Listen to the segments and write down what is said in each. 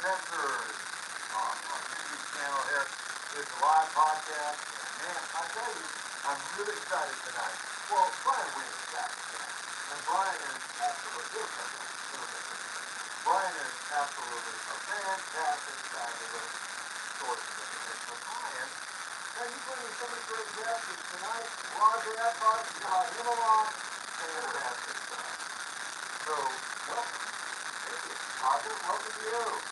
Adventures on our YouTube channel here. It's a live podcast. And man, I tell you, I'm really excited tonight. Well, Brian Nguyen is back tonight. And Brian is absolutely, Brian is absolutely a fantastic, fabulous source of information. But Brian, man, you bring me so many great guests tonight. Roger Eckhardt, you got him a lot. Fantastic stuff. So, welcome. Thank you. Roger, welcome to you.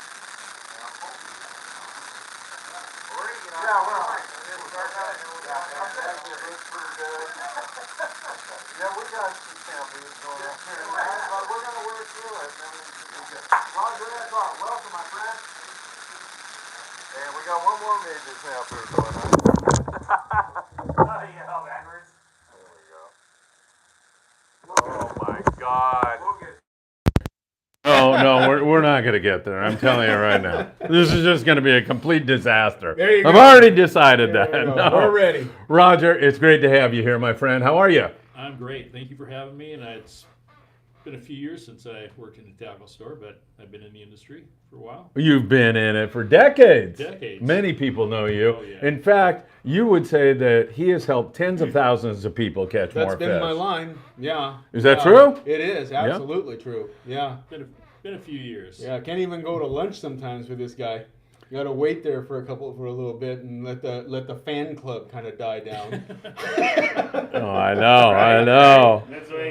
Yeah, we're on. Yeah, we got some camping going on here, but we're going to work through it. Roger Eckhardt, welcome, my friend. And we got one more major snapper going on. There we go. Oh my God. No, we're not going to get there. I'm telling you right now. This is just going to be a complete disaster. There you go. I've already decided that. No. We're ready. Roger, it's great to have you here, my friend. How are you? I'm great. Thank you for having me. And it's been a few years since I worked in a tackle store, but I've been in the industry for a while. You've been in it for decades. Decades. Many people know you. Oh, yeah. In fact, you would say that he has helped tens of thousands of people catch more fish. That's been my line. Yeah. Is that true? It is absolutely true. Yeah. Been a few years. Yeah. Can't even go to lunch sometimes with this guy. You got to wait there for a little bit and let the fan club kind of die down. Oh, I know.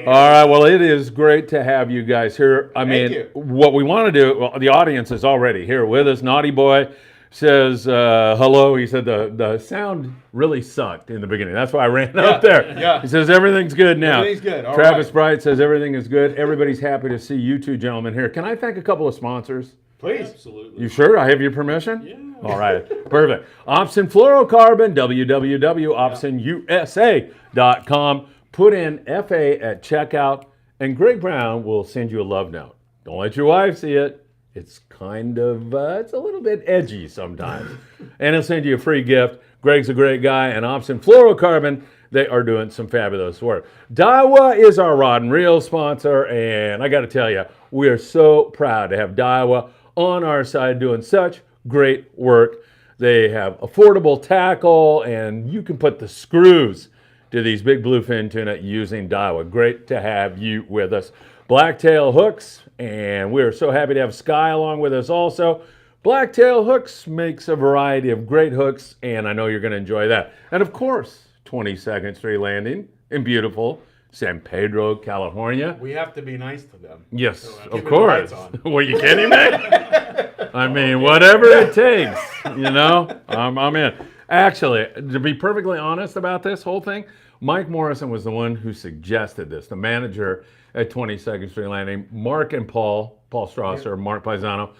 All right, well, it is great to have you guys here. I mean, what we want to do, well, the audience is already here with us. Naughty Boy says hello. He said the sound really sucked in the beginning. That's why I ran up there. Yeah. He says everything's good now. Everything's good. All Travis right. Bright says everything is good. Everybody's happy to see you two gentlemen here. Can I thank a couple of sponsors? Please. Absolutely. You sure? I have your permission? Yeah. All right. Perfect. Opsin Fluorocarbon, www.opsinusa.com. Put in FA at checkout, and Greg Brown will send you a love note. Don't let your wife see it. It's kind of, it's a little bit edgy sometimes. And he'll send you a free gift. Greg's a great guy, and Opsin Fluorocarbon, they are doing some fabulous work. Daiwa is our rod and reel sponsor, and I got to tell you, we are so proud to have Daiwa on our side doing such great work. They have affordable tackle, and you can put the screws to these big bluefin tuna using Daiwa. Great to have you with us. Blacktail hooks, and we are so happy to have Sky along with us also. Blacktail Hooks makes a variety of great hooks, and I know you're going to enjoy that. And of course, 22nd Street Landing in beautiful San Pedro, California. We have to be nice to them. Yes, So, of keeping the course. lights on. Well, you kidding me? I mean, whatever it takes, you know, I'm in. Actually, to be perfectly honest about this whole thing, Mike Morrison was the one who suggested this, the manager at 22nd Street Landing. Mark and Paul Strasser, Mark Paisano,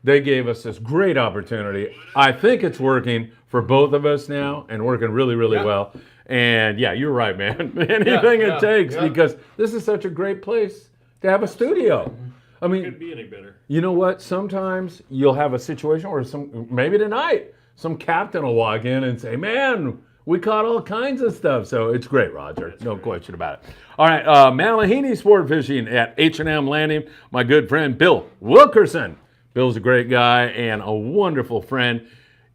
they gave us this great opportunity. I think it's working for both of us now and working really, really well. And yeah, you're right, man. Anything it takes because this is such a great place to have a studio. I mean, Couldn't be any better. you know what? Sometimes you'll have a situation where maybe tonight, some captain will walk in and say, man, we caught all kinds of stuff. So it's great, Roger. That's no great. question about it. All right, Malahini Sport Fishing at H&M Landing. My good friend, Bill Wilkerson. Bill's a great guy and a wonderful friend.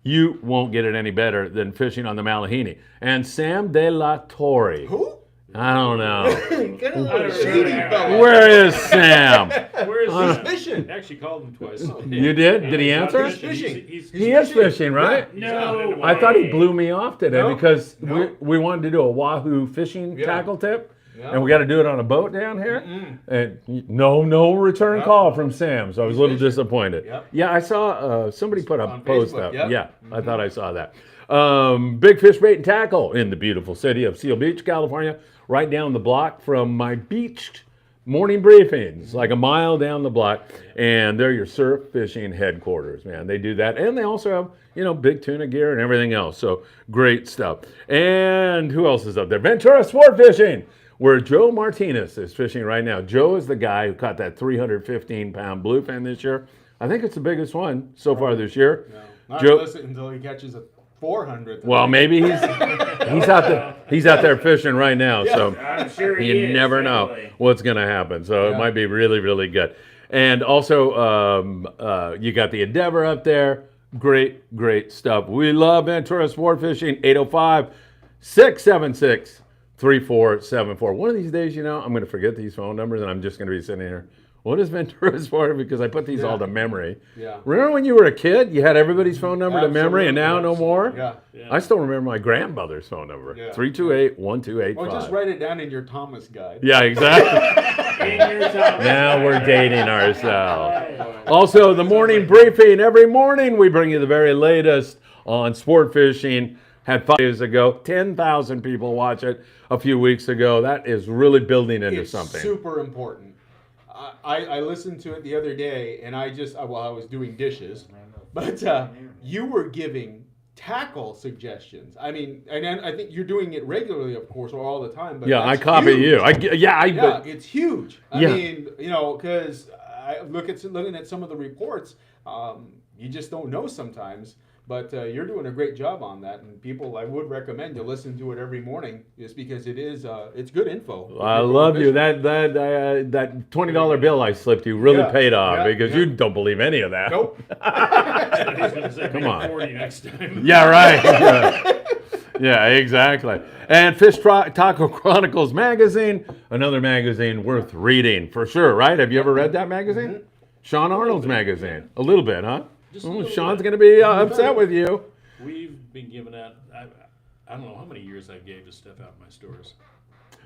You won't get it any better than fishing on the Malahini. And Sam De La Torre. Who? I don't know. Get a little shady fella. Where is Sam? Where is He's this? fishing. I actually called him twice. You did? Did he answer? He's fishing. He is fishing, right? No. I thought he blew me off today No. because No. we wanted to do a Wahoo fishing tackle tip. Yeah. And we got to do it on a boat down here. And no return call from Sam, so I was a little disappointed. Yep. Yeah, I saw somebody put a On post Facebook, up. yep. Yeah, I thought I saw that. Big Fish Bait and Tackle in the beautiful city of Seal Beach, California, right down the block from my beach morning briefings, like a mile down the block. And they're your surf fishing headquarters, man. They do that. And they also have, big tuna gear and everything else. So great stuff. And who else is up there? Ventura Sport Fishing, where Joe Martinez is fishing right now. Joe is the guy who caught that 315-pound bluefin this year. I think it's the biggest one so far this year. No, not Joe, until he catches a 400th. well, maybe he's out there fishing right now. So I'm sure you never know what's going to happen. So it might be really, really good. And also, you got the Endeavor up there. Great, great stuff. We love Ventura Sport Fishing. 805-676-3474. One of these days, I'm going to forget these phone numbers, and I'm just going to be sitting here. What is Ventura Sport? Because I put these all to memory. Yeah. Remember when you were a kid, you had everybody's phone number to memory, and now no more? Yeah. I still remember my grandmother's phone number. Yeah. 328-1285. Or just write it down in your Thomas guide. Yeah, exactly. Now we're dating ourselves. Also, the morning briefing. Every morning we bring you the very latest on sport fishing. Had 5 days ago. 10,000 people watch it a few weeks ago. That is really building into something. Super important. I listened to it the other day, and I was doing dishes, but you were giving tackle suggestions. I mean, and I think you're doing it regularly, of course, or all the time. But Yeah, I copy you. It's huge. I Yeah. mean, because I looking at some of the reports, you just don't know sometimes. But you're doing a great job on that, and people, I would recommend you listen to it every morning, just because it's good info. I love you. That $20 bill I slipped you really paid off because you don't believe any of that. Nope. Come on. 40 next time. Yeah, right. Yeah, exactly. And Taco Chronicles magazine, another magazine worth reading for sure, right? Have you ever read that magazine? Mm-hmm. Sean Arnold's magazine. A little bit, huh? Just a little Sean's bit. going to be upset with you. We've been giving out, I don't know how many years I gave to stuff out in my stores.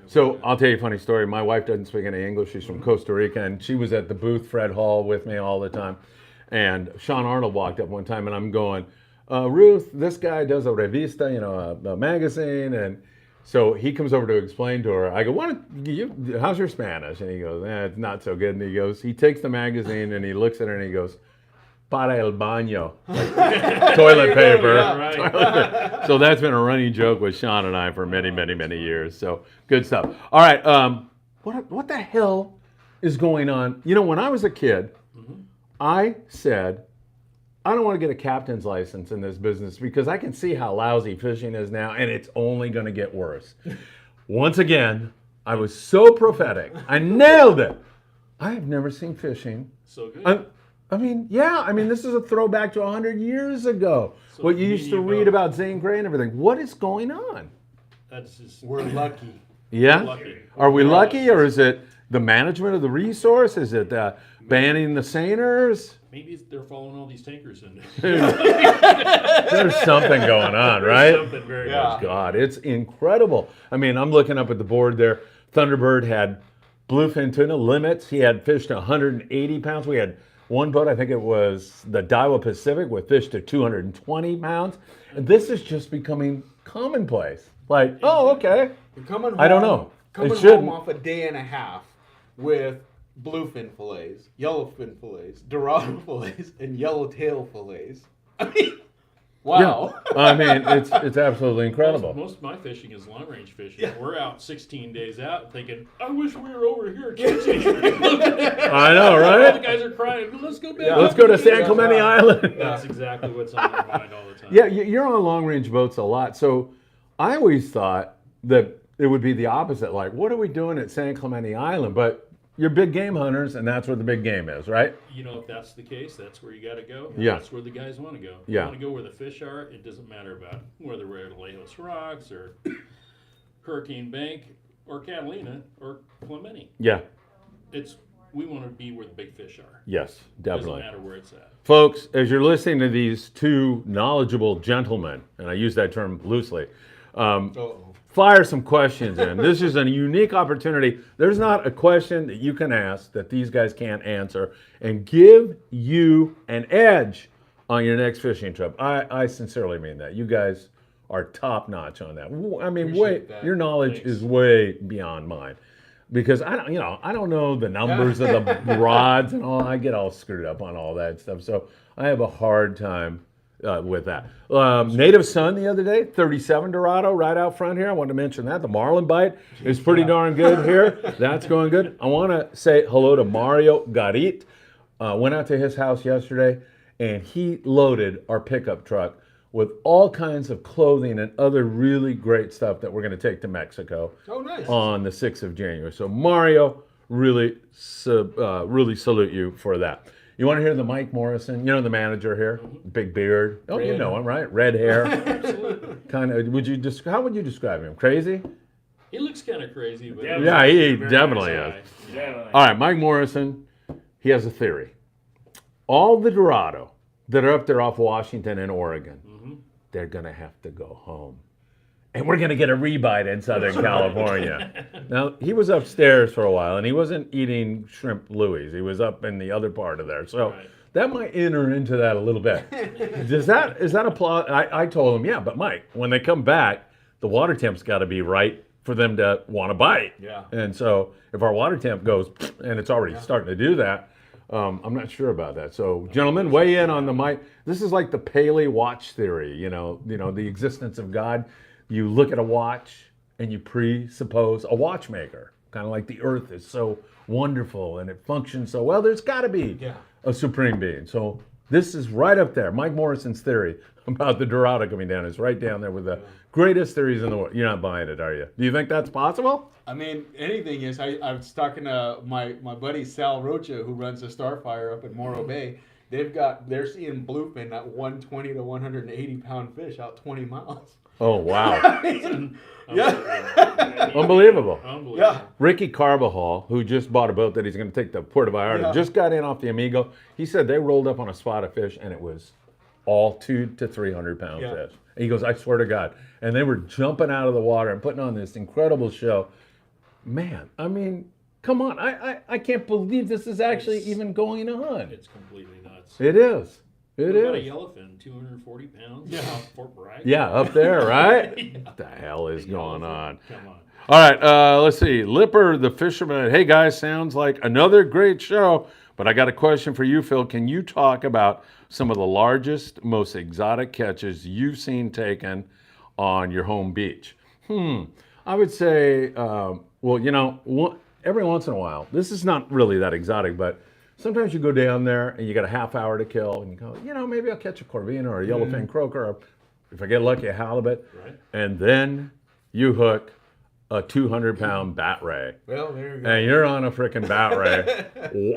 So I'll tell you a funny story. My wife doesn't speak any English. She's from Costa Rica, and she was at the booth, Fred Hall, with me all the time. And Sean Arnold walked up one time, and I'm going, Ruth, this guy does a revista, a magazine, and so he comes over to explain to her. I go, how's your Spanish? And he goes, it's not so good. And he takes the magazine, and he looks at her, and he goes, para el baño, like toilet paper. Yeah, right. Toilet paper. So that's been a running joke with Sean and I for many, many, many years. So good stuff. All right, what the hell is going on? When I was a kid, I said, I don't want to get a captain's license in this business because I can see how lousy fishing is now, and it's only going to get worse. Once again, I was so prophetic. I nailed it. I have never seen fishing. So good. This is a throwback to 100 years ago. So What you used to read about Zane Grey and everything. What is going on? That's just, We're lucky. Yeah? lucky. Are we lucky, or is it the management of the resource? Is it banning the seiners? Maybe they're following all these tankers in. There's something going on, right? Something very Yeah. God, it's incredible. I'm looking up at the board there. Thunderbird had bluefin tuna limits. He had fished 180 pounds. We had one boat, I think it was the Daiwa Pacific, with fish to 220 pounds. And this is just becoming commonplace. Like, oh, okay. You're coming home, I don't know. Coming It shouldn't. home off a day and a half with bluefin fillets, yellowfin fillets, dorado fillets, and yellowtail fillets. I mean, wow. Yeah. It's absolutely incredible. Most of my fishing is long range fishing. Yeah. We're out 16 days out thinking, I wish we were over here catching. I know, right? All the guys are crying, let's go back. Yeah. Let's go to San Clemente Island. That's exactly what's on my mind all the time. Yeah, you're on long range boats a lot. So I always thought that it would be the opposite. Like, what are we doing at San Clemente Island? But you're big game hunters, and that's where the big game is, right? If that's the case, that's where you got to go. Yeah. That's where the guys want to go. Yeah. They want to go where the fish are. It doesn't matter about whether we're at Lejos Rocks or Hurricane Bank or Catalina or Clemente. Yeah. We want to be where the big fish are. Yes, It definitely. doesn't matter where it's at. Folks, as you're listening to these two knowledgeable gentlemen, and I use that term loosely, fire some questions in. This is a unique opportunity. There's not a question that you can ask that these guys can't answer and give you an edge on your next fishing trip. I sincerely mean that. You guys are top notch on that. Appreciate that. Your knowledge Thanks. is way beyond mine. Because I don't know the numbers of the rods and all. I get all screwed up on all that stuff. So I have a hard time with that. Native Sun the other day, 37 Dorado right out front here. I wanted to mention that. The Marlin bite is pretty darn good here. That's going good. I want to say hello to Mario Garit. Went out to his house yesterday, and he loaded our pickup truck with all kinds of clothing and other really great stuff that we're going to take to Mexico Oh, nice. on the 6th of January. So Mario, really salute you for that. You want to hear the Mike Morrison? You know the manager here, big beard. Oh, you know him, right? Red hair. Absolutely. Kind of. How would you describe him? Crazy? He looks kind of crazy, but Yeah, he very definitely nice is. guy. Yeah. All right, Mike Morrison. He has a theory. All the Dorado that are up there off Washington and Oregon, they're gonna have to go home. And we're going to get a rebite in Southern California. Now, he was upstairs for a while, and he wasn't eating shrimp Louis. He was up in the other part of there. So that might enter into that a little bit. Is that a plot? I told him, yeah, but Mike, when they come back, the water temp's got to be right for them to want to bite. Yeah. And so if our water temp goes, and it's already starting to do that, I'm not sure about that. So, gentlemen, weigh in on the Mike. This is like the Paley watch theory, you know, the existence of God. You look at a watch and you presuppose a watchmaker, kind of like the earth is so wonderful and it functions so well. There's got to be a supreme being. So this is right up there. Mike Morrison's theory about the Dorado coming down is right down there with the greatest theories in the world. You're not buying it, are you? Do you think that's possible? I mean, anything is. I was talking to my buddy Sal Rocha, who runs the Starfire up in Morro Bay. They're seeing bluefin at 120 to 180 pound fish out 20 miles. Oh, wow. Yeah. Unbelievable. Yeah. Ricky Carbajal, who just bought a boat that he's going to take to Puerto Vallarta, just got in off the Amigo. He said they rolled up on a spot of fish and it was all 200 to 300 pound fish. And he goes, I swear to God. And they were jumping out of the water and putting on this incredible show. Man, I mean, come on. I can't believe this is actually even going on. It's completely nuts. It is. What It about a is. yellowfin, 240 pounds? Yeah. Fort Bragg? Yeah, up there, right? What the hell is going on? Come on. All right, let's see. Lipper, the fisherman. Hey, guys, sounds like another great show, but I got a question for you, Phil. Can you talk about some of the largest, most exotic catches you've seen taken on your home beach? I would say, well, you know, every once in a while, this is not really that exotic, but sometimes you go down there and you got a half hour to kill, and you go, you know, maybe I'll catch a corvina or a yellowfin croaker, or if I get lucky, a halibut. Right. And then you hook a 200-pound bat ray. Well, there you go. And you're on a freaking bat ray.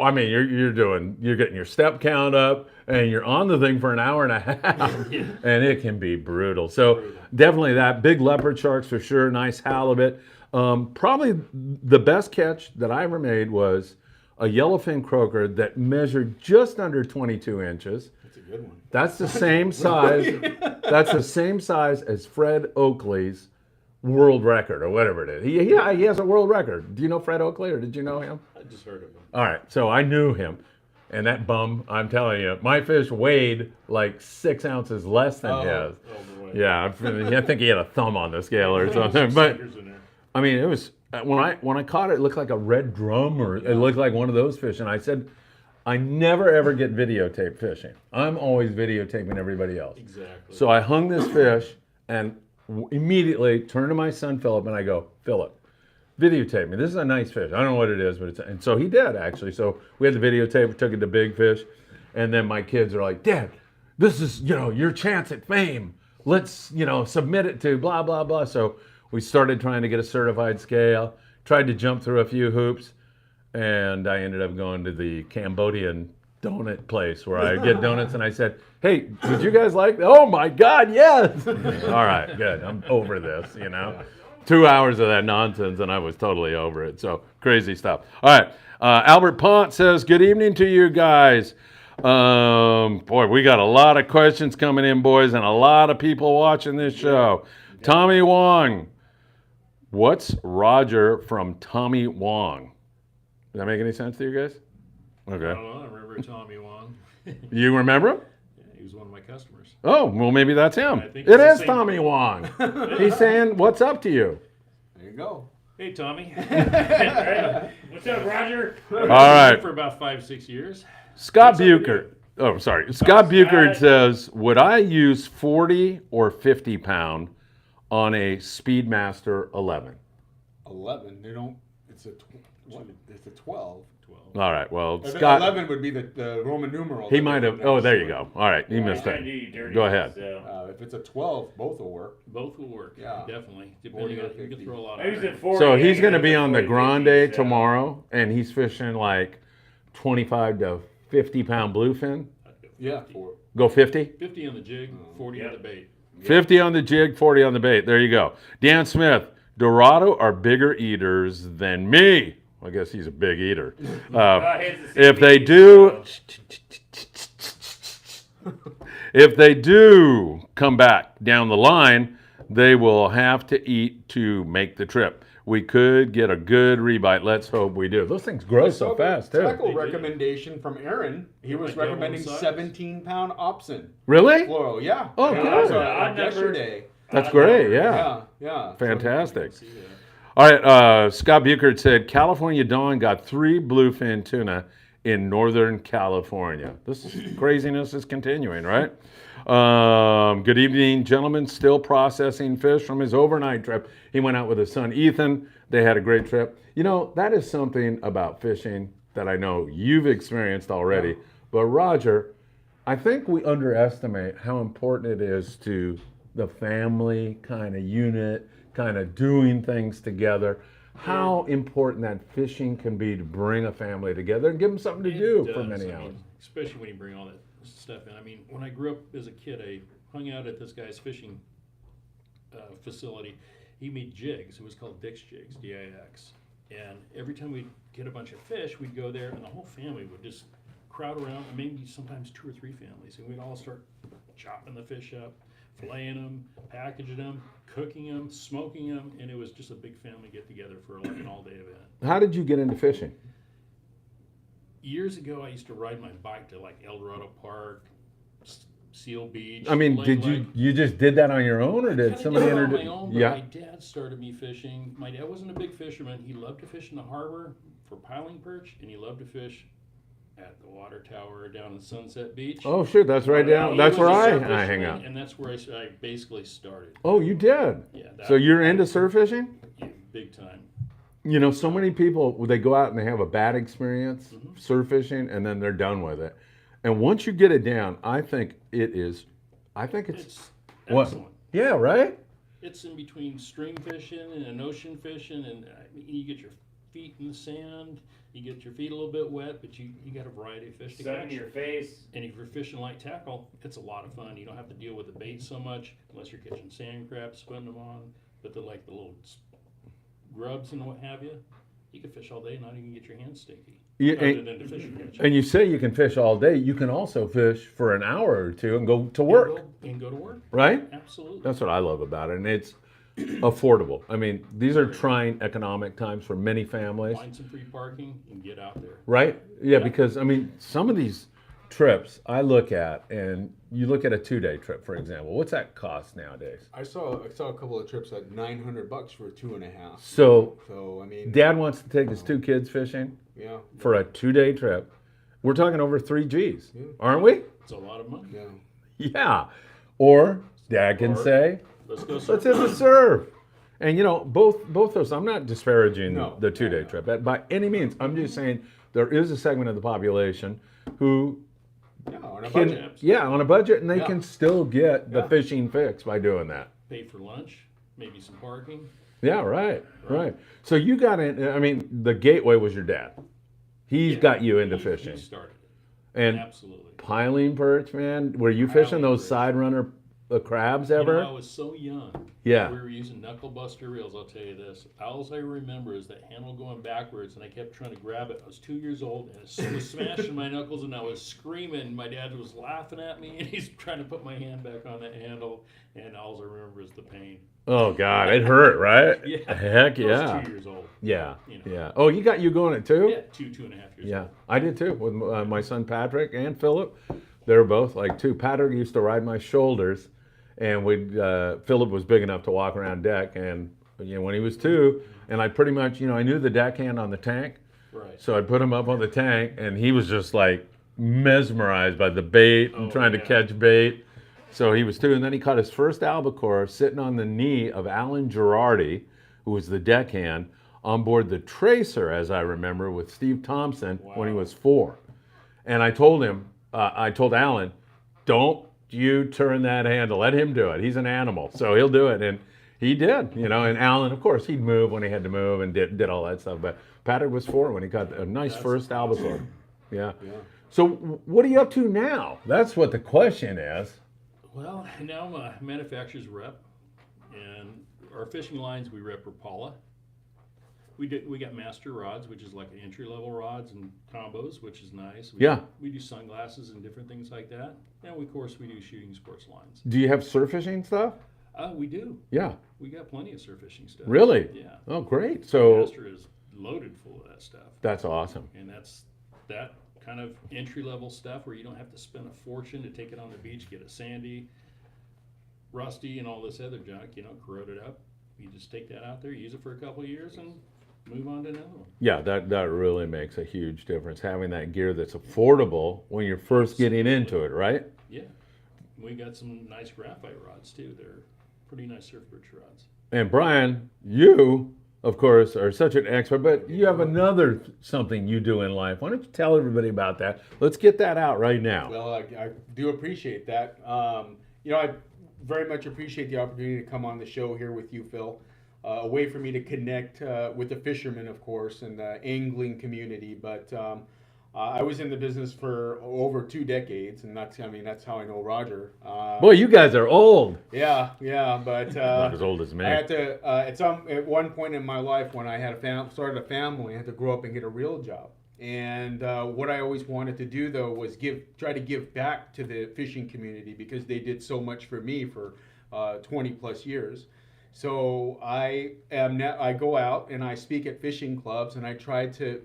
I mean, you're getting your step count up, and you're on the thing for an hour and a half, and it can be brutal. So definitely that. Big leopard sharks for sure. Nice halibut. Probably the best catch that I ever made was a yellowfin croaker that measured just under 22 inches. That's a good one. That's the same size. That's the same size as Fred Oakley's world record, or whatever it is. He has a world record. Do you know Fred Oakley, or did you know him? I just heard of him. All right, so I knew him, and that bum, I'm telling you, my fish weighed like 6 ounces less than his. Oh, boy. Yeah, I think he had a thumb on the scale or something. But Stickers in there. I mean, it was when I caught it, it looked like a red drum, or it looked like one of those fish. And I said, I never ever get videotape fishing. I'm always videotaping everybody else. Exactly. So I hung this fish and immediately turned to my son Philip and I go, Philip, videotape me. This is a nice fish. I don't know what it is, but it's, and so he did actually. So we had the videotape, we took it to Big Fish, and then my kids are like, Dad, this is, you know, your chance at fame. Let's, you know, submit it to blah, blah, blah. So we started trying to get a certified scale, tried to jump through a few hoops, and I ended up going to the Cambodian donut place where I get donuts, and I said, hey, would you guys like that? Oh my God, yes. All right, good. I'm over this, you know. 2 hours of that nonsense, and I was totally over it. So crazy stuff. All right. Albert Pont says, good evening to you guys. Boy, we got a lot of questions coming in, boys, and a lot of people watching this show. Tommy Wong. What's Roger from Tommy Wong? Does that make any sense to you guys? I Okay. don't know. I remember Tommy Wong. You remember him? Yeah, he was one of my customers. Oh, well, maybe that's him. I think It it's the is same- Tommy Wong. He's saying, what's up to you? There you go. Hey, Tommy. What's up, Roger? All right. For about 5-6 years. Scott What's up with Buchert. Oh, sorry. Scott Buchert says, would I use 40 or 50 pound on a Speedmaster 11? 11. They don't. It's a. What? It's a 12. 12. All right. Well, I think Scott, 11 would be the Roman numeral. he that might they have. would Oh, there you actually- go. All right, you missed I it. do dirty Go ones, ahead. So. If it's a 12, both will work. Both will work. Yeah. Definitely. 40 Depending or on, you 50. can throw a lot I of used iron. it 40. So he's I going to used be it on the 40, Grande 50, so. tomorrow, and he's fishing like 25 to 50-pound bluefin. I'd go Yeah, 50. 4. Go 50. 50 on the jig, 40 Yep. on the bait. 50 on the jig, 40 on the bait. There you go. Dan Smith, Dorado are bigger eaters than me. I guess he's a big eater. If they do, if they do come back down the line, they will have to eat to make the trip. We could get a good rebite. Let's hope we do. Those things grow so fast, too. Tackle They do. recommendation from Aaron. He was Like double recommending in size? 17-pound Opson. Really? Fluoro, yeah. Oh, Yeah, good. that was, I've never- yesterday. That's great, yeah. Yeah, yeah. Fantastic. See that. All right, Scott Buchert said California Dawn got 3 bluefin tuna in Northern California. This craziness is continuing, right? Good evening, gentlemen. Still processing fish from his overnight trip. He went out with his son Ethan. They had a great trip. You know, that is something about fishing that I know you've experienced already. Yeah. But Roger, I think we underestimate how important it is to the family kind of unit, kind of doing things together. How important that fishing can be to bring a family together and give them something to It do for does. many I hours. mean, especially when you bring all that stuff in. I mean, when I grew up as a kid, I hung out at this guy's fishing facility. He made jigs. It was called Dick's Jigs, D-I-X. And every time we'd get a bunch of fish, we'd go there, and the whole family would just crowd around, maybe sometimes 2 or 3 families, and we'd all start chopping the fish up, filleting them, packaging them, cooking them, smoking them, and it was just a big family get-together for like an all-day event. How did you get into fishing? Years ago, I used to ride my bike to like El Dorado Park, Seal Beach. I mean, Lake did Lake. you just did that on your own, or did Kinda somebody did it on introduce? my own, but Yeah. my dad started me fishing. My dad wasn't a big fisherman. He loved to fish in the harbor for piling perch, and he loved to fish at the water tower down in Sunset Beach. Oh, shoot, that's right down. He That's was where a I surf hang fisherman, out. and that's where I basically started. Oh, you did. Yeah, So you're into surf fishing? yeah, big time. You know, so many people, they go out and they have a bad experience Mm-hmm. surf fishing, and then they're done with it. And once you get it down, I think it's It's what? excellent. Yeah, right? It's in between stream fishing and ocean fishing, and you get your feet in the sand, you get your feet a little bit wet, but you got a variety of fish to Sun catch. in your face. And if you're fishing light tackle, it's a lot of fun. You don't have to deal with the bait so much, unless you're catching sand crabs, putting them on. But the little grubs and what have you, you can fish all day and not even get your hands stinky. Yeah, Other and, than to fish and catch. and you say you can fish all day. You can also fish for an hour or two and go to work, And go to work. right? Absolutely. That's what I love about it, and it's affordable. I mean, these are trying economic times for many families, Find some free parking and get out there. right? Yeah, Yeah. because I mean, some of these trips I look at, and you look at a 2-day trip, for example. What's that cost nowadays? I saw a couple of trips at $900 for 2.5. So, So I mean, Dad wants to take his 2 kids fishing yeah, for a 2-day trip. We're talking over 3 G's, Yeah. aren't we? It's a lot of money. yeah. Yeah. Or Dad can Or- say, Let's go let's surf. hit the surf. And you know, both those, I'm not disparaging No. the 2-day No. trip by any means. I'm just saying there is a segment of the population who Yeah, on a can, budget. yeah, on a budget, and they Yeah. can still get the Yeah. fishing fix by doing that. Pay for lunch, maybe some parking. Yeah, right. So you got in, I mean, the gateway was your dad. He's Yeah, got you into he fishing. started it. And Absolutely. piling perch, man, were you fishing Piling those perch. side runner crabs You ever? know, I was so young. Yeah. We were using knuckle buster reels, I'll tell you this. All I remember is that handle going backwards, and I kept trying to grab it. I was 2 years old, and it was smashing my knuckles, and I was screaming. My dad was laughing at me, and he's trying to put my hand back on that handle, and all I remember is the pain. Oh God, it hurt, right? Yeah. Heck I yeah. was 2 years old. Yeah, You know. yeah. Oh, you going it too? Yeah, 2.5 years Yeah, old. I did too with my son Patrick and Philip. They were both like 2. Patrick used to ride my shoulders, and Philip was big enough to walk around deck. And when he was 2, and I pretty much I knew the deckhand on the tank, Right. so I'd put him up on the tank, and he was just like mesmerized by the bait and Oh, trying to yeah. catch bait. So he was 2, and then he caught his first albacore sitting on the knee of Alan Girardi, who was the deckhand, on board the Tracer, as I remember, with Steve Thompson when he Wow. was 4. And I told him, I told Alan, don't you turn that handle. Let him do it. He's an animal, so he'll do it. And he did, you know. And Alan, of course, he'd move when he had to move and did all that stuff. But Patrick was 4 when he got a nice That's first awesome. albacore. Yeah. Yeah. So what are you up to now? That's what the question is. Well, now I'm a manufacturer's rep, and our fishing lines we rep Rapala. We got master rods, which is like entry level rods and combos, which is nice. Yeah. We do sunglasses and different things like that, and of course we do shooting sports lines. Do you have surf fishing stuff? We do. Yeah. We got plenty of surf fishing stuff. Really? Yeah. Oh, great. So Master is loaded full of that stuff, that's awesome. and that's that kind of entry level stuff where you don't have to spend a fortune to take it on the beach, get it sandy, rusty, and all this other junk, corroded up. You just take that out there, use it for a couple of years, and move on to another one. Yeah, that really makes a huge difference. Having that gear that's affordable when you're first getting into it, right? Yeah. We got some nice graphite rods too. They're pretty nice surf bridge rods. And Brian, you, of course, are such an expert, but you have another something you do in life. Why don't you tell everybody about that? Let's get that out right now. Well, I do appreciate that. I very much appreciate the opportunity to come on the show here with you, Phil. A way for me to connect with the fishermen, of course, and the angling community. But I was in the business for over 2 decades, and that's how I know Roger. Boy, you guys are old. Yeah, but Not as old as me. I had to at one point in my life when I had started a family, I had to grow up and get a real job. And what I always wanted to do though was try to give back to the fishing community because they did so much for me for 20 plus years. So I go out and I speak at fishing clubs and I try to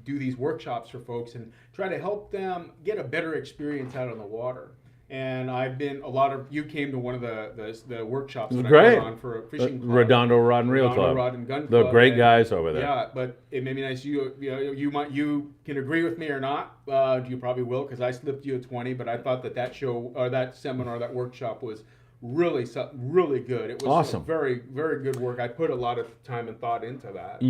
do these workshops for folks and try to help them get a better experience out on the water. And you came to one of the workshops that I Great. put on for a fishing club. Redondo Rod and Reel Redondo Club. Rod and Gun The Club. great And- guys over there. Yeah, but it may be nice. You can agree with me or not. You probably will because I slipped you a 20. But I thought that show or that seminar, that workshop was really good. It was Awesome. Very, very good work. I put a lot of time and thought into that.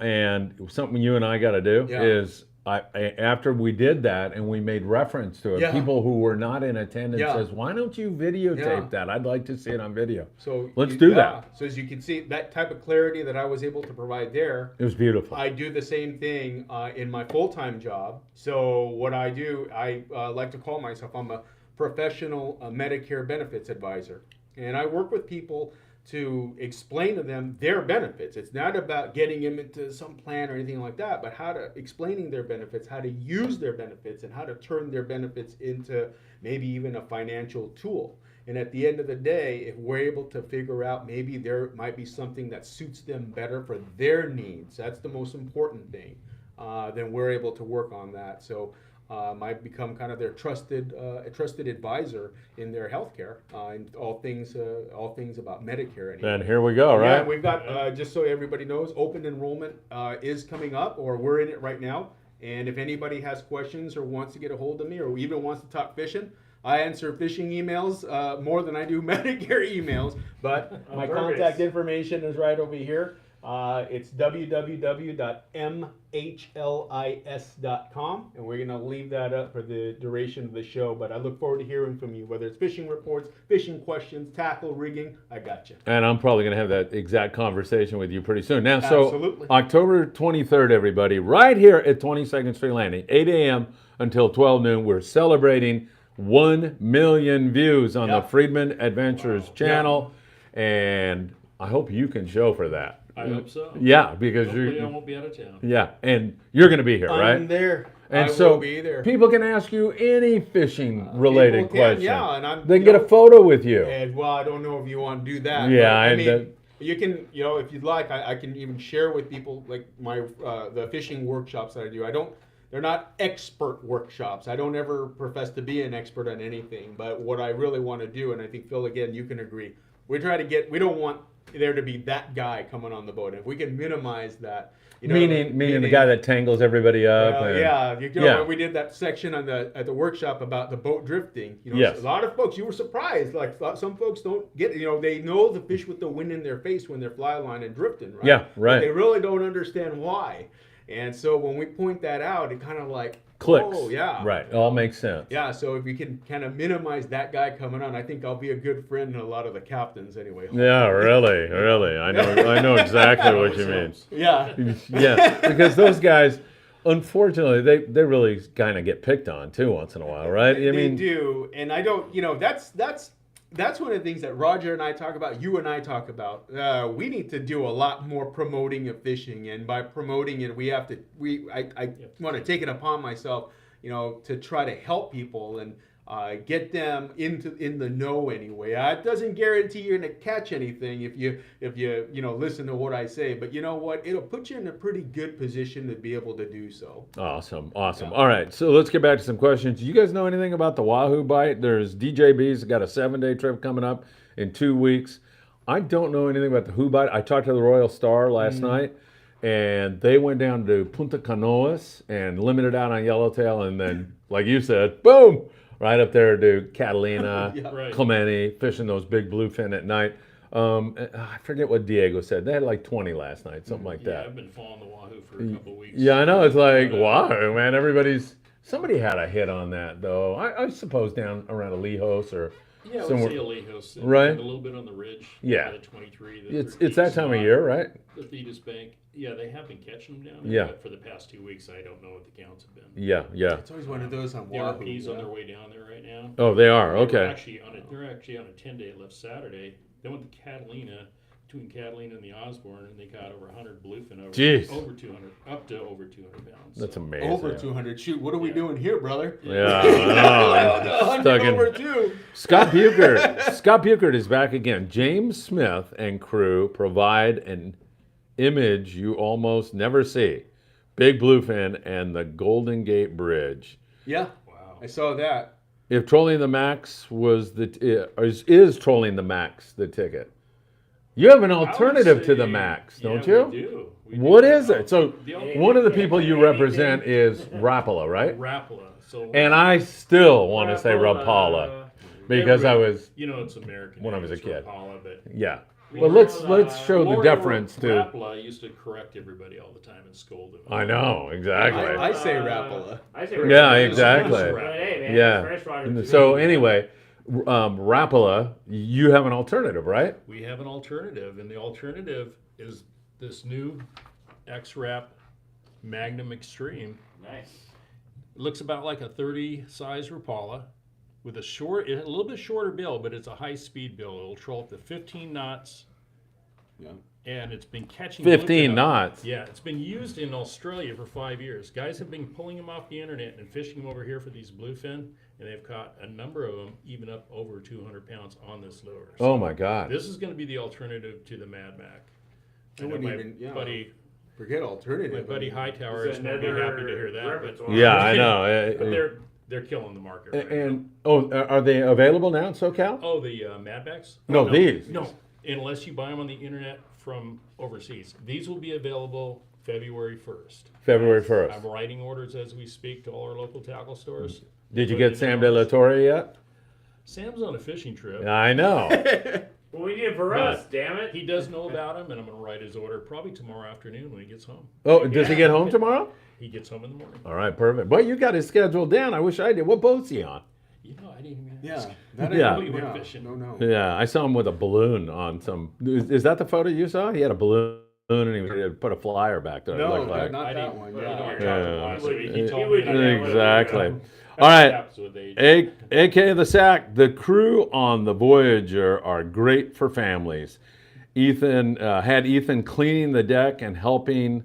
And something you and I got to do Yeah. is after we did that and we made reference to it, Yeah. people who were not in attendance Yeah. says, "Why don't you videotape Yeah. that? I'd like to see it on video." So Let's do that. So as you can see, that type of clarity that I was able to provide there. It was beautiful. I do the same thing in my full-time job. So what I do, I like to call myself, I'm a professional Medicare benefits advisor. And I work with people to explain to them their benefits. It's not about getting them into some plan or anything like that, but explaining their benefits, how to use their benefits, and how to turn their benefits into maybe even a financial tool. And at the end of the day, if we're able to figure out maybe there might be something that suits them better for their needs, that's the most important thing, then we're able to work on that. So I've become kind of their trusted advisor in their healthcare and all things about Medicare. Anyway. And here we go, right? Yeah, we've got just so everybody knows, open enrollment is coming up, or we're in it right now. And if anybody has questions or wants to get a hold of me, or even wants to talk fishing, I answer fishing emails more than I do Medicare emails. But my contact information is right over here. It's www.mhlis.com, and we're going to leave that up for the duration of the show. But I look forward to hearing from you, whether it's fishing reports, fishing questions, tackle, rigging. I got you. And I'm probably going to have that exact conversation with you pretty soon. Now, Absolutely. so October 23rd, everybody, right here at 22nd Street Landing, 8 a.m. until 12 noon, we're celebrating 1 million views on the Yep. Friedman Adventures channel. And I hope you can show for that. I hope so. Yeah, because Hopefully I won't be out of town. yeah, and you're going to be here, right? I'm there. And I so will be there. people can ask you any fishing related People can, question. yeah, and they can get a photo with you. And well, I don't know if you want to do that. Yeah, but, I and, mean, you can, if you'd like, I can even share with people like my the fishing workshops that I do. They're not expert workshops. I don't ever profess to be an expert on anything. But what I really want to do, and I think Phil, again, you can agree, We don't want there to be that guy coming on the boat. If we can minimize that, meaning the guy that tangles everybody up. When we did that section at the workshop about the boat drifting, Yes. a lot of folks, you were surprised. Like some folks don't get, they know the fish with the wind in their face when they're fly line and drifting, right? Yeah, right. But they really don't understand why. And so when we point that out, it kind of like Clicks. Oh, yeah. Right. It all makes sense. Yeah, so if we can kind of minimize that guy coming on, I think I'll be a good friend to a lot of the captains anyway. Yeah, really. I know exactly what you mean. Yeah. Yeah, because those guys, unfortunately, they really kind of get picked on too once in a while, right? They do, and I don't. That's one of the things that Roger and I talk about. You and I talk about. We need to do a lot more promoting of fishing, and by promoting it, I want to take it upon myself, to try to help people and get them in the know anyway. It doesn't guarantee you're going to catch anything if you listen to what I say, but you know what? It'll put you in a pretty good position to be able to do so. Awesome. Yeah. All right, so let's get back to some questions. Do you guys know anything about the Wahoo bite? There's DJB's got a 7-day trip coming up in 2 weeks. I don't know anything about the Wahoo bite. I talked to the Royal Star last night, and they went down to Punta Canoas and limited out on Yellowtail, and then, like you said, boom! Right up there to Catalina, Right. Clemente, fishing those big bluefin at night. I forget what Diego said. They had like 20 last night, something like that. I've been following the Wahoo for a couple of weeks. Yeah, I know. It's like, wow, man. Somebody had a hit on that, though. I suppose down around Alejos or Yeah, I would somewhere. say Alejos. Right. A little bit on the ridge. Yeah. The 23. It's that time of year, right? The Thetis Bank. Yeah, they have been catching them down there. Yeah. But for the past 2 weeks, I don't know what the counts have been. Yeah. It's always one of those on The Wahoo. RP's on their way down there right now. Oh, they are. They're Okay. actually on a 10-day. Left Saturday. They went to Catalina, between Catalina and the Osborne, and they got over 100 bluefin over Jeez. over 200, up to over 200 pounds. That's So, amazing. Over 200. Shoot, what are we doing here, brother? Yeah, I know. 100 Stuck in- over 2. Scott Buchert is back again. James Smith and crew provide an image you almost never see. Big bluefin and the Golden Gate Bridge. Yeah, Wow. I saw that. If trolling the max is trolling the max the ticket? You have an alternative to the max, don't yeah, you? We do. We do. What is it? So The only- one of the people you represent is Rapala, right? Rapala. So And I still want to say Rapala because I was, it's American. when I name, was a it's kid. Rapala, but yeah. Well, let's show the Lori difference to. Rapala used to correct everybody all the time and scold them. I know exactly. I say Rapala. I say Yeah, Rapala. exactly. Hey, man, Yeah. freshwater. So anyway, Rapala, you have an alternative, right? We have an alternative, and the alternative is this new X-Rap Magnum Extreme. Nice. It looks about like a 30 size Rapala with a little bit shorter bill, but it's a high speed bill. It'll troll up to 15 knots. Yeah. And it's been catching 15 bluefin up. knots. Yeah, it's been used in Australia for 5 years. Guys have been pulling them off the internet and fishing them over here for these bluefin, and they've caught a number of them, even up over 200 pounds on this lure. So Oh my God. this is going to be the alternative to the Mad Mac. I know wouldn't my even- yeah. buddy, Forget alternative. my buddy Hightower It's is going to be happy to hear that. But, repertoire. Yeah, I know. but they're killing the market right now. And are they available now in SoCal? Oh, the Mad Macs? No, Oh, these. No, unless you buy them on the internet from overseas. These will be available February 1st. February 1st. I'm writing orders as we speak to all our local tackle stores. Did you Put get it in Sam the De La office. Torre yet? Sam's on a fishing trip. I know. Well, we need it for us, damn it. He does know about him, and I'm going to write his order probably tomorrow afternoon when he gets home. Oh, does he get home tomorrow? He gets home in the morning. All right, perfect. But you got his schedule down. I wish I did. What boat's he on? I didn't even Yeah. ask. That Yeah. ain't- You went fishing. No. Yeah, I saw him with a balloon on some. Is that the photo you saw? He had a balloon and he was ready to put a flyer back there. it No, looked like. not I that didn't- one. you know, Yeah. I talked Yeah. to him last week. He He told would me do that. Exactly. that All right. happens with age. AK the Sack, the crew on the Voyager are great for families. Ethan had Ethan cleaning the deck and helping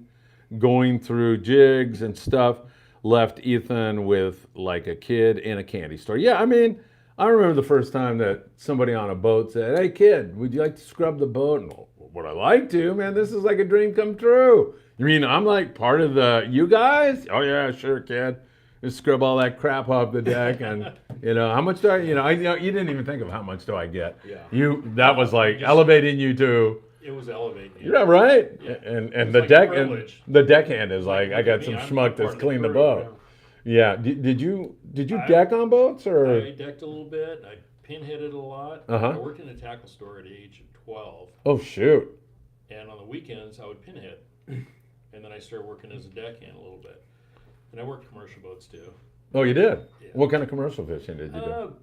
going through jigs and stuff. Left Ethan with like a kid in a candy store. Yeah, I mean, I remember the first time that somebody on a boat said, "Hey kid, would you like to scrub the boat?" And, would I like to? Man, this is like a dream come true. You mean I'm like part of the you guys? Oh yeah, sure, kid. just scrub all that crap off the deck, and how much do I? You didn't even think of how much do I get. Yeah. That was like Just- elevating you to. It was elevating. Yeah, right. Yeah. And It's the like deck privilege. and the deckhand is like, Look I at got me, some I'm schmuck part that's of the cleaned the crew, boat. Yeah. Did you I- deck on boats or? I decked a little bit. I pinheaded a lot. Uh-huh. I worked in a tackle store at the age of 12, Oh shoot. and on the weekends I would pinhead, and then I started working as a deckhand a little bit, and I worked commercial boats too. Oh, you did. Yeah. What kind of commercial fishing did you do?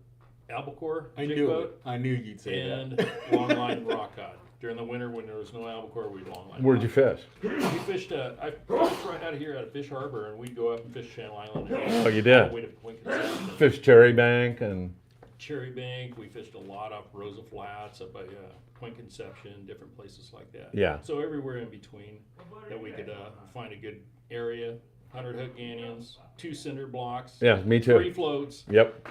Albacore, I jig knew boat, it. I knew you'd say and that. longline rock cod. During the winter when there was no albacore, we'd longline. Where'd you fish? We fished. I fished right out of here out of Fish Harbor, and we'd go up and fish Channel Island. Oh, you did? All the way to Point Conception. Fish Cherry Bank and. Cherry Bank. We fished a lot up Rosa Flats, up by Point Conception, different places like that. Yeah. So everywhere in between that we could find a good area. 100 hook ganyons, 2 cinder blocks, Yeah, me 3 too. floats. Yep.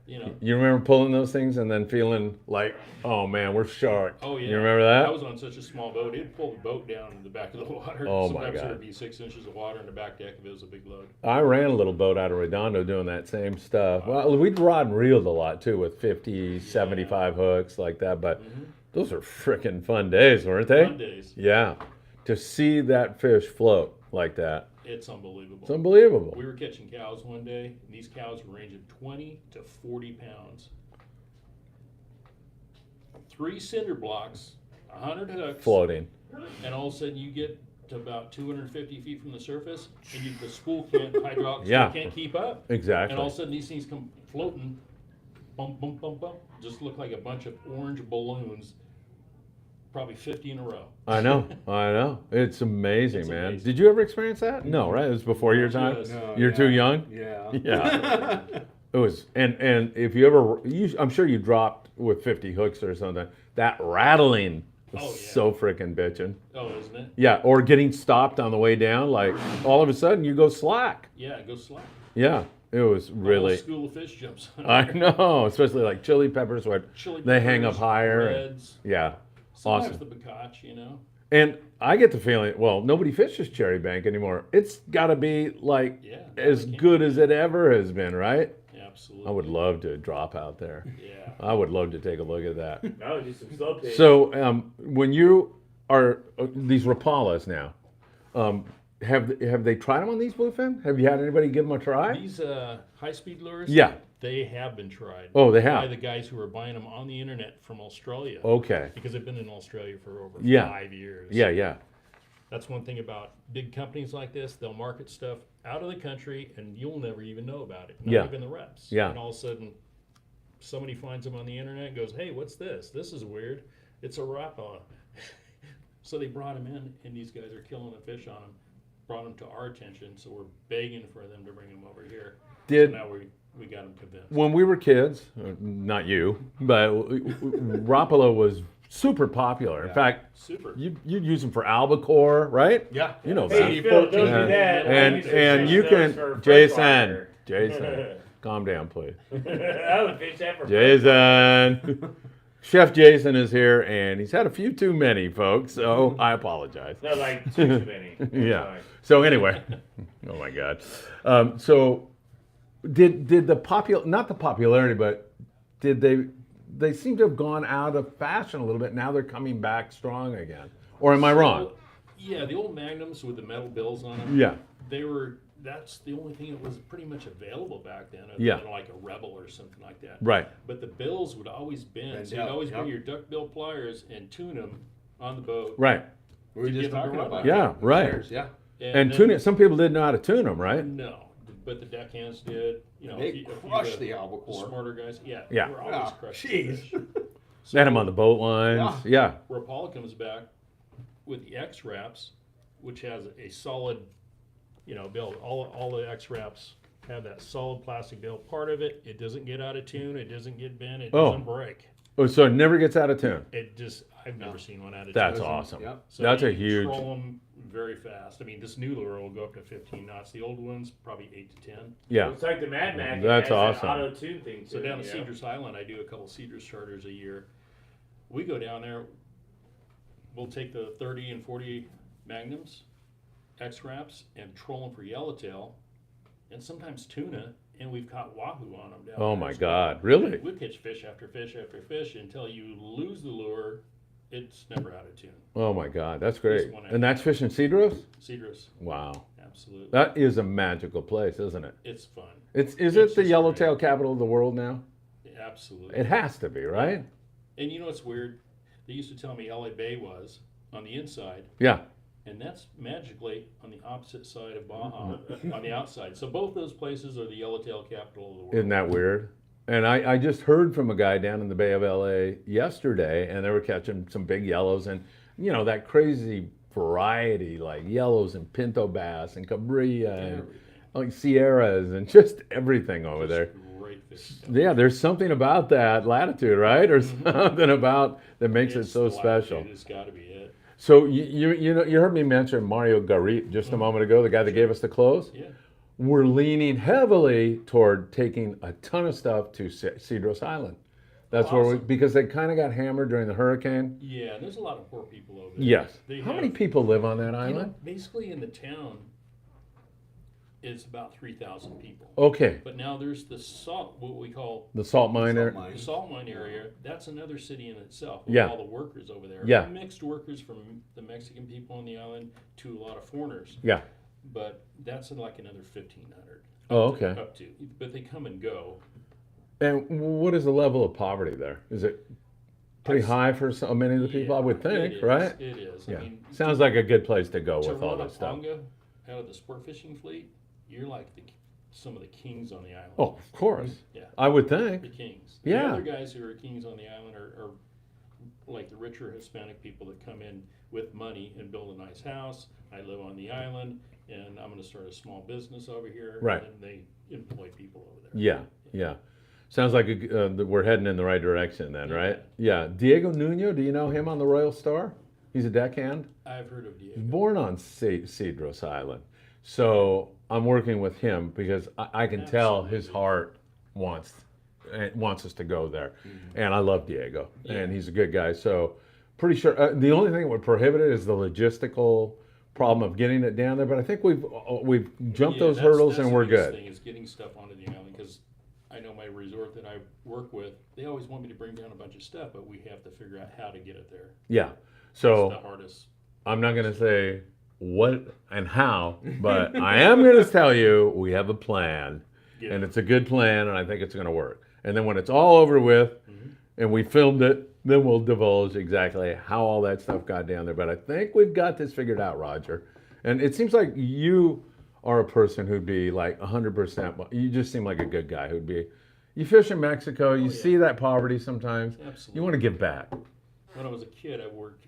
You know. You remember pulling those things and then feeling like, oh man, we're sharked. Oh yeah. You remember that? I was on such a small boat. It'd pull the boat down in the back of the water. Oh, my Sometimes God. there'd be 6 inches of water in the back deck if it was a big load. I ran a little boat out of Redondo doing that same stuff. Well, we'd rod and reeled a lot too with 50, 75 hooks like that, but those are freaking fun days, weren't they? Fun days. Yeah. To see that fish float like that, It's unbelievable. it's unbelievable. We were catching cows one day, and these cows were ranging 20 to 40 pounds. 3 cinder blocks, 100 hooks, Floating. and all of a sudden you get to about 250 feet from the surface, and the spool can't, hydraulic Yeah. spool can't keep up. Exactly. And all of a sudden these things come floating, bump, bump, bump, bump, just look like a bunch of orange balloons, probably 50 in a row. I know. It's amazing, It's man. amazing. Did you ever experience that? No, right? It was before your time? Yes. No, You're too young? Yeah. Yeah. It was, and if you ever, I'm sure you dropped with 50 hooks or something. That rattling was Oh, yeah. so freaking bitching. Oh, isn't it? Yeah, or getting stopped on the way down, like all of a sudden you go slack. Yeah, go slack. Yeah, it was The whole really. school of fish jumps. I know, especially like chili peppers, what Chili they hang up peppers, higher. reds, Yeah, sometimes awesome. the bacach, you know. And I get the feeling, well, nobody fishes Cherry Bank anymore. It's got to be like Yeah, as they can't. good as it ever has been, right? Absolutely. I would love to drop out there. Yeah. I would love to take a look at that. No, just some slow pitch. So, when you are these Rapalas now, have they tried them on these bluefin? Have you had anybody give them a try? These high-speed lures, Yeah. they have been tried. Oh, they By have. the guys who are buying them on the internet from Australia. Okay. Because they've been in Australia for over Yeah. 5 years. Yeah. That's one thing about big companies like this. They'll market stuff out of the country, and you'll never even know about it. Not Yeah. even the reps. Yeah. And all of a sudden, somebody finds them on the internet and goes, "Hey, what's this? This is weird. It's a Rapala." So they brought them in, and these guys are killing the fish on them. Brought them to our attention, so we're begging for them to bring them over here. Did- so now we got them convinced. When we were kids, not you, but Rapala was super popular. In Yeah. fact, Super. you'd use them for albacore, right? Yeah. You know Hey, that. Phil, don't do Yeah. that. And you can, Jason, calm down, please. I would fish that for Jason. Chef Jason is here, and he's had a few too many, folks, so I apologize. No, like too many. Yeah. Sorry. So anyway, oh my God. So did the not the popularity, but did they seem to have gone out of fashion a little bit? Now they're coming back strong again. Or am I wrong? Yeah, the old Magnums with the metal bills on them. Yeah. That's the only thing that was pretty much available back then. other Yeah. than like a Rebel or something like that. Right. But the bills would always bend. Bend So you'd out, always bring yep. your duckbill pliers and tune them on the boat. Right. We were To just get them to talking run about like Yeah, it. right. Pairs, yeah. And then- tune it. Some people didn't know how to tune them, right? No, but the deckhands did. You know, They if you crushed the the albacore. smarter guys. Yeah. Yeah. We're always Yeah, crushing jeez. fish. They had them on the boat lines. Yeah. Rapala comes back with the X wraps, which has a solid, bill. All the X wraps have that solid plastic bill. Part of it, it doesn't get out of tune. It doesn't get bent. It Oh. doesn't break. Oh, so it never gets out of tune. I've never seen one out of That's tune. awesome. Yep. So That's you a can huge. Control them very fast. I mean, this new lure will go up to 15 knots. The old ones probably 8 to 10. Yeah. It's like the Mad Max. That's it has awesome. That auto tune thing. So to down it, at you know? Cedars Island, I do a couple Cedars charters a year. We go down there. We'll take the 30 and 40 Magnums, X wraps, and troll them for Yellowtail. and sometimes tuna, and we've caught wahoo on them down Oh there my as well. God, really? We catch fish after fish after fish until you lose the lure. It's never out of tune. Oh my God, that's great. one And that's fishing Cedros? Cedros, Wow. absolutely. That is a magical place, isn't it? It's fun. Is It's it the just Yellowtail great. capital of the world now? Absolutely. It has to be, right? And you know what's weird? They used to tell me LA Bay was on the inside, Yeah. and that's magically on the opposite side of Baja, on the outside. So both those places are the Yellowtail capital of the world. Isn't that weird? And I just heard from a guy down in the Bay of LA yesterday, and they were catching some big yellows and, you know, that crazy variety like yellows and pinto bass and cabrilla and Everything. like sierras and just everything over Just there. Great fish. Yeah, there's something about that latitude, right? Or something about that makes it It's so the special. latitude, it's got to be it. So you know you heard me mention Mario Garit just a moment ago, the guy that gave us the clothes. Yeah. We're leaning heavily toward taking a ton of stuff to Cedros Island. That's where Awesome. because they kind of got hammered during the hurricane. Yeah, and there's a lot of poor people over there. Yes. They How have- many people live on that You know, island? basically in the town, it's about 3,000 people. Okay, But now there's the salt, what we call the salt mine there. the salt mine area. That's another city in itself. With Yeah. all the workers over there. Yeah. Mixed workers from the Mexican people on the island to a lot of foreigners. Yeah. But that's like another 1,500. Oh, okay. Up to, but they come and go. And what is the level of poverty there? Is it pretty high for so many of the people? I would Yeah, think, it is, right? It is. Yeah. I mean, Sounds like a good place to go to with all run a this stuff. ponga out of the sport fishing fleet, you're like some of the kings on the island. Oh, of course. Yeah. I would The think. kings. Yeah. The other guys who are kings on the island are like the richer Hispanic people that come in with money and build a nice house. I live on the island, and I'm going to start a small business over here. Right. And they employ people over there. Yeah, yeah. Sounds like we're heading in the right direction then, Yeah. right? Yeah. Diego Nuno, do you know him on the Royal Star? He's a deckhand. I've heard of Diego. He's born on Cedros Island. So I'm working with him because I can tell his Absolutely. heart wants us to go there. And I love Diego, and he's a good guy. So pretty sure the only thing that would prohibit it is the logistical problem of getting it down there. But I think we've jumped Yeah, those that's- hurdles that's and the we're biggest good. thing is getting stuff onto the island, because I know my resort that I work with, they always want me to bring down a bunch of stuff, but we have to figure out how to get it there. Yeah. It's So the hardest. I'm not going to say what and how, but I am going to tell you we have a plan, Yeah. and it's a good plan, and I think it's going to work. And then when it's all over with, and we filmed it, then we'll divulge exactly how all that stuff got down there. But I think we've got this figured out, Roger. And it seems like you are a person who'd be like 100%. You just seem like a good guy who'd be. You fish in Mexico. You see that poverty sometimes. Absolutely. You want to give back. When I was a kid, I worked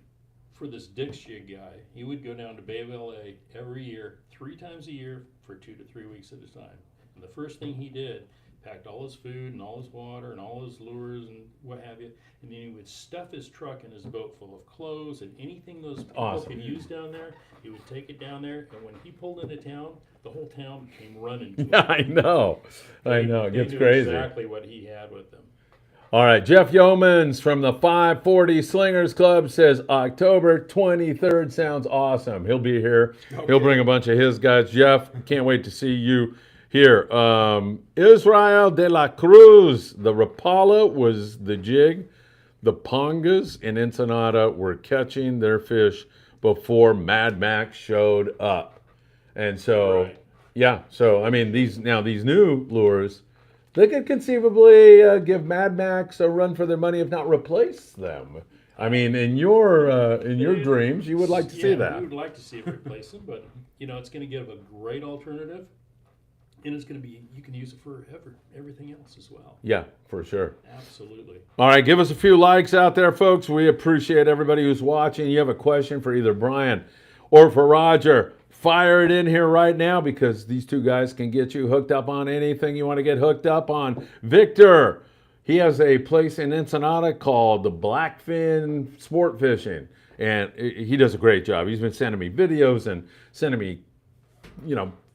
for this Dick's jig guy. He would go down to Bay of LA every year, 3 times a year for 2 to 3 weeks at a time. And the first thing he did, packed all his food and all his water and all his lures and what have you, and then he would stuff his truck and his boat full of clothes and anything those people Awesome. could use down there. He would take it down there, and when he pulled into town, the whole town came running to him. Yeah, I know. I know. It They gets knew crazy. exactly what he had with them. All right, Jeff Yeomans from the 540 Slingers Club says October 23rd sounds awesome. He'll be here. He'll bring a bunch of his guys. Jeff, can't wait to see you here. Israel de la Cruz, the Rapala was the jig. The Pongas in Ensenada were catching their fish before Mad Max showed up. And so, Right. yeah, so I mean, these new lures, they could conceivably give Mad Max a run for their money, if not replace them. I mean, in your dreams, you would like to see that. We would like to see it replace them, but it's going to give a great alternative, and it's going to be, you can use it for everything else as well. Yeah, for sure. Absolutely. All right, give us a few likes out there, folks. We appreciate everybody who's watching. You have a question for either Brian or for Roger, fire it in here right now, because these two guys can get you hooked up on anything you want to get hooked up on. Victor, he has a place in Ensenada called the Blackfin Sport Fishing, and he does a great job. He's been sending me videos and sending me,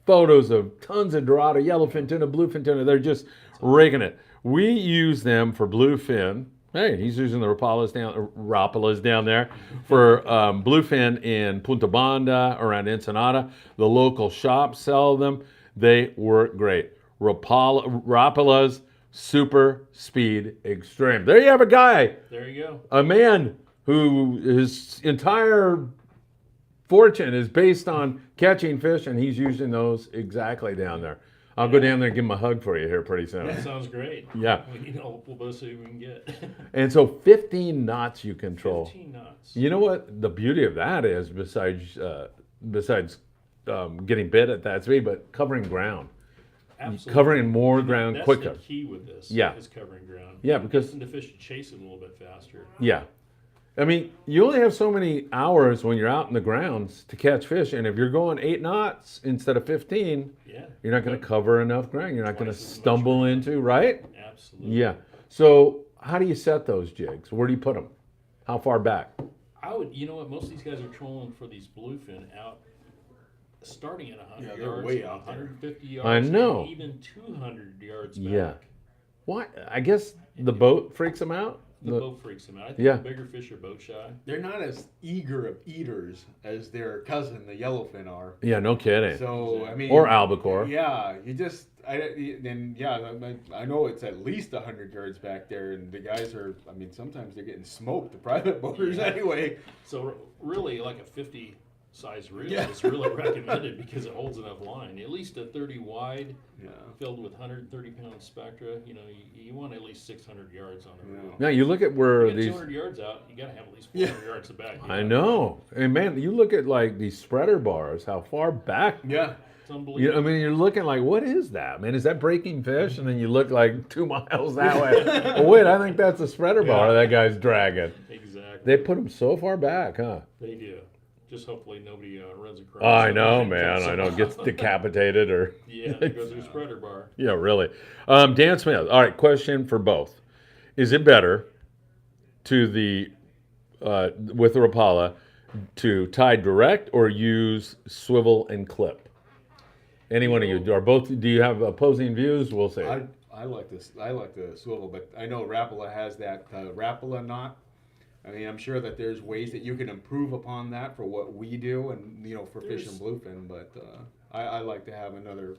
photos of tons of Dorado, yellowfin tuna, bluefin tuna. They're just rigging it. We use them for bluefin. Hey, he's using the Rapalas down there for bluefin in Punta Banda, around Ensenada. The local shops sell them. They work great. Rapalas Super Speed Extreme. There you have a guy, There you go. a man who his entire fortune is based on catching fish, and he's using those exactly down there. I'll go down there and give him a hug for you here pretty soon. That sounds great. Yeah. We need all the publicity we can get. And so 15 knots you control. 15 knots. You know what the beauty of that is, besides getting bit at that speed, but covering ground. Absolutely. Covering more ground That's quicker. the key with this. Yeah. Is covering ground. Yeah, because- Getting the fish to chase it a little bit faster. Yeah. I mean, you only have so many hours when you're out in the grounds to catch fish, and if you're going 8 knots instead of 15, Yeah. you're not going to cover enough ground. You're not going to Twice as much stumble ground. into, right? Absolutely. Yeah. So how do you set those jigs? Where do you put them? How far back? I would. You know what? Most of these guys are trolling for these bluefin out, starting at 100 Yeah, they're yards, way out there. 150 yards, I know. and even 200 yards back. Yeah. Why? I guess the boat freaks them out. The boat freaks them out. I think Yeah. the bigger fish are boat shy. They're not as eager of eaters as their cousin, the yellowfin, are. Yeah, no kidding. So I mean, Or albacore. Yeah, I know it's at least 100 yards back there, and the guys are. I mean, sometimes they're getting smoked. The private boaters, anyway. So really, like a 50 size reel Yeah. is really recommended because it holds enough line. At least a 30 wide, Yeah. filled with 130-pound Spectra. You know, you want at least 600 yards on the Yeah. reel. Now you look at where You get these. 200 yards out, you got to have at least 400 yards of back. I know, and man, you look at like these spreader bars. How far back? Yeah. It's unbelievable. I mean, you're looking like, what is that, man? Is that breaking fish? And then you look like 2 miles that way. Oh wait, I think that's a spreader bar that guy's dragging. Exactly. They put them so far back, huh? They do. Just hopefully nobody runs across. I them know, and man. cuts I them know. off. Gets decapitated or. Yeah, there goes their spreader bar. Yeah, really. Dan Smith. All right, question for both: is it better to the with the Rapala to tie direct or use swivel and clip? Any one of you are both? Do you have opposing views? We'll see. I like this. I like the swivel, but I know Rapala has that Rapala knot. I mean, I'm sure that there's ways that you can improve upon that for what we do, and for fish and bluefin. But I like to have another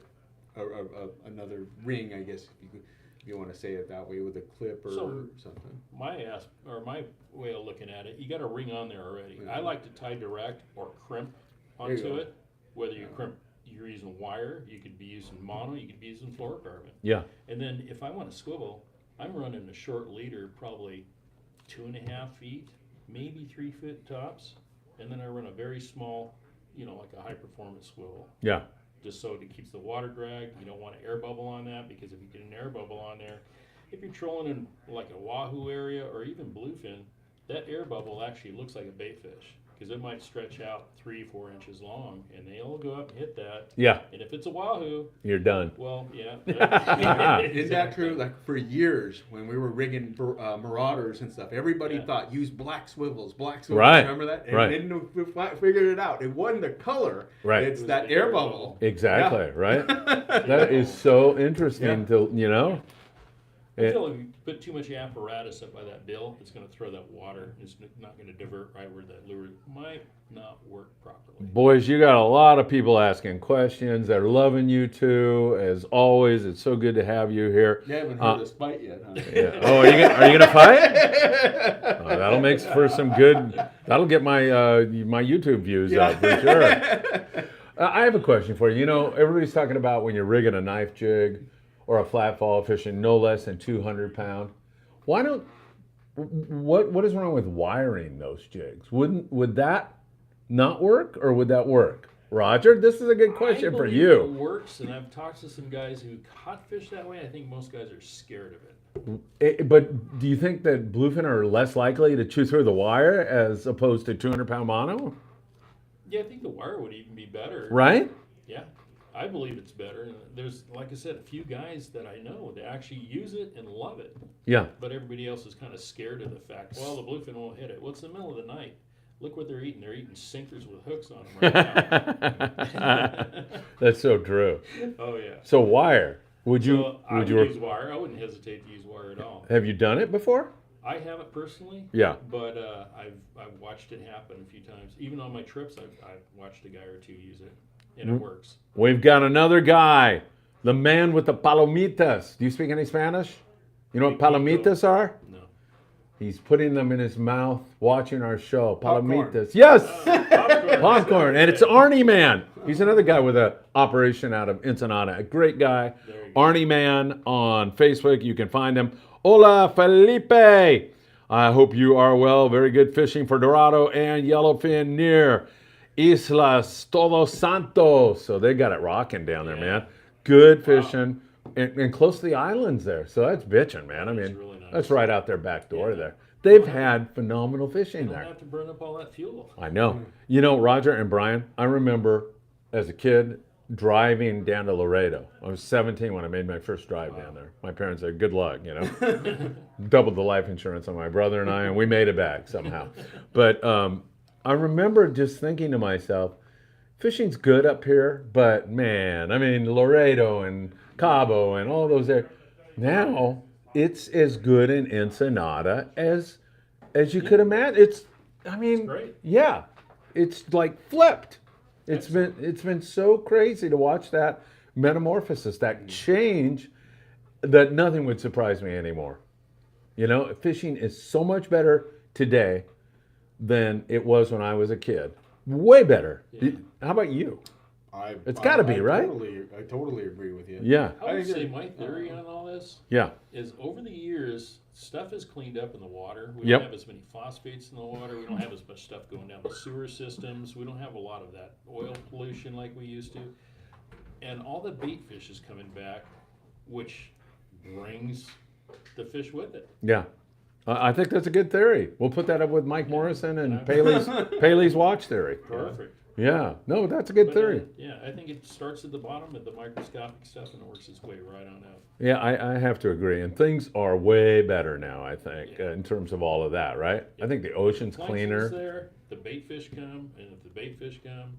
ring, I guess, if you want to say it that way, with a clip or something. My way of looking at it, you got a ring on there already. I like to tie direct or crimp onto it. Whether you crimp, you're using wire, you could be using mono, you could be using fluorocarbon. Yeah. And then if I want to swivel, I'm running a short leader, probably 2.5 feet, maybe 3 foot tops, and then I run a very small, like a high performance swivel. Yeah. Just so it keeps the water drag. You don't want an air bubble on that, because if you get an air bubble on there, if you're trolling in like a Wahoo area or even bluefin, that air bubble actually looks like a bait fish, because it might stretch out 3-4 inches long, and they'll go up and hit that. Yeah. And if it's a Wahoo, You're done. well, yeah. Isn't that true? Like for years, when we were rigging Marauders and stuff, everybody thought use black swivels. Right. Remember that? And Right. then we figured it out. It wasn't the color. Right. It's It was that the air air bubble. Exactly. Yeah. Right. That is so interesting to. I feel if you put too much apparatus up by that bill, it's going to throw that water. It's not going to divert right where that lure might not work properly. Boys, you got a lot of people asking questions. They're loving you too, as always. It's so good to have you here. You haven't heard us fight yet, huh? Yeah. Oh, are you gonna fight? Oh, that'll make for some good. That'll get my my YouTube views up for sure. I have a question for you. Everybody's talking about when you're rigging a knife jig or a flat fall fishing no less than 200 pound. Why don't? What is wrong with wiring those jigs? Would that not work, or would that work? Roger, this is a good question for It you. works, and I've talked to some guys who caught fish that way. I think most guys are scared of it. But do you think that bluefin are less likely to chew through the wire as opposed to 200-pound mono? Yeah, I think the wire would even be better. Right? Yeah, I believe it's better. There's, like I said, a few guys that I know that actually use it and love it. Yeah. But everybody else is kind of scared of the fact, well, the bluefin won't hit it. Well, it's the middle of the night. Look what they're eating. They're eating sinkers with hooks on them right now. That's so true. Oh, yeah. So wire. Would you? So I would use wire. I wouldn't hesitate to use wire at all. Have you done it before? I haven't personally. Yeah. But I've watched it happen a few times. Even on my trips, I've watched a guy or two use it. and it works. We've got another guy, the man with the palomitas. Do you speak any Spanish? You know what palomitas are? No. He's putting them in his mouth, watching our show. Popcorn. Palomitas. Yes! Popcorn. Popcorn. And it's Arnie Man. He's another guy with an operation out of Ensenada. A great guy. There you go. Arnie Man on Facebook. You can find him. Hola, Felipe. I hope you are well. Very good fishing for Dorado and Yellowfin near Islas Todos Santos. So they got it rocking down there, man. Good fishing. And close to the islands there. So that's bitching, man. I mean, really nice. that's right out their back door there. They've had phenomenal fishing You don't there. have to burn up all that fuel. I know. You know, Roger and Brian, I remember as a kid driving down to Laredo. I was 17 when I made my first drive down there. My parents said, good luck, you know. Doubled the life insurance on my brother and I, and we made it back somehow. But I remember just thinking to myself, fishing's good up here, but man, I mean, Laredo and Cabo and all those there. Now, it's as good in Ensenada as you could imagine. I mean, great. yeah, it's like flipped. It's been so crazy to watch that metamorphosis, that change, that nothing would surprise me anymore. You know, fishing is so much better today than it was when I was a kid. Way better. Yeah. How about you? It's I- gotta be, I right? I totally agree with you. Yeah, I would I say agree. my theory on all this yeah, is over the years, stuff is cleaned up in the water. We Yep. don't have as many phosphates in the water. We don't have as much stuff going down the sewer systems. We don't have a lot of that oil pollution like we used to. And all the bait fish is coming back, which brings the fish with it. yeah. I think that's a good theory. We'll put that up with Mike Morrison and Paley's watch theory. Perfect. Yeah, no, that's a good But, theory. yeah, I think it starts at the bottom of the microscopic stuff and it works its way right on out. Yeah, I have to agree. And things are way better now, I think, in terms of all of that, right? I think the ocean's Plankton's cleaner. there, the bait fish come, and if the bait fish come,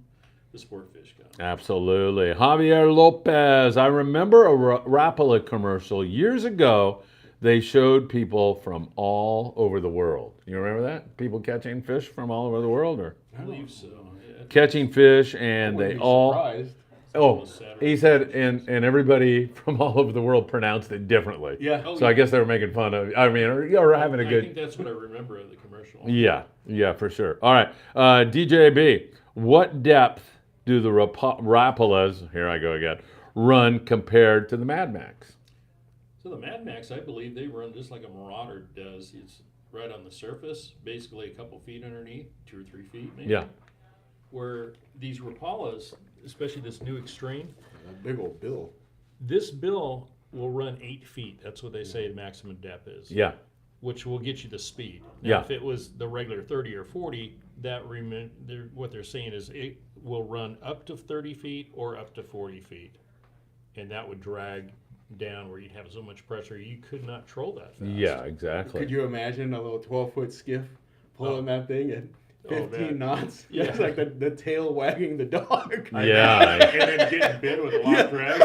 the sport fish come. Absolutely. Javier Lopez. I remember a Rapala commercial years ago. They showed people from all over the world. You remember that? People catching fish from all over the world, or I believe so. Yeah. catching fish, and Wouldn't they be all. surprised. Oh, Saturday. he said, and everybody from all over the world pronounced it differently. Yeah. Oh, So I guess they were making fun of. I mean, or having a I good. think that's what I remember of the commercial. Yeah, for sure. All right, DJB. What depth do the Rapalas, here I go again, run compared to the Mad Max? So the Mad Max, I believe they run just like a Marauder does. It's right on the surface, basically a couple feet underneath, 2 or 3 feet maybe. Yeah. Where these Rapalas, especially this new Extreme, That big old bill. this bill will run 8 feet. That's what they say the maximum depth is. Yeah. Which will get you the speed. Now, Yeah. if it was the regular 30 or 40, what they're saying is it will run up to 30 feet or up to 40 feet. And that would drag down where you'd have so much pressure you could not troll that fast. Yeah, exactly. Could you imagine a little 12-foot skiff pulling that thing at 15 man. knots? Yeah. It's like the tail wagging the dog. Yeah. And then getting bit with a lock drag.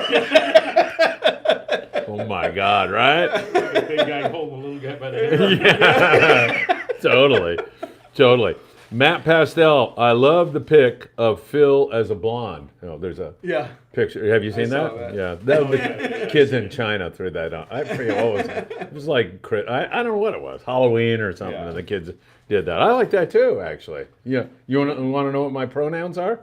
Oh my God, right? The big guy holding the little guy by the hair. Yeah. Totally. Matt Pastel, I love the pic of Phil as a blonde. Oh, there's a Yeah. picture. Have you seen saw that? that. Yeah, the kids in China threw that on. I forget what was it. It was like I don't know what it was, Halloween or something, Yeah. and the kids did that. I like that too, actually. Yeah, you want to know what my pronouns are?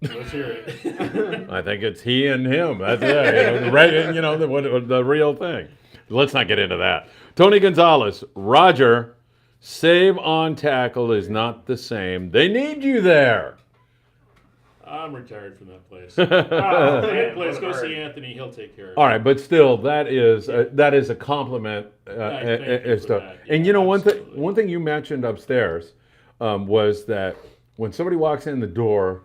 Let's hear it. I think it's he and him. That's it. Right? The real thing. Let's not get into that. Tony Gonzalez, Roger. Save on tackle is not the same. They need you there. I'm retired from that place. Oh, That man, place, what a go bird. see Anthony. He'll take care of it. All right, but still, that is a compliment. Thank you as for to- that. and Yeah, one absolutely. thing you mentioned upstairs was that when somebody walks in the door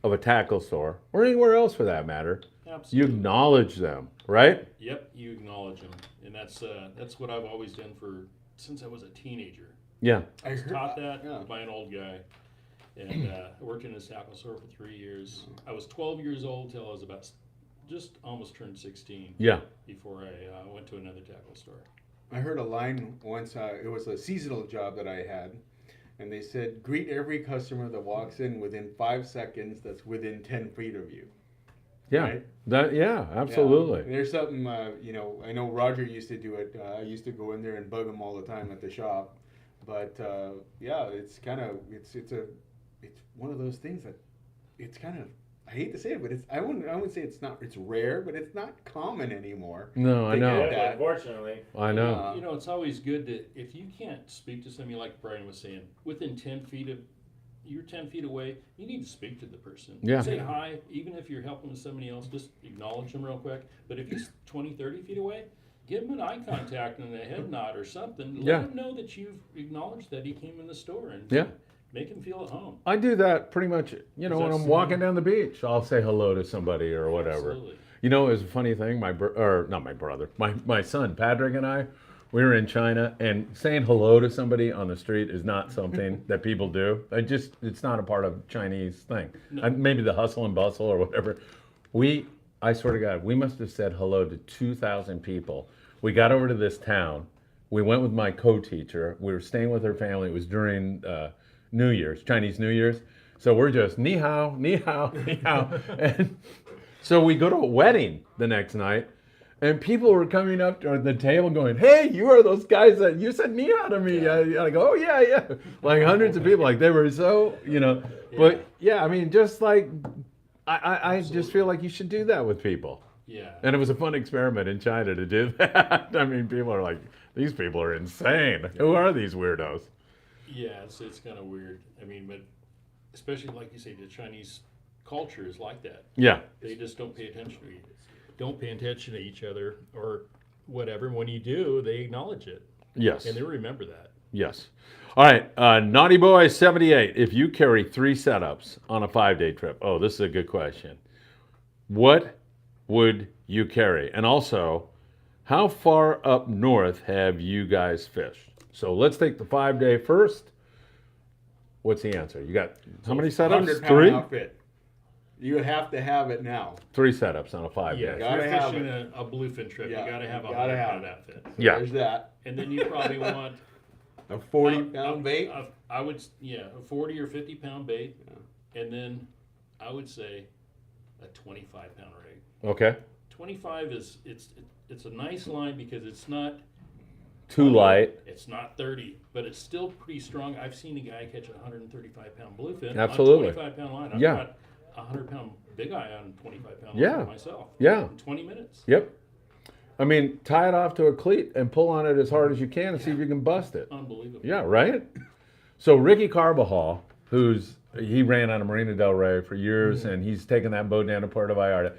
of a tackle store or anywhere else for that matter, you Absolutely. acknowledge them, right? Yep, you acknowledge them, and that's what I've always done since I was a teenager. Yeah. I heard Taught that Yeah. by an old guy, and I worked in a tackle store for 3 years. I was 12 years old till I was about just almost turned 16 Yeah. before I went to another tackle store. I heard a line once. It was a seasonal job that I had, and they said greet every customer that walks in within 5 seconds that's within 10 feet of you. Yeah, Right? absolutely. Yeah. There's something, I know Roger used to do it. I used to go in there and bug him all the time at the shop. But it's kind of it's one of those things that it's kind of, I hate to say it, but I wouldn't say it's rare, but it's not common anymore. No, I know. Yeah, unfortunately. I know. You know, it's always good to, if you can't speak to somebody like Brian was saying, within 10 feet of, you're 10 feet away, you need to speak to the person. Yeah. Say hi, even if you're helping with somebody else, just acknowledge them real quick. But if he's 20, 30 feet away, give him an eye contact and a head nod or something. Let Yeah. him know that you've acknowledged that he came in the store and Yeah. make him feel at home. I do that pretty much, when That's- I'm walking down the beach, I'll say hello to somebody or whatever. Absolutely. You know, it was a funny thing, not my brother, my son, Patrick, and I, we were in China, and saying hello to somebody on the street is not something that people do. It's not a part of Chinese thing. No. Maybe the hustle and bustle or whatever. I swear to God, we must have said hello to 2,000 people. We got over to this town. We went with my co-teacher. We were staying with her family. It was during New Year's, Chinese New Year's. So we're just ni hao, ni hao, ni hao. And so we go to a wedding the next night, and people were coming up to the table going, "Hey, you are those guys that you said ni hao to me." I go, "Oh, yeah." Like hundreds of people, like they were so, But yeah, I mean, just like, I just feel like you should do that with people. Yeah. And it was a fun experiment in China to do that. I mean, people are like, these people are insane. Who are these weirdos? Yeah, it's kind of weird. I mean, but especially like you say, the Chinese culture is like that. Yeah. They just don't pay attention to each other or whatever. When you do, they acknowledge it Yes. and they remember that. Yes. All right. Naughty Boy 78. If you carry 3 setups on a 5-day trip, oh, this is a good question. What would you carry? And also, how far up north have you guys fished? So let's take the 5-day first. What's the answer? You got how many setups? 100-pound 3? outfit. You would have to have it now. 3 setups on a 5-day. Yeah, if Gotta you're have fishing a bluefin trip, Yeah, you got to have a you gotta 100-pound have outfit. Yeah. There's that. And then you probably want A 40-pound bait. I would, a 40 or 50-pound bait, and then I would say a 25-pound rig. Okay. 25 it's a nice line because it's not Too light. It's not 30, but it's still pretty strong. I've seen a guy catch a 135-pound bluefin Absolutely. on a 25-pound line. I've Yeah. got a 100-pound big eye on 25-pound Yeah. line myself. Yeah. In 20 minutes. Yep. I mean, tie it off to a cleat and pull on it as hard as you can and see if you can bust it. Unbelievable. Yeah, right? So Ricky Carbajal, he ran out of Marina Del Rey for years, and he's taken that boat down to Puerto Vallarta.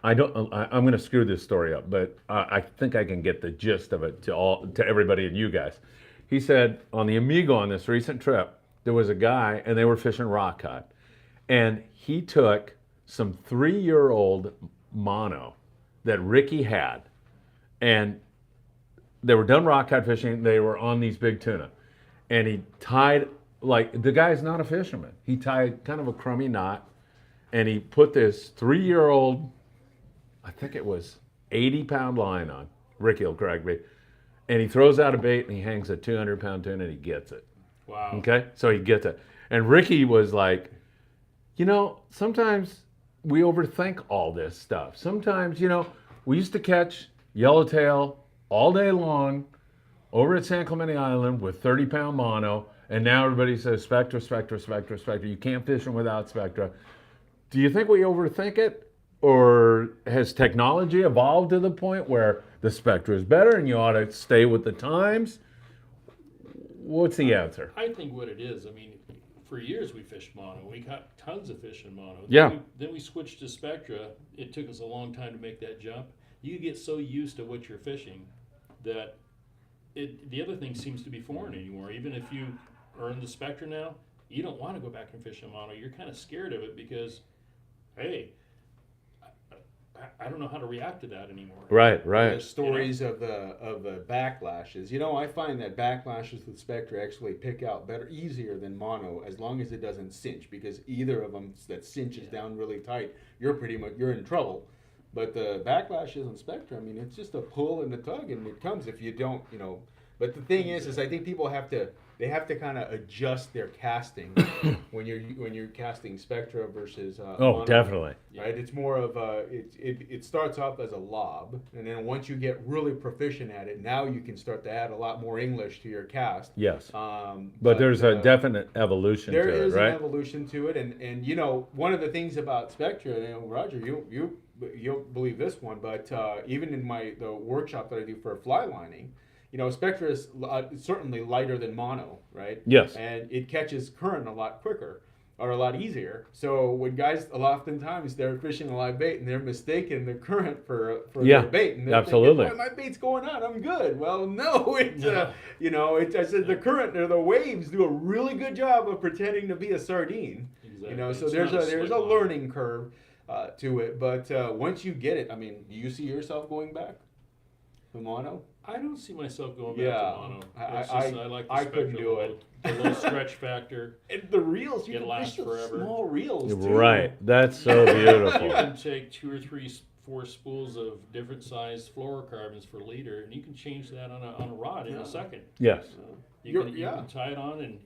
I'm going to screw this story up, but I think I can get the gist of it to everybody and you guys. He said on the Amigo on this recent trip, there was a guy, and they were fishing rock cut, and he took some 3-year-old mono that Ricky had, and they were done rock cut fishing. They were on these big tuna, and he tied, like, the guy's not a fisherman. He tied kind of a crummy knot, and he put this 3-year-old, I think it was 80-pound line on. Ricky will correct me. And he throws out a bait and he hangs a 200-pound tuna and he gets it. Wow. Okay? So he gets it. And Ricky was like, sometimes we overthink all this stuff. Sometimes, we used to catch yellowtail all day long over at San Clemente Island with 30-pound mono. And now everybody says Spectra, Spectra, Spectra, Spectra. You can't fish them without Spectra. Do you think we overthink it? Or has technology evolved to the point where the Spectra is better and you ought to stay with the times? What's the answer? I think what it is, I mean, for years we fished mono. We caught tons of fish in mono. Yeah. Then we switched to Spectra. It took us a long time to make that jump. You get so used to what you're fishing that the other thing seems to be foreign anymore. Even if you are in the Spectra now, you don't want to go back and fish in mono. You're kind of scared of it because, hey, I don't know how to react to that anymore. Right. The stories of the backlashes. I find that backlashes with Spectra actually pick out easier than mono, as long as it doesn't cinch, because either of them that cinches down really tight, you're in trouble. But the backlashes on Spectra, I mean, it's just a pull and a tug, and it comes if you don't, But the thing is I think people have to kind of adjust their casting when you're casting Spectra versus mono, definitely. right. It's more of it starts off as a lob, and then once you get really proficient at it, now you can start to add a lot more English to your cast. Yes. But there's a definite evolution to it, right? There is an evolution to it, and you know, one of the things about Spectra, you know, Roger, you'll believe this one, but even in the workshop that I do for fly lining, you know, Spectra is certainly lighter than mono, right? Yes. And it catches current a lot quicker or a lot easier. So when guys, oftentimes they're fishing a live bait and they're mistaking the current for their bait, and they're absolutely. thinking, "Boy, my bait's going on, I'm good." Well, no, it's you know, I said the current or the waves do a really good job of pretending to be a sardine. Exactly. You know, so there's a learning curve to it, but once you get it, I mean, do you see yourself going back to mono? I don't see myself going back to mono. I like the I couldn't Spectra, do it. The low stretch factor. And the reels, you It can lasts fish those forever. small reels too. Right. That's so You beautiful. can take 2 or 3, 4 spools of different sized fluorocarbons for leader, and you can change that on a rod in a second. Yes. You can tie it on, and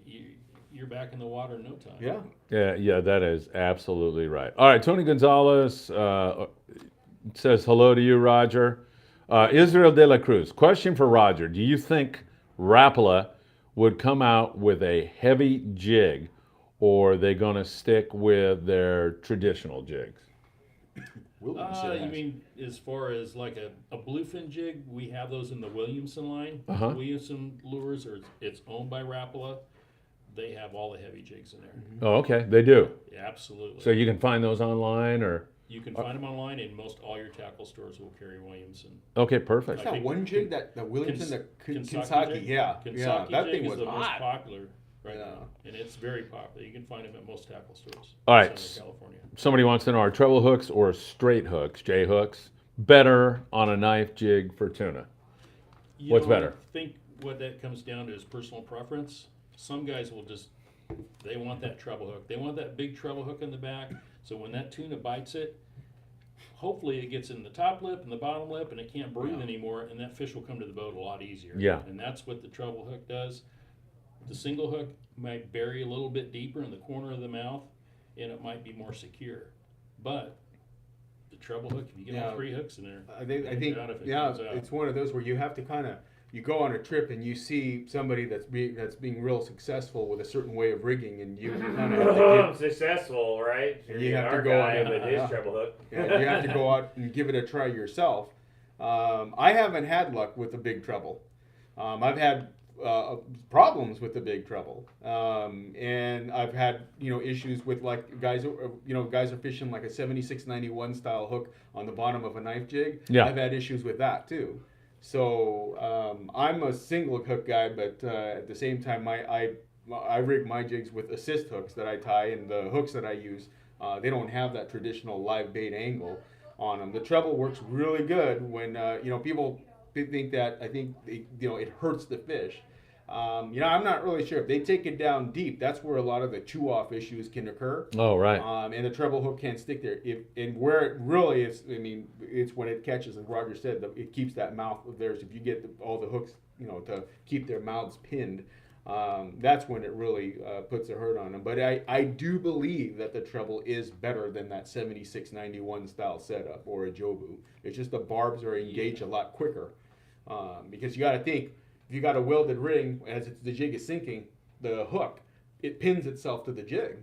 you're back in the water in no time. Yeah. Yeah, that is absolutely right. All right, Tony Gonzalez says hello to you, Roger. Israel de la Cruz, question for Roger. Do you think Rapala would come out with a heavy jig, or are they going to stick with their traditional jigs? You mean as far as like a bluefin jig? We have those in the Williamson line. Williamson Lures, or it's owned by Rapala. They have all the heavy jigs in there. Oh, okay, they do. Yeah, absolutely. So you can find those online, or? You can find them online, and most all your tackle stores will carry Williamson. Okay, perfect. That one jig, that Williamson, the Kentucky, jig? yeah, Kentucky that jig thing is was the most hot. popular right now, and it's very popular. You can find them at most tackle stores. All right. In Southern California. Somebody wants to know, are treble hooks or straight hooks, J hooks, better on a knife jig for tuna? What's better? I think what that comes down to is personal preference. Some guys will they want that treble hook. They want that big treble hook in the back, so when that tuna bites it, hopefully it gets in the top lip and the bottom lip, and it can't breathe anymore, and that fish will come to the boat a lot easier. Yeah. And that's what the treble hook does. The single hook might bury a little bit deeper in the corner of the mouth, and it might be more secure. But the treble hook, if you get all 3 hooks in there, I think comes out. it's one of those where you have to kind of, you go on a trip and you see somebody that's being real successful with a certain way of rigging, and you kind of have to Successful, right? You have to Our go guy on, with his treble hook. you have to go out and give it a try yourself. I haven't had luck with the big treble. I've had problems with the big treble, and I've had issues with like guys are fishing like a 7691 style hook on the bottom of a knife jig. Yeah. I've had issues with that too. So I'm a single hook guy, but at the same time, I rig my jigs with assist hooks that I tie, and the hooks that I use, they don't have that traditional live bait angle on them. The treble works really good when people think that it hurts the fish. I'm not really sure if they take it down deep. That's where a lot of the chew-off issues can occur. Oh, right. And the treble hook can't stick there. And where it really is, it's when it catches, as Roger said, it keeps that mouth of theirs. If you get all the hooks, to keep their mouths pinned, that's when it really puts a hurt on them. But I do believe that the treble is better than that 7691 style setup or a Jobu. It's just the barbs are engaged a lot quicker. Because you got to think, if you got a welded ring, as the jig is sinking, the hook, it pins itself to the jig.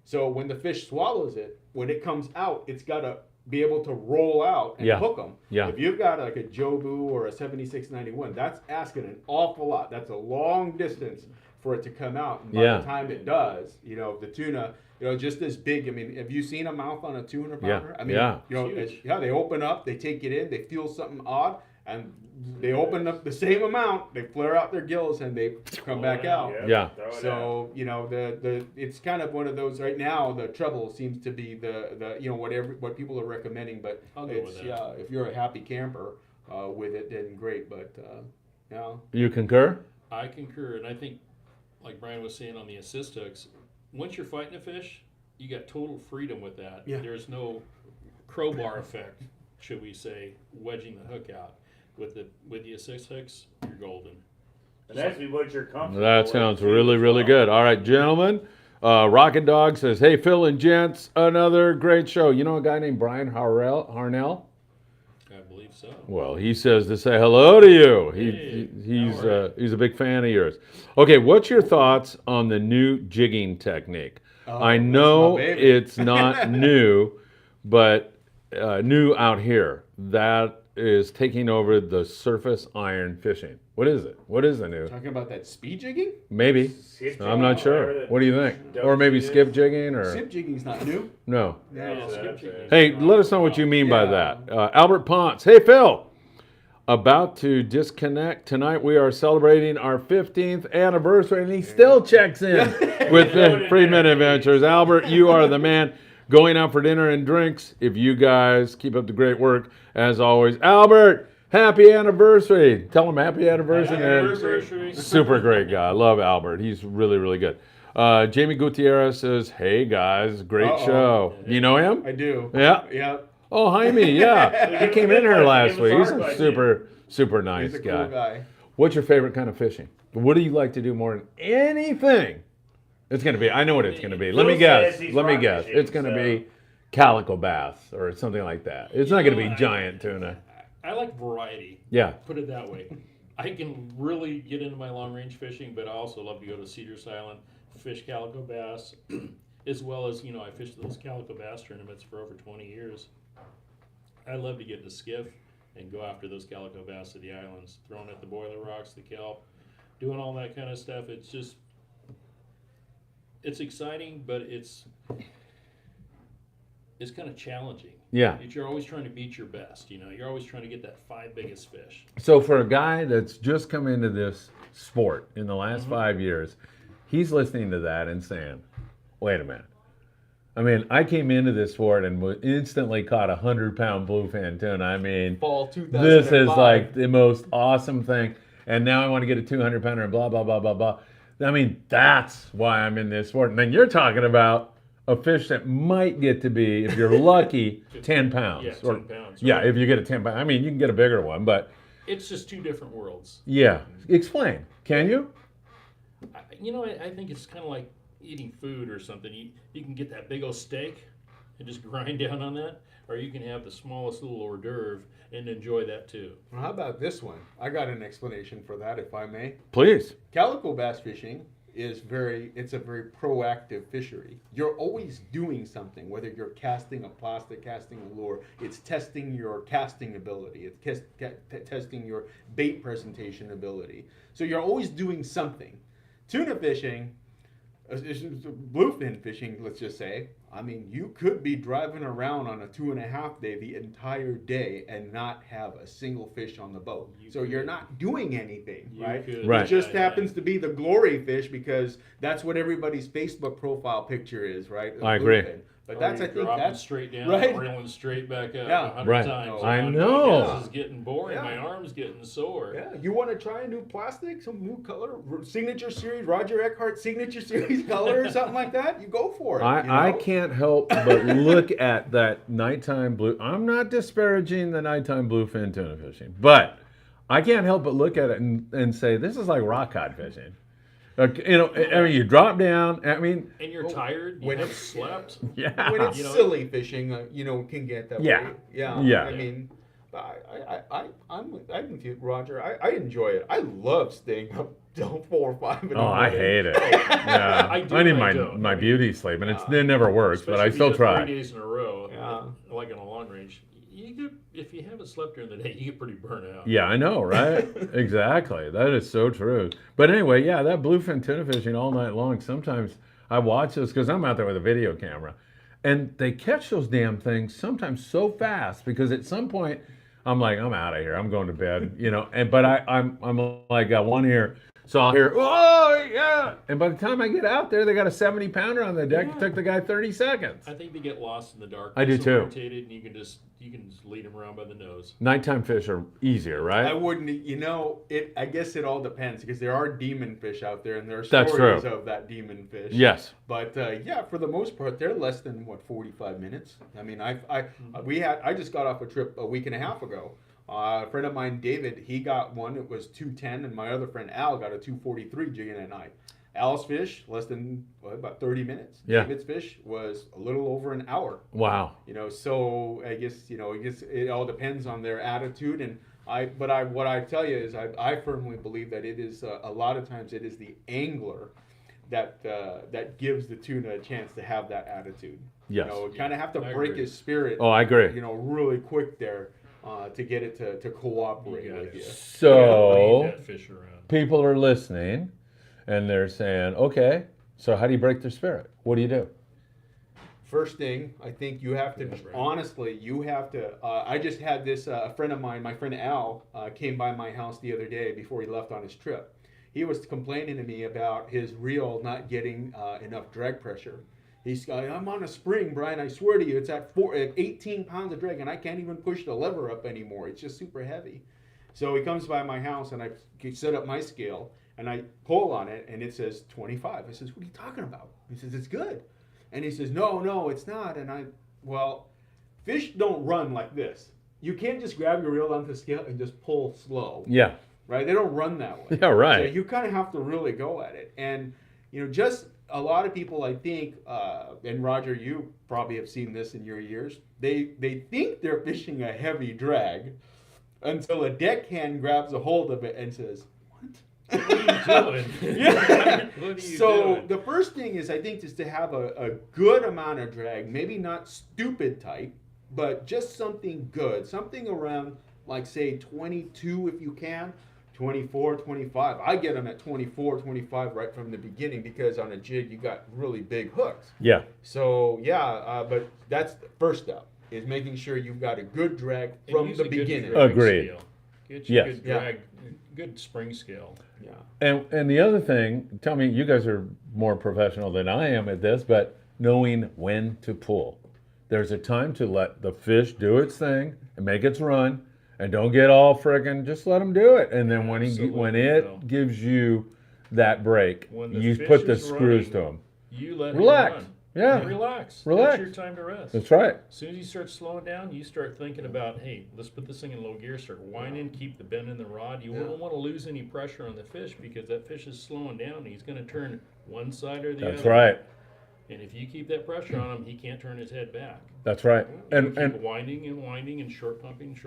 So when the fish swallows it, when it comes out, it's got to be able to roll out and hook them. Yeah. If you've got like a Jobu or a 7691, that's asking an awful lot. That's a long distance for it to come out. And by the time it does, the tuna, just this big. Have you seen a mouth on a 200 pounder? They open up, they take it in, they feel something odd, and they open up the same amount, they flare out their gills, and they come back out. Yeah. So it's kind of one of those right now. The treble seems to be what people are recommending, but I'll go with that. if you're a happy camper with it, then great. But You concur? I concur, and I think, like Brian was saying on the assist hooks, once you're fighting a fish, you got total freedom with that. Yeah. There's no crowbar effect, should we say, wedging the hook out. With the assist hooks, you're golden. And that's what you're comfortable That with, sounds too, really, as really well. good. All right, gentlemen. Rocket Dog says, "Hey, Phil and gents, another great show." You know a guy named Brian Harnell? I believe so. Well, he says to say hello to you. Hey, He's a big fan of yours. Okay, what's your thoughts on the new jigging technique? I that's know my baby. it's not new, but new out here. That is taking over the surface iron fishing. What is it? What is the new? Talking about that speed jigging? Maybe. Skip I'm not jigging, sure. whatever that What do you think? dope Or maybe shit skip is. jigging or Skip jigging's not new. no? Yeah, So skip that's jigging. it. Hey, let us know what you mean by Yeah. that. Albert Ponce. Hey, Phil. About to disconnect. Tonight we are celebrating our 15th anniversary, and he still checks in with the Friedman Adventures. Albert, you are the man. Going out for dinner and drinks. If you guys keep up the great work, as always. Albert, happy anniversary. Tell him happy anniversary. Happy man. Anniversary. Super great guy. I love Albert. He's really, really good. Jamie Gutierrez says, "Hey guys, great Uh-oh. show." You know him? I do. Yeah. Yeah. Oh, Jaime, yeah. He came in here last week. He's a super, super nice He's a guy. cool guy. What's your favorite kind of fishing? What do you like to do more than anything? It's going to be, I know what it's going to be. Let me Phil guess. says he's Let me rock guess. fishing, It's going to so- be calico bass or something like that. It's not going to be giant tuna. I like variety. Yeah. Put it that way. I can really get into my long range fishing, but I also love to go to Cedars Island, fish calico bass, as well as, I fished those calico bass tournaments for over 20 years. I love to get in the skiff and go after those calico bass at the islands, throwing at the boiler rocks, the kelp, doing all that kind of stuff. It's exciting, but it's kind of challenging. Yeah. You're always trying to beat your best. You're always trying to get that 5 biggest fish. So for a guy that's just come into this sport in the last 5 years, he's listening to that and saying, wait a minute. I mean, I came into this sport and instantly caught a 100-pound bluefin tuna. I mean, Fall 2005. this is like the most awesome thing. And now I want to get a 200-pounder and blah, blah, blah, blah, blah. I mean, that's why I'm in this sport. And then you're talking about a fish that might get to be, if you're lucky, 10 pounds. Yeah, 10 pounds. Yeah, right? if you get a 10 pound. I mean, you can get a bigger one, but It's just two different worlds. yeah. Explain. Can you? I think it's kind of like eating food or something. You can get that big old steak and just grind down on that, or you can have the smallest little hors d'oeuvre and enjoy that too. Well, how about this one? I got an explanation for that, if I may. Please. Calico bass fishing it's a very proactive fishery. You're always doing something, whether you're casting a plastic, casting a lure. It's testing your casting ability. It's testing your bait presentation ability. So you're always doing something. Tuna fishing, bluefin fishing, let's just say, I mean, you could be driving around on a 2.5 day the entire day and not have a single fish on the boat. You're not doing anything, right? Right. It just happens to be the glory fish because that's what everybody's Facebook profile picture is, right? I agree. Bluefin. But Or that's, I you're think dropping that's straight down, right. reeling straight back up Yeah. 100 Right. times. I I'm know. like, this is getting boring. Yeah. My arm's getting sore. Yeah, you want to try a new plastic, some new color, signature series, Roger Eckhardt signature series color or something like that? You go for it. I can't help but look at that nighttime blue. I'm not disparaging the nighttime bluefin tuna fishing, but I can't help but look at it and say, this is like rock cod fishing. I mean, you drop down. I mean, And you're tired. You when haven't it's- slept. yeah. When it's You know, silly fishing, can get that Yeah. way. Yeah. Yeah. I mean, I'm with you, Roger. I enjoy it. I love staying up till 4 or 5 in the Oh, I morning. hate it. Yeah. I do I need and I my don't. my beauty sleep, and it never works, but I Especially still if you do try. 3 days in a row, Yeah. like in a long range. If you haven't slept during the day, you get pretty burnt out. Yeah, I know, right? Exactly. That is so true. But anyway, yeah, that bluefin tuna fishing all night long. Sometimes I watch this because I'm out there with a video camera, and they catch those damn things sometimes so fast because at some point I'm like, I'm out of here. I'm going to bed, but I'm like got one ear. So I'll hear, oh, yeah. And by the time I get out there, they got a 70-pounder on the deck. Yeah. It took the guy 30 seconds. I think they get lost in the dark. I do too. Disorientated, and you can just lead them around by the nose. Nighttime fish are easier, right? I wouldn't, I guess it all depends because there are demon fish out there and there are That's stories true. of that demon fish. Yes. But yeah, for the most part, they're less than 45 minutes. I mean, I just got off a trip a week and a half ago. A friend of mine, David, he got one. It was 210, and my other friend Al got a 243 jigging at night. Al's fish less than about 30 minutes. Yeah. David's fish was a little over an hour. Wow. So I guess it all depends on their attitude. And what I tell you is I firmly believe that it is a lot of times it is the angler that gives the tuna a chance to have that attitude. Yes. Kind of have to I break agree. his spirit. Oh, I agree. Really quick there to get it to cooperate You with gotta- you. So Lead that fish around. people are listening, and they're saying, "Okay, so how do you break their spirit? What do you do?" First thing, I think you have to, That's right. honestly, I just had this, a friend of mine, my friend Al, came by my house the other day before he left on his trip. He was complaining to me about his reel not getting enough drag pressure. He's going, I'm on a spring, Brian, I swear to you, it's at 18 pounds of drag, and I can't even push the lever up anymore. It's just super heavy. So he comes by my house, and I set up my scale, and I pull on it, and it says 25. I says, what are you talking about? He says, it's good. And he says, no, it's not. And fish don't run like this. You can't just grab your reel onto the scale and just pull slow, Yeah. right? They don't run that way. Yeah, right. So you kind of have to really go at it. And, just a lot of people, I think, and Roger, you probably have seen this in your years, they think they're fishing a heavy drag until a deckhand grabs a hold of it and says, what? What are you doing? Yeah. What are you So doing? the first thing is, I think, is to have a good amount of drag, maybe not stupid tight, but just something good, something around, like, say 22 if you can, 24, 25. I get them at 24, 25 right from the beginning because on a jig you got really big hooks. Yeah. So but that's the first step, is making sure you've got a good drag And from use the a good beginning. drag Agreed. scale. Get you Yes. a good Yeah. drag, good spring scale. Yeah. And the other thing, tell me, you guys are more professional than I am at this, but knowing when to pull. There's a time to let the fish do its thing and make its run, and don't get all friggin', just let them do it. And then when Absolutely, it Phil. gives you that break, When the you fish put the is screws running, to them. You let Relax. him run. Yeah. Relax. Relax. That's your time to rest. That's right. As soon as you start slowing down, you start thinking about, hey, let's put this thing in low gear, start winding, keep the bend in the rod. You don't want to lose any pressure on the fish because that fish is slowing down and he's going to turn one side or the other. That's right. And if you keep that pressure on him, he can't turn his head back. That's right. And And keep winding and short pumping.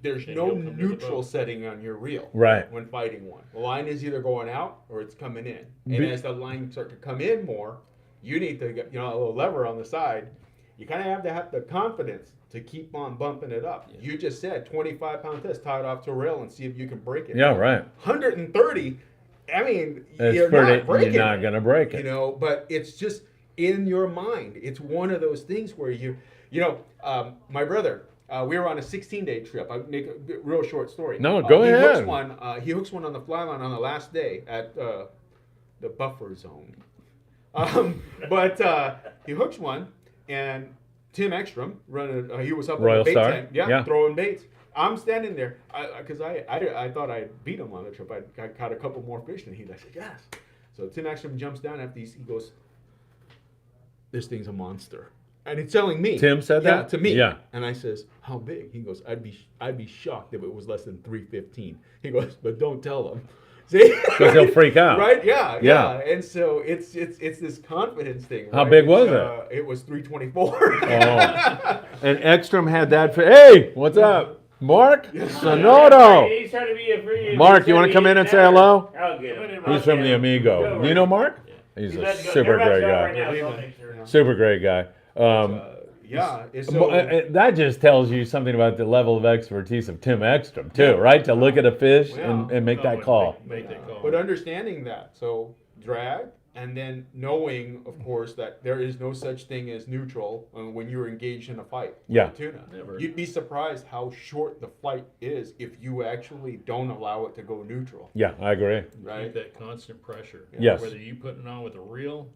There's and no he'll come to the neutral boat. setting on your reel. right. When fighting one. The line is either going out or it's coming in. And Be- as the line starts to come in more, you need to get a little lever on the side. You kind of have the confidence to keep on bumping it up. Yeah. You just said 25-pound test, tie it off to a rail and see if you can break it. Yeah, right. 130, I mean, It's you're pretty, not breaking you're not it, going to break it. but it's just in your mind. It's one of those things where my brother, we were on a 16-day trip. I make a real short story. No, go ahead. He hooks one on the fly line on the last day at the buffer zone. He hooks one, and Tim Ekstrom running. He was up Royal on the bait Star? tank, Yeah. throwing baits. I'm standing there because I thought I beat him on the trip. I caught a couple more fish than he did. I said yes. So Tim Ekstrom jumps down after he goes, "This thing's a monster," and it's telling me. Tim said Yeah, that? to me. Yeah. And I says, "How big?" He goes, "I'd be shocked if it was less than 315." He goes, "But don't tell him." See? Because he'll freak out. Right? Yeah. Yeah. And so it's this confidence thing. How right? big was it? It was 324. Oh. And Ekstrom had that. Hey, what's up? Mark Sonoto. He's trying to be a free. Mark, you want to come in and say hello? I'll get him. He's from the Amigo. Do you know Mark? He's a super great guy. Super great guy. That just tells you something about the level of expertise of Tim Ekstrom, too, right? To look at a fish and make that call. Make that call. But understanding that, so drag, and then knowing, of course, that there is no such thing as neutral when you're engaged in a fight with Yeah. a tuna. Never. You'd be surprised how short the flight is if you actually don't allow it to go neutral, Yeah, I agree. right? Keep that constant pressure. Yes. Whether you putting it on with a reel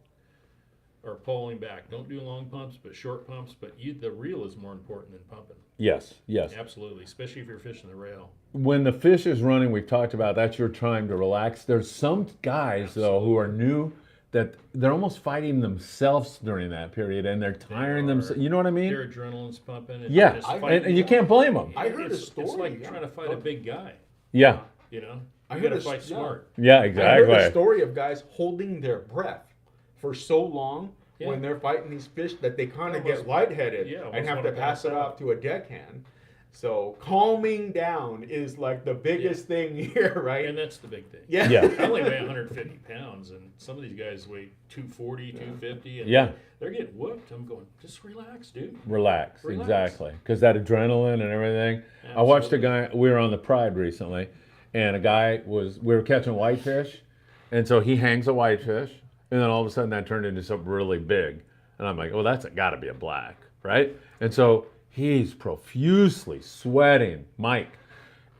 or pulling back. Don't do long pumps, but short pumps. But the reel is more important than pumping. Yes, yes. Absolutely, especially if you're fishing the rail. When the fish is running, we've talked about that's your time to relax. There's some guys, though, who are new that they're almost fighting themselves during that period, and they're tiring themselves. You know what I mean? Their adrenaline's pumping. And Yeah, just I- fighting. and you can't blame them. I heard a It's story, like yeah. trying to fight a big guy. Yeah, You know, I you heard gotta a- fight yeah. smart. yeah, I heard a exactly. story of guys holding their breath for so long Yeah. when they're fighting these fish that they kind of Almost- get lightheaded yeah, and almost have to wanna pass pass it out. off to a deckhand. So calming down is like the biggest thing here, right? And that's the big thing. yeah. Yeah. I only weigh 150 pounds, and some of these guys weigh 240, 250, and Yeah. they're getting whooped. I'm going, just relax, dude. Relax, Relax. exactly. Because that adrenaline and everything. I watched a guy, we were on the Pride recently, and a guy we were catching whitefish, and so he hangs a whitefish, and then all of a sudden that turned into something really big. And I'm like, oh, that's got to be a black, right? And so he's profusely sweating, Mike,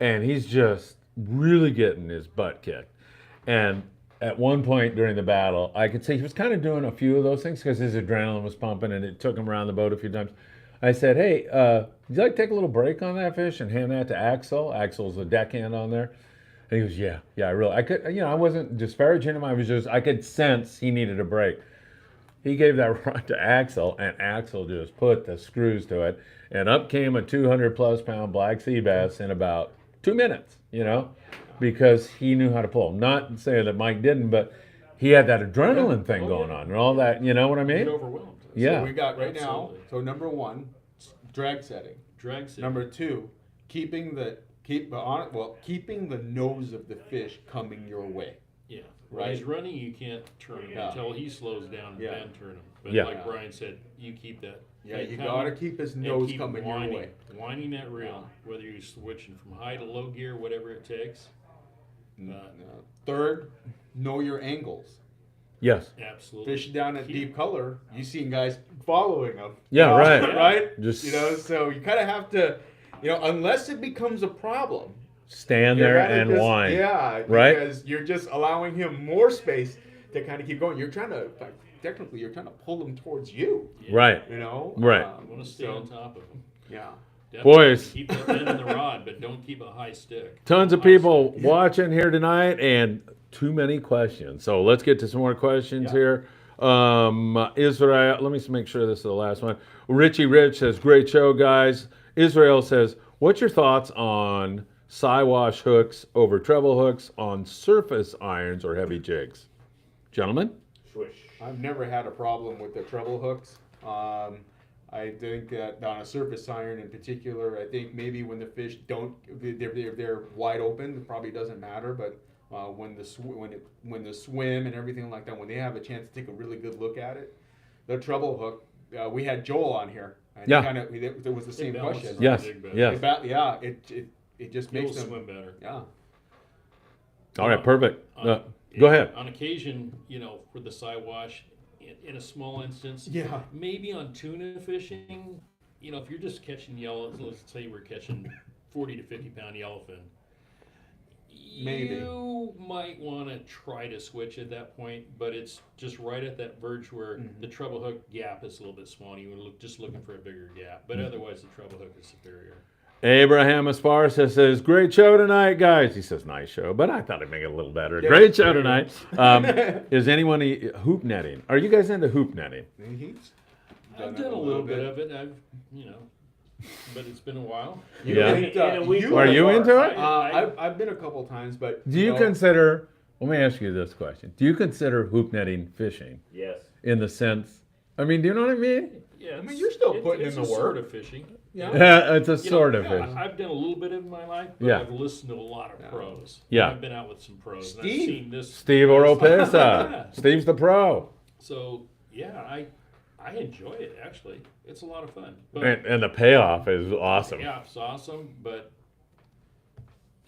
and he's just really getting his butt kicked. And at one point during the battle, I could see he was kind of doing a few of those things because his adrenaline was pumping and it took him around the boat a few times. I said, hey, would you like to take a little break on that fish and hand that to Axel? Axel's the deckhand on there. And he goes, yeah, I could, I wasn't disparaging him. I could sense he needed a break. He gave that rod to Axel, and Axel just put the screws to it, and up came a 200-plus pound black sea bass in about 2 minutes, because he knew how to pull. Not saying that Mike didn't, but he had that adrenaline thing going on and all that, you know what I Get mean? overwhelmed. Yeah. So we got right now. Absolutely. So number one, drag setting. Drag set. Number two, keeping the nose of the fish coming your way. Yeah. When Right. he's running, you can't turn him Yeah. until he slows down and Yeah. then turn him. But Yeah. like Brian said, you keep that. Yeah, head you coming gotta keep his and nose keep coming your whining, way. Whining that reel, whether you're switching from high to low gear, whatever it takes. Third, know your angles. Yes. Absolutely. Fish down at deep color, you seen guys following them. Yeah, right. Right? Just- so you kind of have to, unless it becomes a problem. Stand you there gotta and just- whine. Yeah, Right? because you're just allowing him more space to kind of keep going. You're trying to, technically, you're trying to pull him towards you. Yeah. Right. Right. You want to stay on top of him. Yeah. Definitely Boys. keep the end of the rod, but don't keep a high stick. Tons of High people stick. watching here tonight and too many questions. So let's get to some more questions here. Israel, let me make sure this is the last one. Richie Rich says, great show, guys. Israel says, what's your thoughts on Siwash hooks over treble hooks on surface irons or heavy jigs? Gentlemen? Swish. I've never had a problem with the treble hooks. I think that on a surface iron in particular, I think maybe when the fish they're wide open, it probably doesn't matter. But when the swim and everything like that, when they have a chance to take a really good look at it, the treble hook. We had Joel on here, and Yeah. it was the same balances question. the Yes, jig better. yes. It just You'll makes them swim better. Yeah. All right, perfect. On- Go ahead. On occasion, for the Siwash, in a small instance, Yeah. maybe on tuna fishing, if you're just catching let's say we're catching 40 to 50 pound yellowfin, Maybe. you might want to try to switch at that point, but it's just right at that verge where the treble hook gap is a little bit small. You were just looking for a bigger gap, but otherwise the treble hook is superior. Abraham Esparza says, great show tonight, guys. He says, nice show, but I thought I'd make it a little better. Yeah, Great show there you tonight. Is anyone hoop netting? Are you guys into hoop netting? I've done a little bit of it. But it's been a while. Yeah. In Are you into it? I've been a couple times, but Do you consider, let me ask you this question. Do you consider hoop netting fishing Yes. in the sense, do you know what I mean? Yeah, I mean, you're still putting it's in the a sort work. of fishing. Yeah, it's a sort of fish. I've done a little bit of it in my life, but Yeah. I've listened to a lot of pros. Yeah. I've been out with some pros. And I've Steve. seen this. Steve Oropesa. Yeah. Steve's the pro. So yeah, I enjoy it actually. It's a lot of fun. But And the payoff is awesome. yeah, it's awesome. But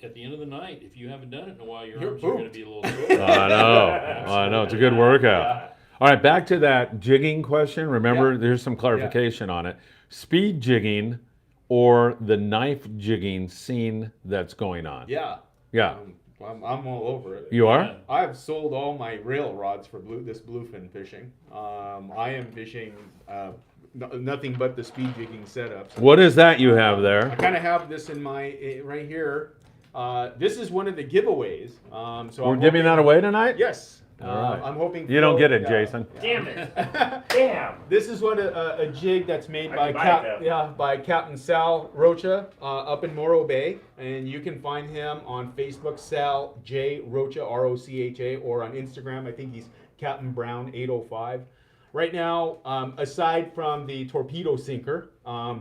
at the end of the night, if you haven't done it in a while, your You're arms are going to pooped. be a little sore. I know. It's a good workout. All right, back to that jigging question. Remember, Yeah. there's some clarification on it. Speed jigging or the knife jigging scene that's going on. Yeah. Yeah. I'm all over it. You are? I've sold all my rail rods for this bluefin fishing. I am fishing nothing but the speed jigging setups. What is that you have I there? kind of have this in my right here. This is one of the giveaways. So We're I'm giving hoping- that away tonight? Yes. All right. I'm hoping You don't Phil- get it, yeah. Jason. Damn it. Damn. This is a jig that's made I by can buy it, though. by Captain Sal Rocha up in Morro Bay, and you can find him on Facebook, Sal J Rocha Rocha, or on Instagram. I think he's Captain Brown 805. Right now, aside from the torpedo sinker,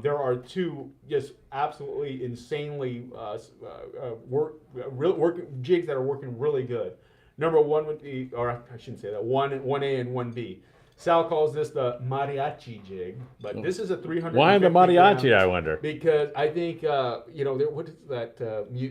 there are two just absolutely insanely jigs that are working really good. Number one would be, or I shouldn't say that, 1A and 1B. Sal calls this the mariachi jig, but this is a 300. Why the mariachi, I wonder? Because I think, what is that?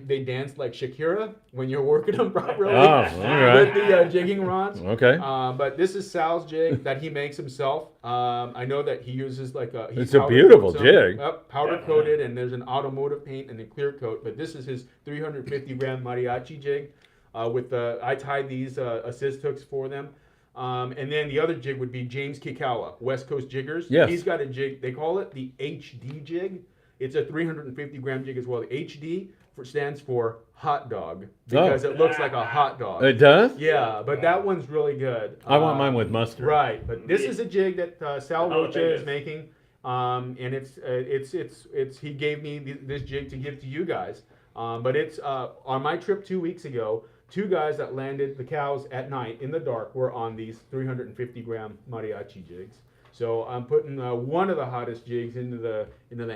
They dance like Shakira when you're working them properly Oh, all right. with the jigging rods. Okay. But this is Sal's jig that he makes himself. I know that he uses It's a beautiful jig. Powder coated, and there's an automotive paint and a clear coat. But this is his 350 gram mariachi jig. I tied these assist hooks for them. And then the other jig would be James Kikawa, West Coast Jiggers. Yes. He's got a jig, they call it the HD jig. It's a 350 gram jig as well. The HD stands for hot dog because it looks like a hot dog. It does? Yeah, but that one's really good. I want mine with mustard. Right, but this is a jig that Sal Rocha is Jalapenos. making, and it's he gave me this jig to give to you guys. But it's on my trip 2 weeks ago. Two guys that landed the cows at night in the dark were on these 350 gram mariachi jigs. So I'm putting one of the hottest jigs into the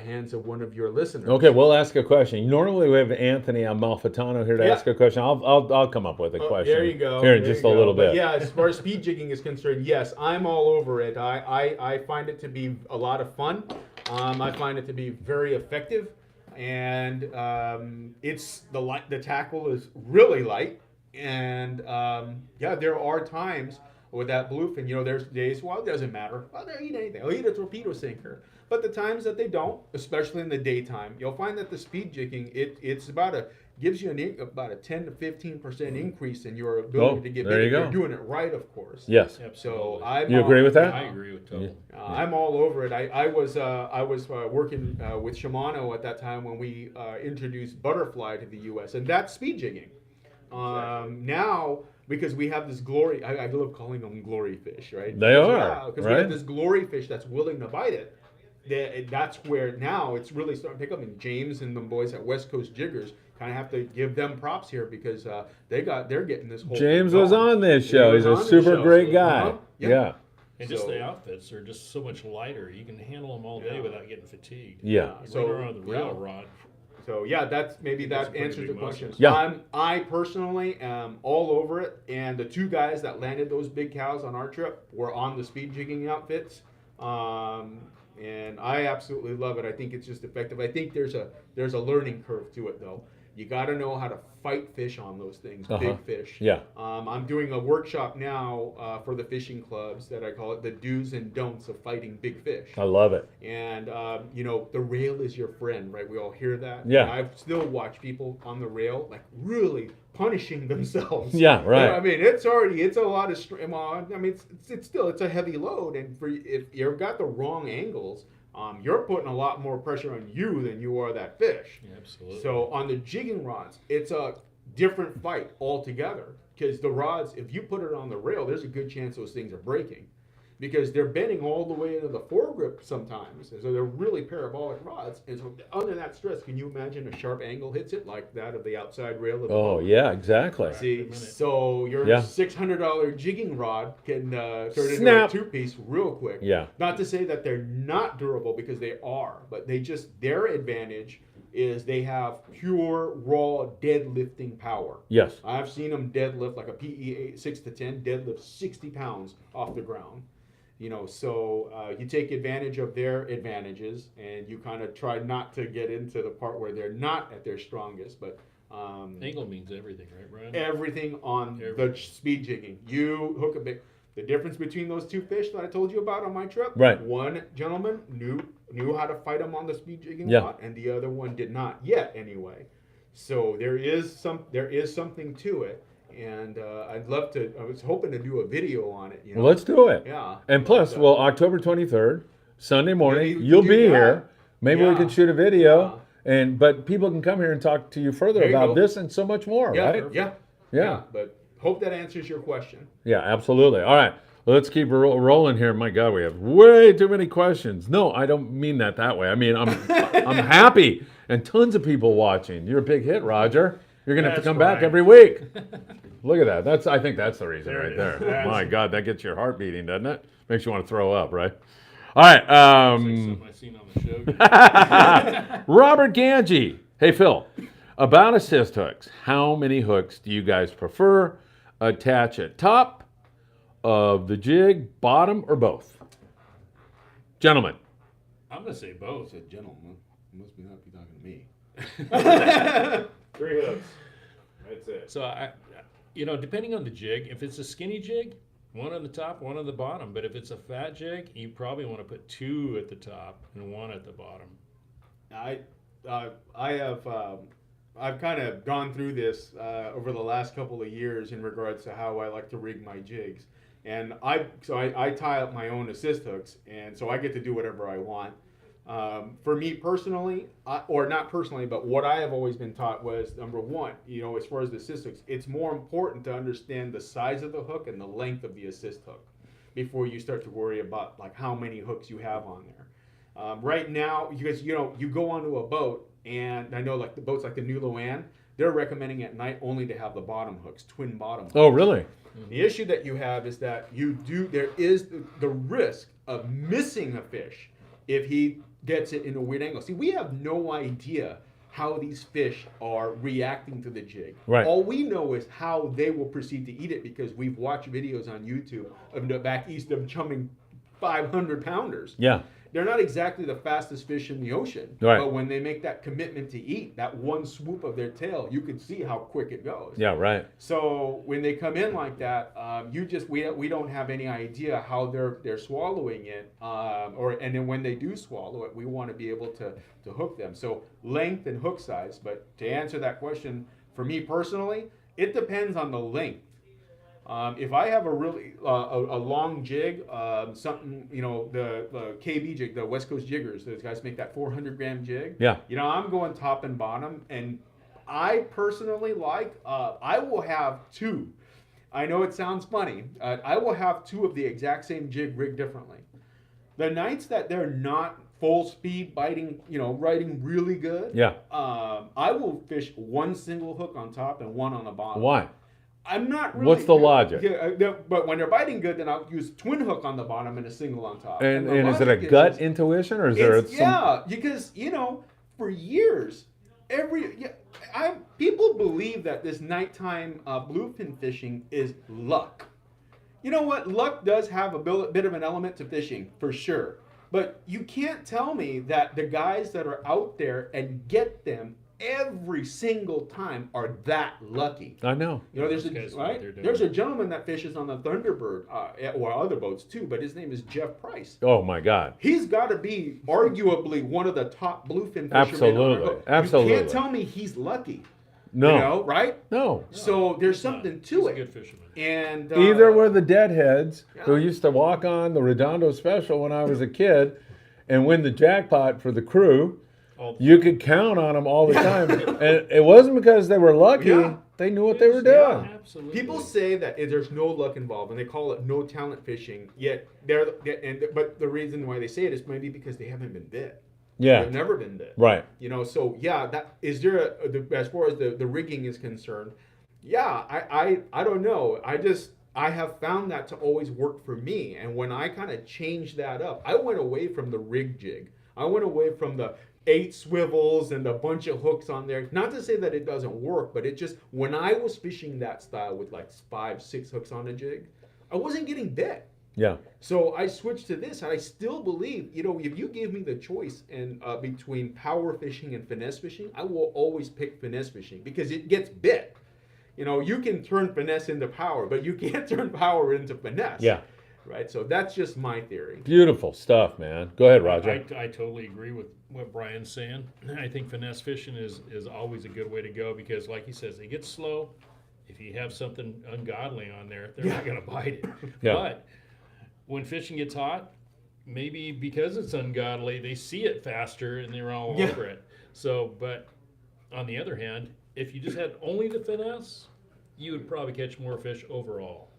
hands of one of your listeners. Okay, we'll ask a question. Normally we have Anthony Amalfitano here to Yeah. ask a question. I'll come up with a question. There you go. Here in there just you a go. little But bit. yeah, as far as speed jigging is concerned, yes, I'm all over it. I find it to be a lot of fun. I find it to be very effective, and the tackle is really light. And there are times with that bluefin, there's days, well, it doesn't matter. Well, they'll eat anything. They'll eat a torpedo sinker. But the times that they don't, especially in the daytime, you'll find that the speed jigging, gives you about a 10 to 15% increase in your ability to get there big you if you're you're go. doing it right, of course. Yes. So Absolutely. You agree with that? I agree with totally. I'm all over it. I was working with Shimano at that time when we introduced butterfly to the U.S. and that's speed jigging. Now, because we have this glory, I love calling them glory fish, right? They are, because we right? have this glory fish that's willing to bite it. That's where now it's really starting to pick up. And James and the boys at West Coast Jiggers kind of have to give them props here because they're getting this whole. James thing was going. on this He show. was He's a on this super show. great guy. Uh-huh. Yeah. And just So- the outfits are just so much lighter. You can handle them all day without getting fatigued. Yeah. You So, run around the yeah. rail rod. So yeah, that pretty answers the big question. muscles. Yeah. I personally am all over it, and the two guys that landed those big cows on our trip were on the speed jigging outfits, and I absolutely love it. I think it's just effective. I think there's a learning curve to it though. You got to know how to fight fish on those things, big fish. Yeah. I'm doing a workshop now for the fishing clubs that I call it the do's and don'ts of fighting big fish. I love it. And the rail is your friend, right? We all hear that. Yeah. And I've still watched people on the rail like really punishing themselves. Yeah, right. I mean, it's a lot of strain. Well, I mean, it's a heavy load, and if you've got the wrong angles, you're putting a lot more pressure on you than you are that fish. Yeah, absolutely. So on the jigging rods, it's a different fight altogether because the rods, if you put it on the rail, there's a good chance those things are breaking because they're bending all the way into the foregrip sometimes. And so they're really parabolic rods. And so under that stress, can you imagine a sharp angle hits it like that of the outside rail of the Oh, boat? yeah, exactly. See, so your Yeah. $600 jigging rod can turn into a Snap. two-piece real quick. Yeah. Not to say that they're not durable because they are, but their advantage is they have pure raw deadlifting power. Yes. I've seen them deadlift like a PE 6 to 10 deadlift 60 pounds off the ground. So you take advantage of their advantages and you kind of try not to get into the part where they're not at their strongest, but Angle means everything, right, Brian? everything on the Everything. speed jigging. You hook a big. The difference between those two fish that I told you about on my trip. Right. One gentleman knew how to fight them on the speed jigging Yeah. rod, and the other one did not yet anyway. So there is something to it, and I was hoping to do a video on it. Well, let's do it. Yeah. And plus, But, well, October 23rd, Sunday morning, you you'll do be that. here. Maybe we Yeah. can shoot a video, but people can come here and talk to you further There you about go. this and so much more, yeah, right? yeah, Yeah. But hope that answers your question. Yeah, absolutely. All right, let's keep rolling here. My God, we have way too many questions. No, I don't mean that way. I mean, I'm happy and tons of people watching. You're a big hit, Roger. You're gonna have to That's come back right. every week. Look at that. I think that's the reason There right it there. is. That's- My God, that gets your heart beating, doesn't it? Makes you want to throw up, right? All right. It's like something I've seen on the show. Robert Ganji. Hey, Phil. About assist hooks. How many hooks do you guys prefer? Attach at top of the jig, bottom, or both? Gentlemen. I'm gonna say both. Said gentleman, you must be not be talking to me. 3 hooks. That's it. So depending on the jig, if it's a skinny jig, one on the top, one on the bottom. But if it's a fat jig, you probably want to put 2 at the top and 1 at the bottom. I've kind of gone through this over the last couple of years in regards to how I like to rig my jigs, and I tie up my own assist hooks, and so I get to do whatever I want. For me personally, or not personally, but what I have always been taught was, number one, as far as the assist hooks, it's more important to understand the size of the hook and the length of the assist hook before you start to worry about like how many hooks you have on there. Right now, because you go onto a boat, and I know like the boats like the new Nguyen, they're recommending at night only to have the bottom hooks, twin bottom hooks. Oh, really? The issue that you have is that there is the risk of missing a fish if he gets it in a weird angle. See, we have no idea how these fish are reacting to the jig. Right. All we know is how they will proceed to eat it because we've watched videos on YouTube of the back east of chumming 500 pounders. Yeah. They're not exactly the fastest fish in the ocean, Right. but when they make that commitment to eat, that one swoop of their tail, you can see how quick it goes. Yeah, right. So when they come in like that, we don't have any idea how they're swallowing it, and then when they do swallow it, we want to be able to hook them. So length and hook size. But to answer that question, for me personally, it depends on the length. If I have a really a long jig, something the KB jig, the West Coast jiggers, those guys make that 400 gram jig. Yeah. I'm going top and bottom, and I personally I will have 2. I know it sounds funny. I will have 2 of the exact same jig rigged differently. The nights that they're not full speed biting, riding really good. Yeah. I will fish 1 single hook on top and 1 on the bottom. Why? I'm not really. What's the logic? Yeah, but when they're biting good, then I'll use twin hook on the bottom and a single on top. And the is it a logic gut intuition, or is there some? Yeah, because for years, people believe that this nighttime bluefin fishing is luck. You know what? Luck does have a bit of an element to fishing for sure, but you can't tell me that the guys that are out there and get them every single time are that lucky. I know. There's Those guys know what they're doing. there's a gentleman that fishes on the Thunderbird or other boats too, but his name is Jeff Price. Oh my God. He's got to be arguably one of the top bluefin fishermen. Absolutely. On our boat. Absolutely. You can't tell me he's lucky. No. Right? No. So there's He's not. something He's to a it. good fisherman. And Either were the deadheads who Yeah. used to walk on the Redondo Special when I was a kid and win the jackpot for the crew. You could count on them all the time. And it wasn't because they were lucky. Yeah. They knew what they were Yeah. doing. Absolutely. People say that there's no luck involved, and they call it no talent fishing. Yet but the reason why they say it is maybe because they haven't been bit. Yeah. They've never been bit. Right. So yeah, that is there. As far as the rigging is concerned, yeah, I don't know. I have found that to always work for me, and when I kind of changed that up, I went away from the rig jig. I went away from the 8 swivels and a bunch of hooks on there. Not to say that it doesn't work, but it just, when I was fishing that style with like 5, 6 hooks on a jig, I wasn't getting bit. Yeah. So I switched to this, and I still believe, if you gave me the choice between power fishing and finesse fishing, I will always pick finesse fishing because it gets bit. You can turn finesse into power, but you can't turn power into finesse. Yeah. Right? So that's just my theory. Beautiful stuff, man. Go ahead, Roger. I totally agree with what Brian's saying. I think finesse fishing is always a good way to go because, like he says, it gets slow. If you have something ungodly on there, they're not going to bite it. Yeah. But when fishing gets hot, maybe because it's ungodly, they see it faster and they're all over it. So, but on the other hand, if you just had only the finesse, you would probably catch more fish overall.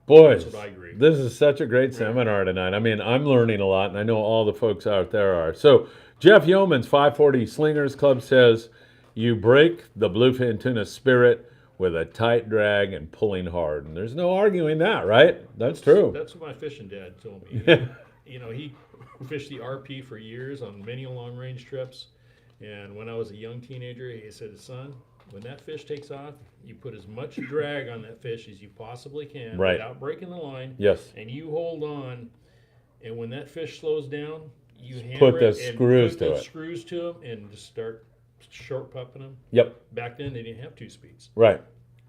Boys, That's what I agree. this is such a great seminar tonight. I mean, I'm learning a lot, and I know all the folks out there are. So, Jeff Yeoman's 540 Slingers Club says, you break the bluefin tuna spirit with a tight drag and pulling hard. And there's no arguing that, right? That's true. That's what my fishing dad told me. You know, he fished the RP for years on many long-range trips. And when I was a young teenager, he said, son, when that fish takes off, you put as much drag on that fish as you possibly can without breaking the line. Yes. And you hold on. And when that fish slows down, you hammer Put the it and screws put to the it. screws to them and just start short pumping them. Yep. Back then, they didn't have 2 speeds. Right.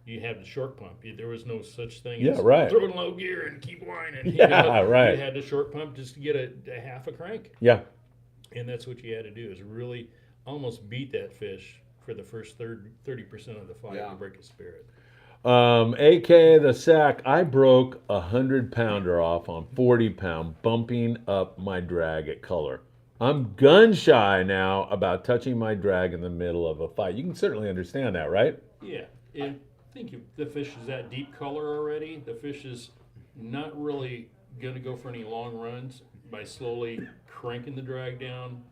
You had the short pump. There was no such thing Yeah, as right. throwing low gear and keep whining. Yeah, right. You had the short pump just to get a half a crank. Yeah. And that's what you had to do, is really almost beat that fish for the first 30% of the fight to break his spirit. AK the sack, I broke 100-pounder off on 40-pound, bumping up my drag at color. I'm gun shy now about touching my drag in the middle of a fight. You can certainly understand that, right? Yeah. I think if the fish is that deep color already, the fish is not really going to go for any long runs by slowly cranking the drag down.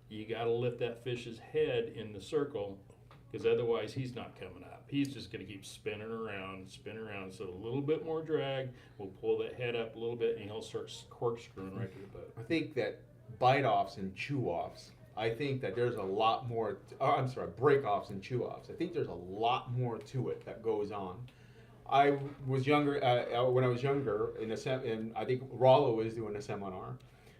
You got to lift that fish's head in the circle, because otherwise he's not coming up. He's just going to keep spinning around. So a little bit more drag will pull that head up a little bit, and he'll start corkscrewing right to the boat. I think that bite-offs and chew-offs, I think that there's a lot more, break-offs and chew-offs. I think there's a lot more to it that goes on. I was younger, when I was younger, and I think Rollo was doing a seminar,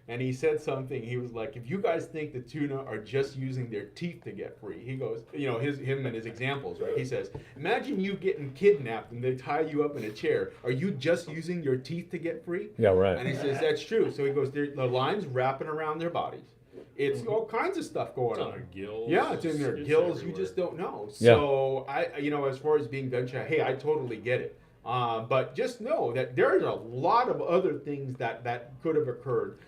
and he said something. He was like, if you guys think the tuna are just using their teeth to get free, he goes, you know, him and his examples, right? He says, imagine you getting kidnapped and they tie you up in a chair. Are you just using your teeth to get free? Yeah, right. And he says, that's true. So he goes, the line's wrapping around their bodies. It's all kinds of stuff going on. It's on their gills. Yeah, it's in their gills. Everywhere. You just don't know. Yeah. So as far as being gun shy, hey, I totally get it. But just know that there's a lot of other things that could have occurred.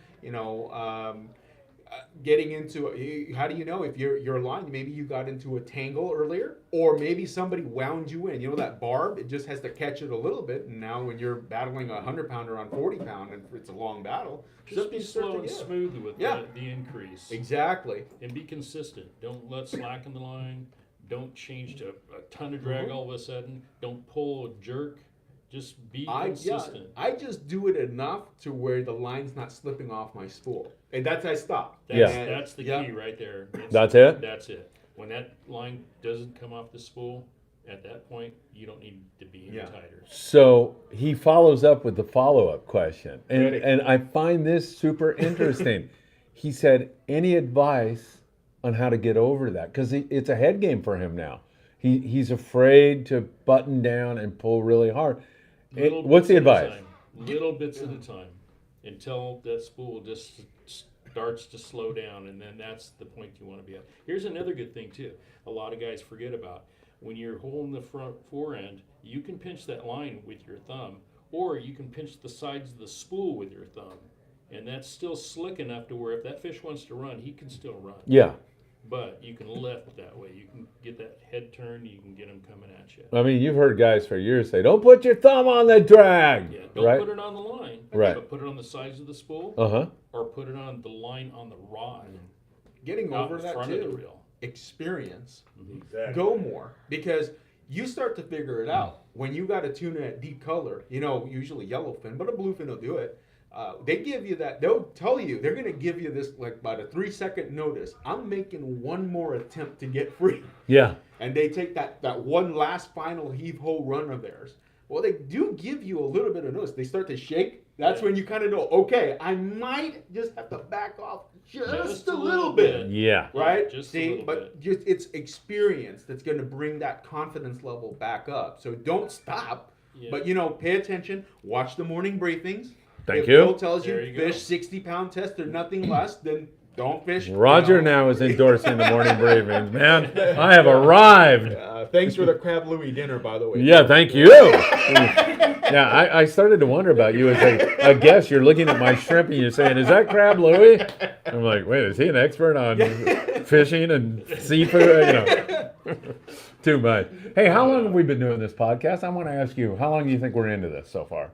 Getting into, how do you know if your line, maybe you got into a tangle earlier, or maybe somebody wound you in. You know, that barb, it just has to catch it a little bit, and now when you're battling a 100-pounder on 40-pound, and it's a long battle, Just be slow and smooth with the increase. Exactly. And be consistent. Don't let slacken the line. Don't change to a ton of drag all of a sudden. Don't pull or jerk. Just be consistent. I just do it enough to where the line's not slipping off my spool. And I stop. That's the key right there. That's it? That's it. When that line doesn't come off the spool, at that point, you don't need to be any tighter. So he follows up with the follow-up question. Ready. And I find this super interesting. He said, any advice on how to get over that? Because it's a head game for him now. He's afraid to button down and pull really hard. What's the advice? Little bits at a time, until that spool just starts to slow down, and then that's the point you want to be at. Here's another good thing too. A lot of guys forget about. When you're holding the front forend, you can pinch that line with your thumb, or you can pinch the sides of the spool with your thumb, and that's still slick enough to where if that fish wants to run, he can still run. Yeah. But you can lift that way. You can get that head turned. You can get them coming at you. I mean, you've heard guys for years say, don't put your thumb on the drag. Yeah, don't right? put it on the line. Right. But put it on the sides of the spool, Uh-huh. or put it on the line on the rod. Getting out over in that front of the too. reel. Experience. Exactly. Go more, because you start to figure it out. When you got a tuna at deep color, usually yellowfin, but a bluefin will do it. They give you that. They'll tell you they're going to give you this like about a 3-second notice. I'm making one more attempt to get free. Yeah. And they take that one last final heave-ho run of theirs. Well, they do give you a little bit of notice. They start to shake. That's when you kind of know, okay, I might just have to back off just a little bit. Yeah. Right? Just See, a little but bit. it's experience that's going to bring that confidence level back up. So don't stop. Yeah. But, pay attention. Watch the morning briefings. Thank if you. Bill tells There you you go. fish 60-pound test or nothing less, then don't fish. Roger now is endorsing the morning briefings. Man, I have arrived. Thanks for the crab Louis dinner, by the way. Yeah, thank you. Yeah, I started to wonder about you as a guest. You're looking at my shrimp and you're saying, is that crab Louis? I'm like, wait, is he an expert on fishing and seafood? Too much. Hey, how long have we been doing this podcast? I want to ask you, how long do you think we're into this so far?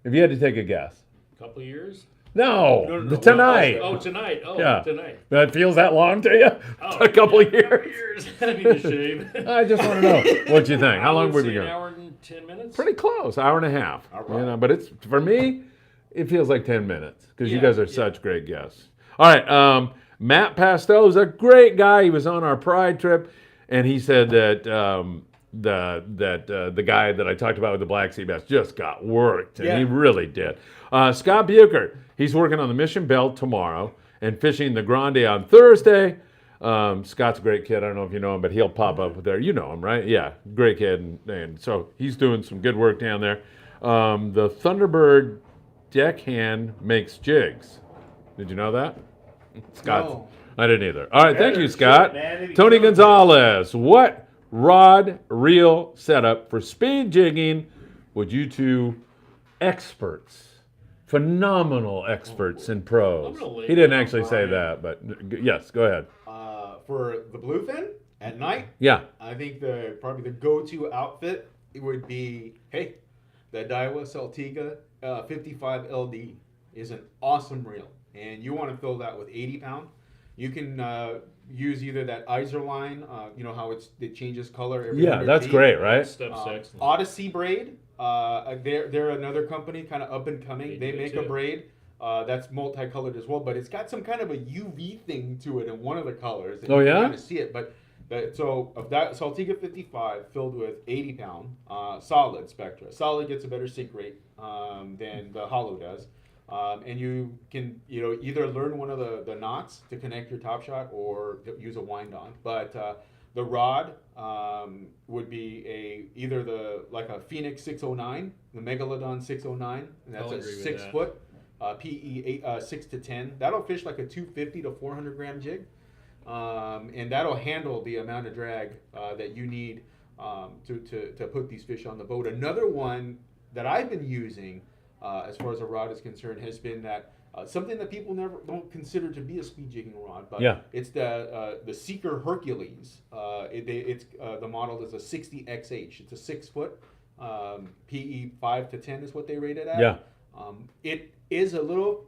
If you had to take a guess. Couple of years? No, tonight. Oh, tonight. Oh, Yeah. tonight. That feels that long to you? Oh, A couple of yeah, couple years. I need to shave. I just want to know what you think. How long have we been An going? hour and 10 minutes. Pretty close, hour and a half. All right. You know, but it's for me, it feels like 10 minutes because you Yeah, guys are yeah. such great guests. All right, Matt Pastel is a great guy. He was on our Pride trip, and he said that the guy that I talked about with the Black Sea bass just got worked, and Yeah. he really did. Scott Buchert, he's working on the Mission Belt tomorrow and fishing the Grande on Thursday. Scott's a great kid. I don't know if you know him, but he'll pop up there. You know him, right? Yeah, great kid. And so he's doing some good work down there. The Thunderbird Deckhand makes jigs. Did you know that? Scott. No. I didn't either. All right, thank you, Scott. man. If you Tony don't- Gonzalez, what rod reel setup for speed jigging would you two experts, phenomenal experts and pros? I'm gonna lay He didn't down actually say Brian. that, but yes, go ahead. For the bluefin at night, Yeah. I think probably the go-to outfit it would be the Daiwa Saltiga 55 LD is an awesome reel, and you want to fill that with 80 pound. You can use either that Iser line, you know how it changes color every Yeah, 100 that's feet. great, right? Step 6. Odyssey braid. They're another company, kind of up and coming. They do make too. a braid that's multicolored as well, but it's got some kind of a UV thing to it in one of the colors. And Oh, you yeah? can kind of see it, but so of that Saltiga 55 filled with 80 pound solid Spectra. Solid gets a better sink rate than the hollow does. And you can either learn one of the knots to connect your top shot or use a wind on. But the rod would be either like a Phoenix 609, the Megalodon 609, and that's I'll a agree with 6 that. foot PE 6 to 10. That'll fish like a 250 to 400 gram jig, and that'll handle the amount of drag that you need to put these fish on the boat. Another one that I've been using as far as a rod is concerned has been that something that people don't consider to be a speed jigging rod, but Yeah. it's the Seeker Hercules. The model is a 60XH. It's a 6 foot PE 5 to 10 is what they rate it at. Yeah. It is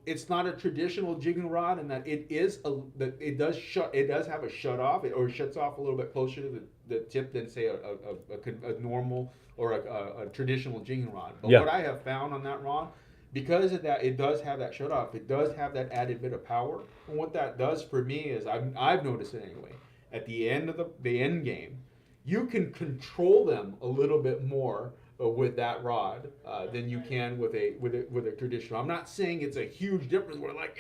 it's not a traditional jigging rod in that it does have a shut off, or it shuts off a little bit closer to the tip than say a normal or a traditional jigging rod. But Yeah. what I have found on that rod, because of that, it does have that shut off. It does have that added bit of power. And what that does for me is I've noticed it anyway. At the end of the end game, you can control them a little bit more with that rod than you can with a traditional. I'm not saying it's a huge difference. We're like,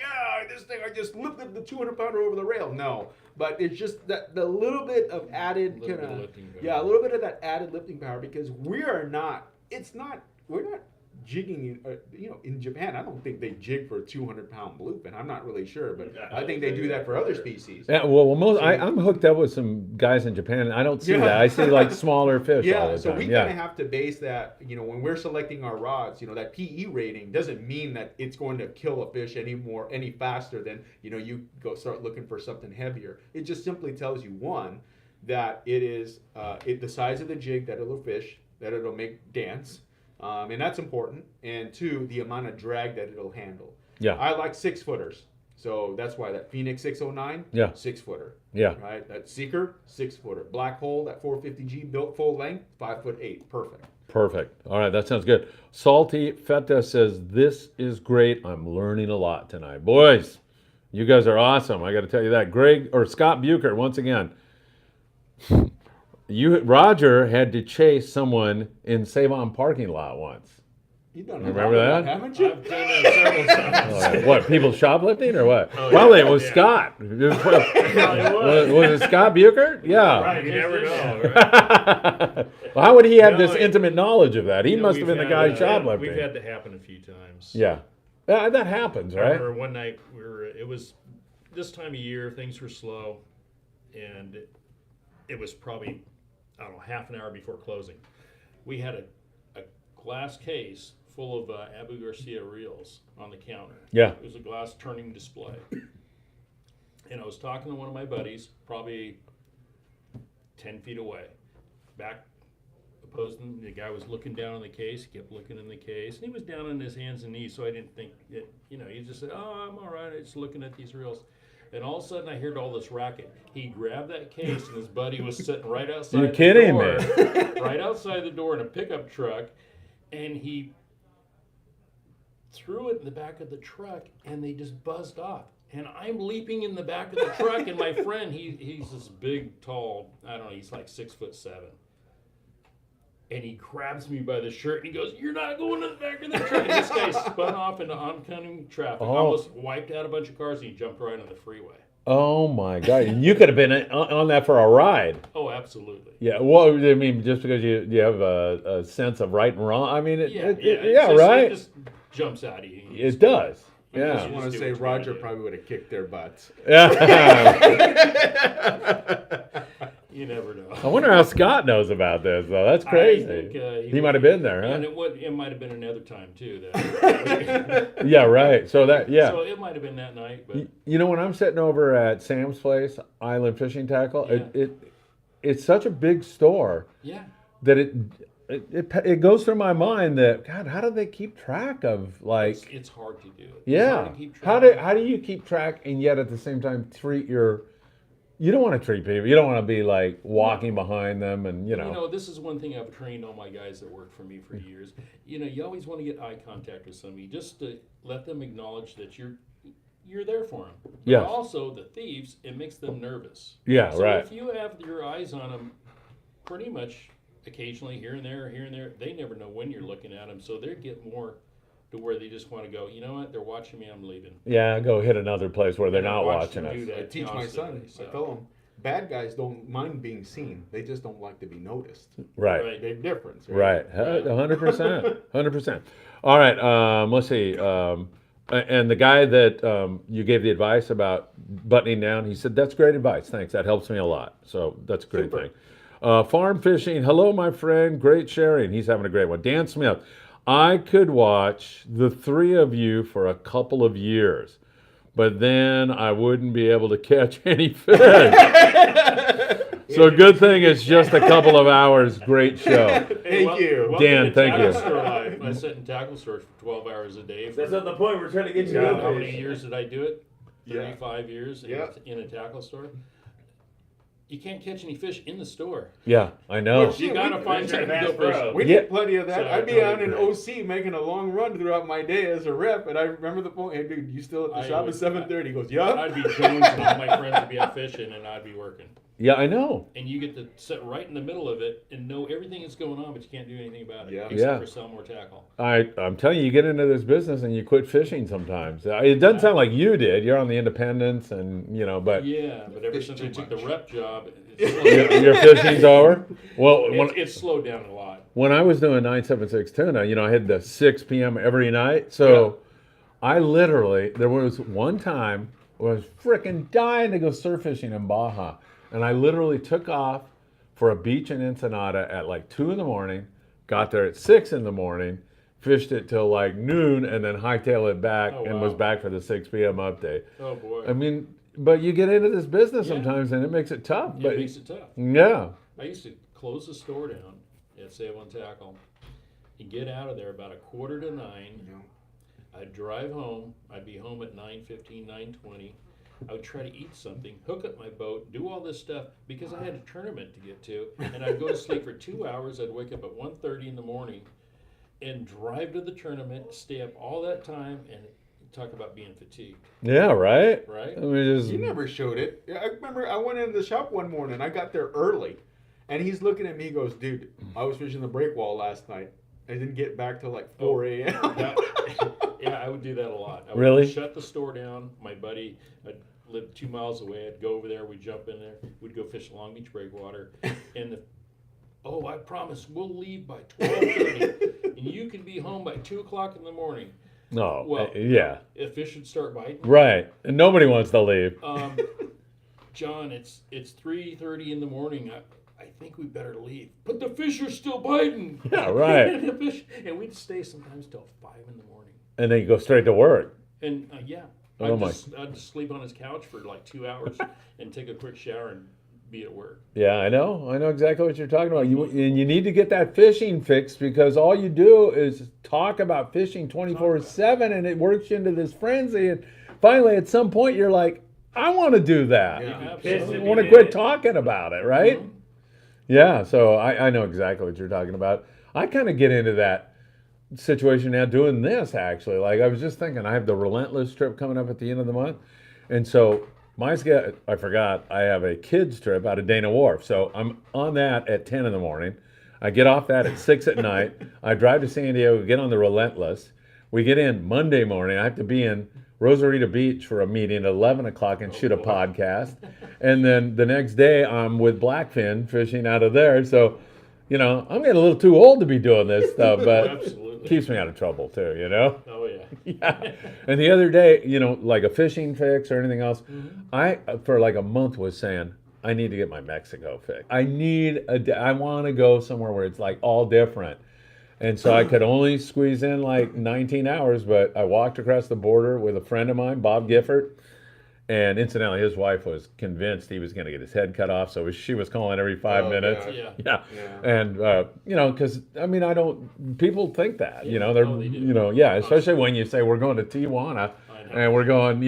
this thing I just lifted the 200 pounder over the rail. No, but it's just that the little bit of added Little bit kind of of lifting power. a little bit of that added lifting power because we're not jigging in Japan. I don't think they jig for a 200 pound bluefin. I'm not really sure, but I think they do that for other species. Yeah, I'm hooked up with some guys in Japan, and I don't see Yeah. that. I see like smaller fish all Yeah, the so time. we Yeah. kind of have to base that, when we're selecting our rods, that PE rating doesn't mean that it's going to kill a fish any faster than, you go start looking for something heavier. It just simply tells you, one, that it is the size of the jig that it'll fish, that it'll make dance, and that's important, and two, the amount of drag that it'll handle. Yeah. I like 6 footers, so that's why that Phoenix 609, Yeah. 6 footer. Yeah. Right, that Seeker 6 footer, Black Hole that 450G built full length 5'8", perfect. Perfect. All right, that sounds good. Salty Feta says, this is great. I'm learning a lot tonight. Boys, you guys are awesome. I got to tell you that. Scott Buchert, once again, Roger had to chase someone in Save-On parking lot once. You don't know Remember that? haven't you? I've done that several times. What, people shoplifting or what? Oh, Well, yeah. it was Yeah. Scott. Was it Scott Buchert? Yeah. Right, you never know. Right? Well, how would he have No, this intimate knowledge of that? He You know, must have we've been the had, guy shoplifting. We've had that happen a few times. Yeah. That happens, I right? remember one night it was this time of year, things were slow, and it was probably, I don't know, half an hour before closing. We had a glass case full of Abu Garcia reels on the counter. Yeah. It was a glass turning display. And I was talking to one of my buddies, probably 10 feet away. Back opposing, the guy was looking down in the case, he kept looking in the case, and he was down on his hands and knees, so I didn't think that, he just said, oh, I'm all right, I'm just looking at these reels. And all of a sudden I heard all this racket. He grabbed that case and his buddy was sitting right outside You're the kidding door, me. right outside the door in a pickup truck, and he threw it in the back of the truck and they just buzzed off. And I'm leaping in the back of the truck, and my friend, he's this big, tall, I don't know, he's like 6'7". And he grabs me by the shirt and he goes, "You're not going to the back of the truck." And this guy spun off into oncoming traffic, almost wiped out a bunch of cars, and he jumped right on the freeway. Oh my God! You could have been on that for a ride. Oh, absolutely. Yeah. Well, I mean, just because you have a sense of right and wrong. I mean, It just jumps out of you. It does. I Yeah. just want to say Roger probably would have kicked their butts. You never know. I wonder how Scott knows about this, though. That's crazy. I think, he might have been there, huh? And it might have been another time too. That Yeah, right. So So it might have been that night, but when I'm sitting over at Sam's place, Island Fishing Tackle, it's such a big store yeah. that it goes through my mind that, God, how do they keep track of, like, It's hard to do. It's yeah, hard to keep track. how do you keep track and yet at the same time you don't want to treat people, you don't want to be like walking behind them and This is one thing I've trained all my guys that work for me for years. You always want to get eye contact with somebody just to let them acknowledge that you're there for them. But Yes. also the thieves, it makes them nervous. Yeah, so right. If you have your eyes on them pretty much occasionally here and there, they never know when you're looking at them, so they get more to where they just want to go, you know what, they're watching me, I'm leaving. Yeah, go hit another place where they're And I not watch watching them do us. that I teach my son, constantly, so. I tell him, bad guys don't mind being seen. They just don't like to be noticed. Right. Big difference. Right. 100%. 100%. All right. Let's see. And the guy that you gave the advice about buttoning down, he said, "That's great advice. Thanks. That helps me a lot." So that's a great thing. Farm fishing. Hello, my friend. Great sharing. He's having a great one. Dan Smith. I could watch the three of you for a couple of years, but then I wouldn't be able to catch any fish. So good thing it's just a couple of hours. Great show. Thank you. Welcome Dan, to thank you. tackle store life. I sit in tackle stores for 12 hours a day. That's not the point. We're trying to get you How to many years did I do it? Yeah. 35 years in a tackle store. You can't catch any fish in the store. Yeah, I know. Well, You gotta find you're time to Bass go Pro. fishing. We Yeah. did plenty of that. So I'd be I out in totally OC making a long run throughout my day as a rep, and I remember the phone. Hey, dude, you still at the I shop would- at 7:30? He goes, "Yup." I'd be Jones and all my friends would be out fishing and I'd be working. Yeah, I know. And you get to sit right in the middle of it and know everything that's going on, but you can't do anything about it Yeah. except Yeah. for sell more tackle. I'm telling you, you get into this business and you quit fishing sometimes. It doesn't sound like you did. You're on the independents and, but Yeah, but ever Fish since too I took the much. rep job, your fishing's over. Well, it's slowed down a lot. when I was doing 976 tuna, I had the 6 p.m. every night. So I literally, there was one time where I was freaking dying to go surf fishing in Baja. And I literally took off for a beach in Ensenada at like 2 in the morning, got there at 6 in the morning, fished it till like noon, and then hightailed it back Oh, and wow. was back for the 6 p.m. update. Oh boy. I mean, but you get into this business Yeah. sometimes and it makes it tough. But It makes it tough. yeah. I used to close the store down at Save on Tackle and get out of there about 8:45. I'd drive home. I'd be home at 9:15, 9:20. I would try to eat something, hook up my boat, do all this stuff because I had a tournament to get to, and I'd go to sleep for 2 hours. I'd wake up at 1:30 in the morning and drive to the tournament, stay up all that time, and talk about being fatigued, Yeah, right? right? I mean, just, You never showed it. Yeah, I remember I went into the shop one morning. I got there early, and he's looking at me. He goes, "Dude, I was fishing the break wall last night. I didn't get back till like 4 a.m." Yeah, I would do that a lot. I would Really? shut the store down. My buddy lived 2 miles away. I'd go over there. We'd jump in there. We'd go fish Long Beach breakwater. And I promise we'll leave by 12:30, and you can be home by 2 o'clock in the morning. no. Well, yeah. If fish would start biting. Right. And nobody wants to leave. John, it's 3:30 in the morning. I think we better leave. But the fish are still biting. Yeah, right. and we'd stay sometimes till 5 in the morning. And then you go straight to work. And Oh I'd just sleep on his couch for like 2 hours and take a quick shower and be at work. Yeah, I know exactly what you're talking about. And you need to get that fishing fixed because all you do is talk about fishing 24/7, and it works you into this frenzy. And finally, at some point, you're like, I want to do that. Yeah. Absolutely. I want to quit talking about it, right? Yeah, so I know exactly what you're talking about. I kind of get into that situation now doing this, actually. Like, I was just thinking, I have the Relentless trip coming up at the end of the month. And so, I forgot, I have a kids trip out of Dana Wharf. So, I'm on that at 10 in the morning. I get off that at 6 at night. I drive to San Diego, get on the Relentless. We get in Monday morning. I have to be in Rosarito Beach for a meeting at 11 o'clock and shoot a podcast. And then the next day, I'm with Blackfin fishing out of there. So, I'm getting a little too old to be doing this stuff, but Absolutely. keeps me out of trouble too, Oh yeah. Yeah. And the other day, like a fishing fix or anything else, I, for like a month, was saying, I need to get my Mexico fix. I want to go somewhere where it's like all different. And so I could only squeeze in like 19 hours, but I walked across the border with a friend of mine, Bob Gifford. And incidentally, his wife was convinced he was going to get his head cut off, so she was calling every 5 minutes. gosh. Yeah. Yeah. And, because, people think that, Yeah. they're, Oh, they do. especially when you say we're going to Tijuana I know. and we're going,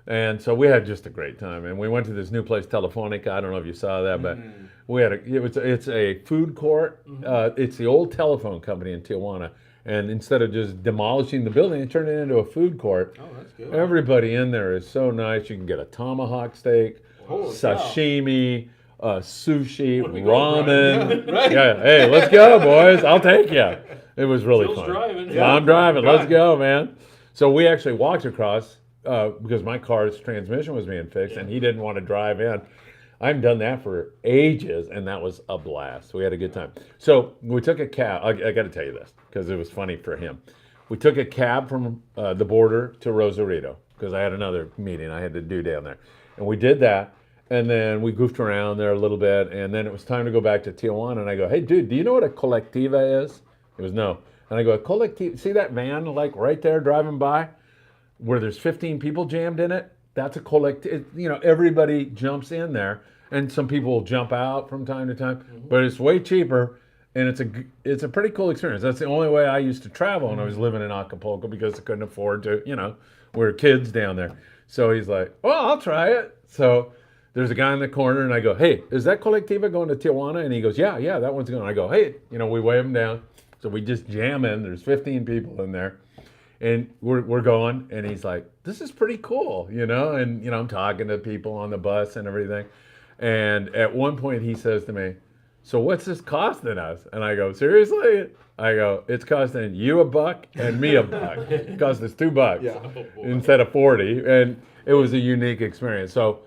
and so we had just a great time. And we went to this new place, Telefonica. I don't know if you saw that, but we had it's a food court. It's the old telephone company in Tijuana. And instead of just demolishing the building, they turned it into a food court. Oh, that's good. Everybody in there is so nice. You can get a tomahawk steak, Holy cow. sashimi, sushi, What are we going, ramen. Yeah, right. Yeah, hey, let's go, boys. I'll take you. It was really Phil's fun. driving. Yeah, I'm driving. Let's go, man. So we actually walked across because my car's transmission was being fixed, and he didn't want to drive in. I haven't done that for ages, and that was a blast. We had a good time. So we took a cab. I got to tell you this because it was funny for him. We took a cab from the border to Rosarito because I had another meeting I had to do down there. And we did that, and then we goofed around there a little bit, and then it was time to go back to Tijuana, and I go, hey, dude, do you know what a colectiva is? He goes, no. And I go, colectiva, see that van like right there driving by where there's 15 people jammed in it? That's a collective, everybody jumps in there, and some people will jump out from time to time, but it's way cheaper, and it's a pretty cool experience. That's the only way I used to travel when I was living in Acapulco because I couldn't afford to, we were kids down there. So he's like, well, I'll try it. So there's a guy in the corner, and I go, hey, is that Colectiva going to Tijuana? And he goes, yeah, that one's going. I go, hey, we wave him down. So we just jam in. There's 15 people in there. And we're going, and he's like, this is pretty cool, and, I'm talking to people on the bus and everything. And at one point he says to me, so what's this costing us? And I go, seriously? I go, it's costing you $1 and me $1. It cost us $2 Yeah. instead of 40. And it was a unique experience. So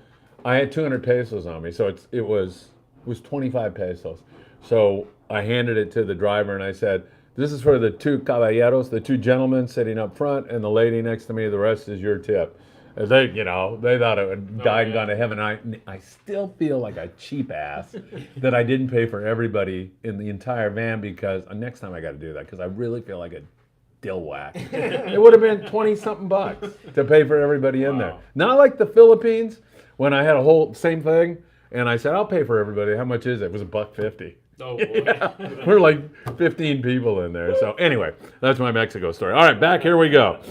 I had 200 pesos on me. So it was 25 pesos. So I handed it to the driver, and I said, this is for the two caballeros, the two gentlemen sitting up front, and the lady next to me. The rest is your tip. And they thought it would die and gone to heaven. I still feel like a cheap ass that I didn't pay for everybody in the entire van because next time I got to do that because I really feel like a dill whack. It would have been 20-something bucks to pay for everybody in there. Not like the Philippines when I had a whole same thing, and I said I'll pay for everybody. How much is it? It was $1.50. Oh boy. Yeah, we're like 15 people in there. So anyway, that's my Mexico story. All right, back here we go.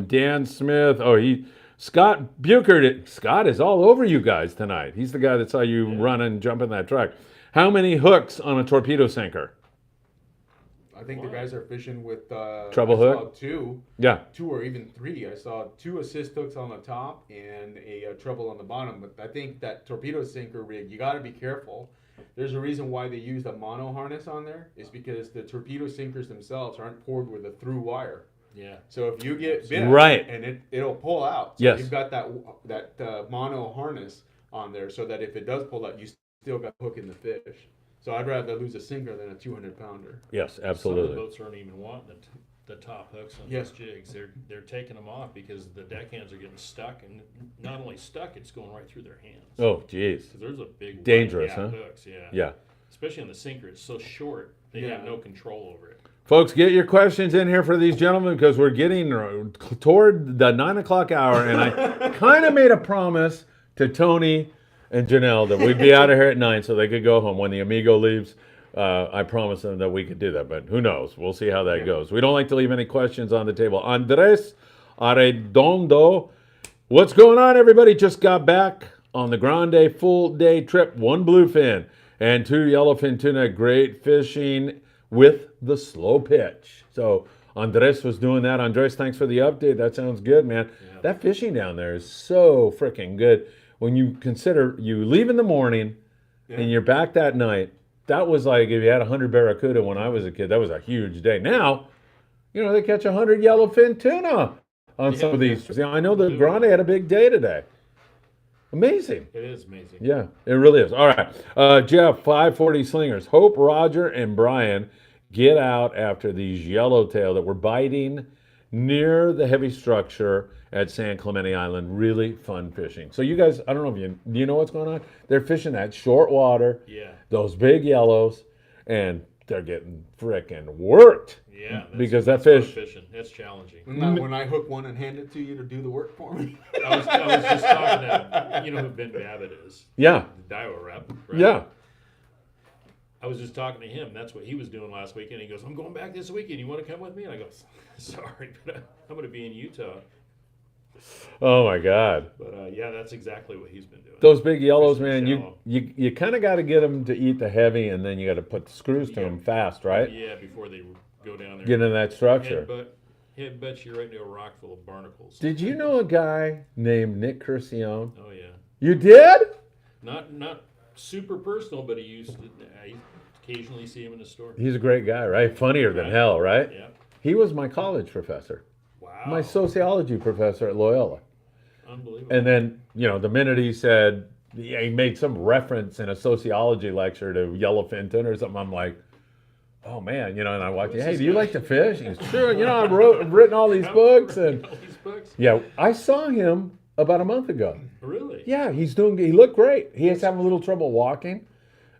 Dan Smith. Scott Buchert. Scott is all over you guys tonight. He's the guy that saw you run and jump in that truck. How many hooks on a torpedo sinker? I think the guys are fishing with Treble I hook? saw two. Yeah. 2 or even 3. I saw 2 assist hooks on the top and a treble on the bottom. But I think that torpedo sinker rig, you got to be careful. There's a reason why they use a mono harness on there. Is because the torpedo sinkers themselves aren't poured with a through wire. Yeah. So if you get bit, Right. and it'll pull out. So Yes. you've got that mono harness on there, so that if it does pull out, you still got hook in the fish. So I'd rather lose a sinker than a 200-pounder. Yes, Some of absolutely. the boats aren't even wanting the top hooks on Yeah. these jigs. They're taking them off because the deckhands are getting stuck, and not only stuck, it's going right through their hands. Oh, geez. Because there's a big wide Dangerous, gap huh? hooks, yeah. Yeah. Especially on the sinker, it's so short they Yeah. have no control over it. Folks, get your questions in here for these gentlemen because we're getting toward the 9 o'clock hour, and I kind of made a promise to Tony and Janelle that we'd be out of here at 9 so they could go home when the Amigo leaves. I promised them that we could do that, but who knows? We'll see how that goes. We don't like to leave any questions on the table. Andres Arredondo, what's going on, everybody? Just got back on the Grande full day trip. 1 bluefin and 2 yellowfin tuna. Great fishing with the slow pitch. So Andres was doing that. Andres, thanks for the update. That sounds good, man. Yeah. That fishing down there is so freaking good. When you consider you leave in the morning and you're back that night, that was like if you had 100 barracuda when I was a kid, that was a huge day. Now, they catch 100 yellowfin tuna on some of these. I know the Grande had a big day today. Amazing. It is amazing. Yeah, it really is. All right. Jeff, 540 slingers. Hope, Roger, and Brian get out after these yellowtail that were biting near the heavy structure at San Clemente Island. Really fun fishing. So you guys, I don't know if you know what's going on? They're fishing that short water, those big yellows, and they're getting frickin' worked. Yeah, because that fun fish. fishing. That's challenging. When I hook one and hand it to you to do the work for me. I was just talking to, you know who Ben Babbitt is? Yeah. The Daiwa rep, right? Yeah. I was just talking to him. That's what he was doing last weekend. He goes, I'm going back this weekend. You want to come with me? And I go, sorry, but I'm going to be in Utah. Oh my God. But yeah, that's exactly what he's been doing. Those big yellows, man, Shallow. you kind of got to get them to eat the heavy, and then you got to put the screws to them fast, right? Yeah, before they go down there. Get in that structure. Headbutt you right into a rock full of barnacles. Did you know a guy named Nick Curcione? Oh yeah. You did? Not super personal, but I occasionally see him in the store. He's a great guy, right? Funnier than hell, right? Yeah. He was my college professor. Wow. My sociology professor at Loyola. Unbelievable. And then, the minute he said, he made some reference in a sociology lecture to yellowfin tuna or something, I'm like, oh man, and I watched, hey, do you like to fish? He goes, sure, I've written all these books. And all these books? yeah, I saw him about a month ago. Really? Yeah, he looked great. He was having a little trouble walking.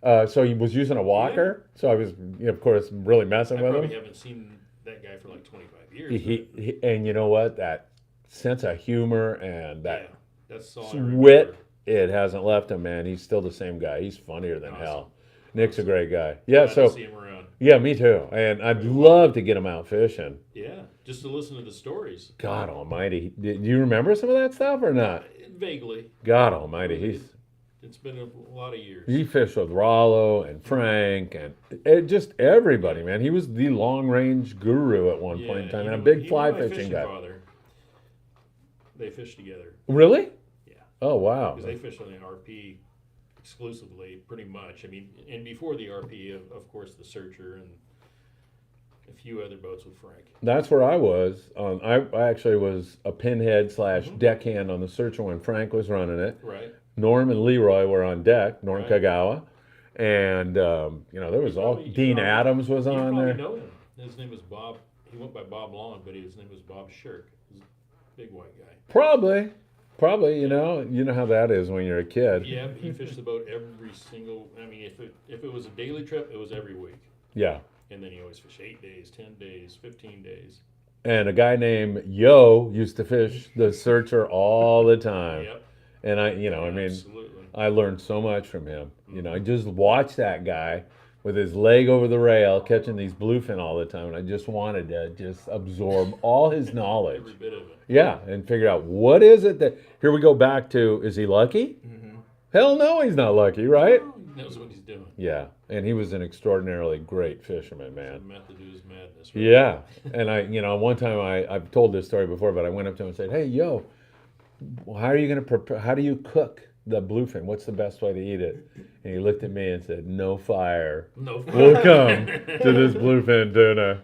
So he was using a walker. So I was, of course, really messing with him. I probably haven't seen that guy for like 25 years. He and you know what? That sense of humor and that that's all wit, it hasn't left him, man. He's still the same guy. He's funnier than hell. Nick's a great guy. Yeah, Glad so to see him around. yeah, me too. And I'd love to get him out fishing. Yeah, just to listen to the stories. God almighty. Do you remember some of that stuff or not? Vaguely. God almighty. It's been a lot of years. He fished with Rollo and Frank and just everybody, man. He was the long range guru at one point in time, and a big fly fishing guy. Father. They fished together. Really? Yeah. Oh wow. Because they fished on the RP exclusively, pretty much. I mean, and before the RP, of course, the Searcher and a few other boats with Frank. That's where I was. I actually was a pinhead / deckhand on the Searcher when Frank was running it. Right. Norm and Leroy were on deck. Norm Right. Kagawa, and there was Dean Adams was on there. You know him. His name was Bob. He went by Bob Long, but his name was Bob Shirk. He's a big white guy. Probably. You know how that is when you're a kid. Yeah, he fished the boat every single. I mean, if it was a daily trip, it was every week. Yeah. And then he always fished 8 days, 10 days, 15 days. And a guy named Yo used to fish the Searcher all the time. Yep. And Absolutely. I learned so much from him. I just watched that guy with his leg over the rail catching these bluefin all the time, and I just wanted to just absorb all his knowledge. Every bit of it. Yeah, and figure out what is it that. Here we go back to: is he lucky? Mm-hmm. Hell no, he's not lucky, right? He knows what he's doing. Yeah, and he was an extraordinarily great fisherman, man. The method to his madness. Right? Yeah, and one time I've told this story before, but I went up to him and said, "Hey, Yo, how are you going to prepare? How do you cook the bluefin? What's the best way to eat it?" And he looked at me and said, "No fire. No fire. We'll come to this bluefin tuna."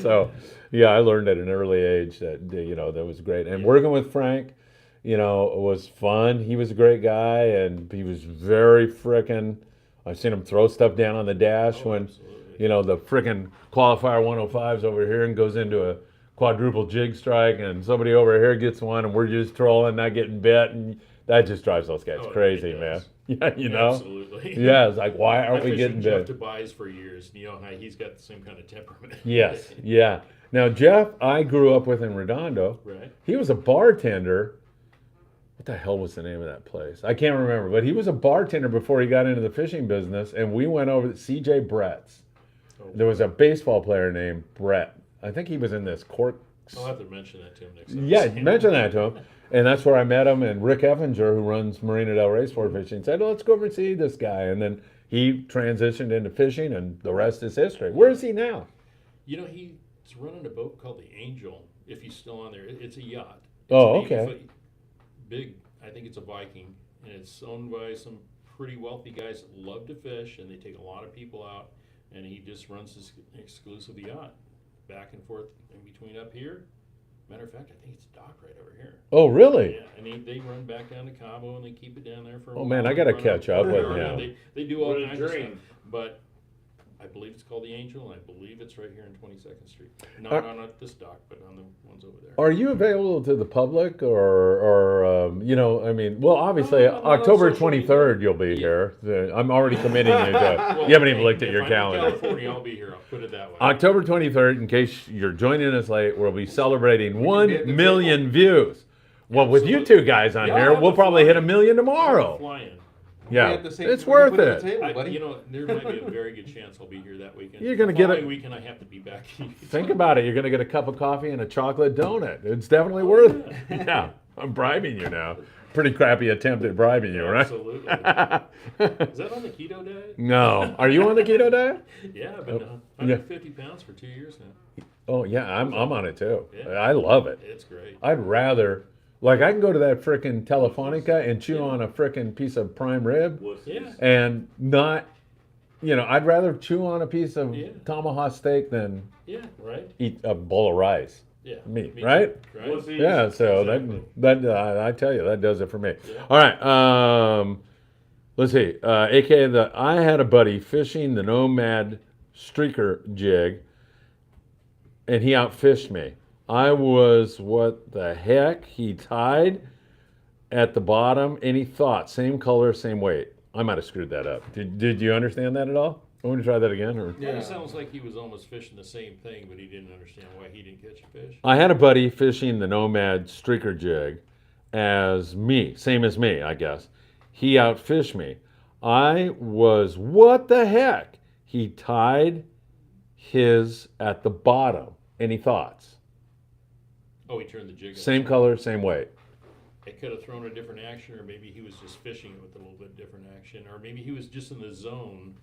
So yeah, I learned at an early age that that was great. And working with Frank, it was fun. He was a great guy, and he was very frickin'. I've seen him throw stuff down on the dash when, absolutely. The frickin' qualifier 105's over here and goes into a quadruple jig strike, and somebody over here gets one, and we're just trolling, not getting bit, and that just drives those guys crazy, man. Yeah, Absolutely. Yeah, it's like, why aren't we getting Jeff bit? Tobias for years, and how he's got the same kind of temperament. Yes, yeah. Now, Jeff, I grew up with in Redondo. Right. He was a bartender what the hell was the name of that place? I can't remember, but he was a bartender before he got into the fishing business, and we went over to C.J. Brett's. There was a baseball player named Brett. I think he was in this Cork. I'll have to mention that to him next time. Yeah, mention that to him. And that's where I met him. And Rick Effinger, who runs Marina Del Rey Sport Fishing, said, let's go over and see this guy. And then he transitioned into fishing, and the rest is history. Where is he now? You know, he's running a boat called the Angel, if he's still on there. It's a yacht. It's Oh, an 80 okay. foot big, I think it's a Viking, and it's owned by some pretty wealthy guys that love to fish, and they take a lot of people out, and he just runs this exclusive yacht back and forth in between up here. Matter of fact, I think it's a dock right over here. Oh, really? Yeah, and they run back down to Cabo, and they keep it down there for a Oh, while. man, I and got to run catch up with around, him. They do all What a kinds of stuff. dream. But I believe it's called the Angel, and I believe it's right here in 22nd Street. Not this dock, but on the ones over there. Are you available to the public, or you know, I mean, well, obviously, I'm not on October social 23rd, you'll be Yeah. here. I'm already committing you to, Well, you haven't even hey, looked at your if calendar. I'm in California, I'll be here. I'll put it that way. October 23rd, in case you're joining us late, we'll be celebrating be at 1 the million views. Well, with you Absolutely. two guys on Yeah, here, I'll have we'll to probably fly hit in. 1 million tomorrow. Flying. Yeah, At the same- it's we can worth put it on it. the table, buddy. You know, there might be a very good chance I'll be here that weekend. You're gonna The get following a- weekend. I have to be back. Think about it. You're going to get a cup of coffee and a chocolate donut. It's definitely worth it. Yeah, I'm bribing you now. Pretty crappy attempt at bribing you, right? Absolutely. Is that on the keto diet? No. Are you on the keto diet? Yeah, I've been 150 pounds for 2 years now. Oh, yeah, I'm on it too. Yeah. I love it. It's great. I'd rather, like, I can go to that frickin' Telefonica and chew on a frickin' piece of prime rib Yeah. and not, you know, I'd rather chew on a piece of Yeah. tomahawk steak than Yeah. Right. eat a bowl of rice. Yeah. Me, too. right? Right. Wussies. Yeah, so Exactly. I tell you, that does it for me. Yeah. All right, let's see. AKA I had a buddy fishing the Nomad streaker jig, and he outfished me. I was, what the heck? He tied at the bottom. Any thoughts? Same color, same weight. I might have screwed that up. Did you understand that at all? I want to try that again. Or? Yeah. It sounds like he was almost fishing the same thing, but he didn't understand why he didn't catch a fish. I had a buddy fishing the Nomad streaker jig as me, same as me, I guess. He outfished me. I was, what the heck? He tied his at the bottom. Any thoughts? Oh, he turned the jig. Same upside. color, same weight. It could have thrown a different action, or maybe he was just fishing with a little bit different action, or maybe he was just in the zone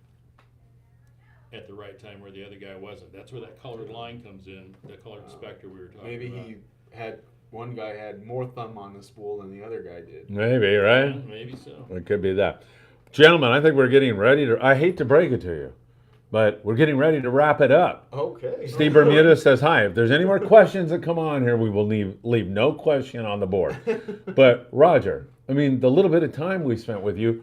at the right time where the other guy wasn't. That's where that colored line comes in, the colored Spectra we were talking Maybe about. he had one guy had more thumb on the spool than the other guy did. Maybe, right? Yeah, maybe so. It could be that. Gentlemen, I think we're getting ready to, I hate to break it to you, but we're getting ready to wrap it up. Okay. Steve Bermuda says hi. If there's any more questions that come on here, we will leave no question on the board. But Roger, I mean, the little bit of time we spent with you,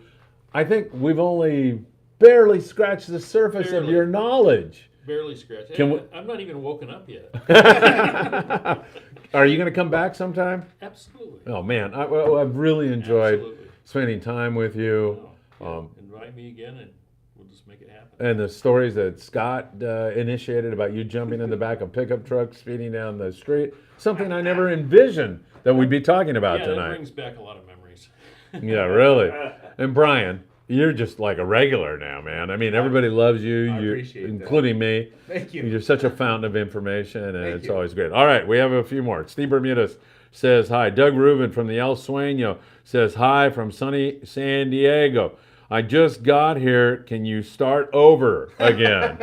I think we've only barely scratched the surface of Barely. your knowledge. Barely scratched. Can Hey, we- I'm not even woken up yet. Are you going to come back sometime? Absolutely. Oh man, I've really enjoyed Absolutely. spending time with you. Oh, yeah. Invite me again, and we'll just make it happen. And the stories that Scott initiated about you jumping in the back of pickup trucks, speeding down the street, something I never envisioned that we'd be talking about Yeah, that tonight. brings back a lot of memories. Yeah, really. And Brian, you're just like a regular now, man. I mean, everybody loves you, I appreciate that. including me. Thank you. You're such a fountain of information, and Thank it's you. always great. All right, we have a few more. Steve Bermudez says hi. Doug Rubin from the El Sueño says hi from sunny San Diego. I just got here. Can you start over again?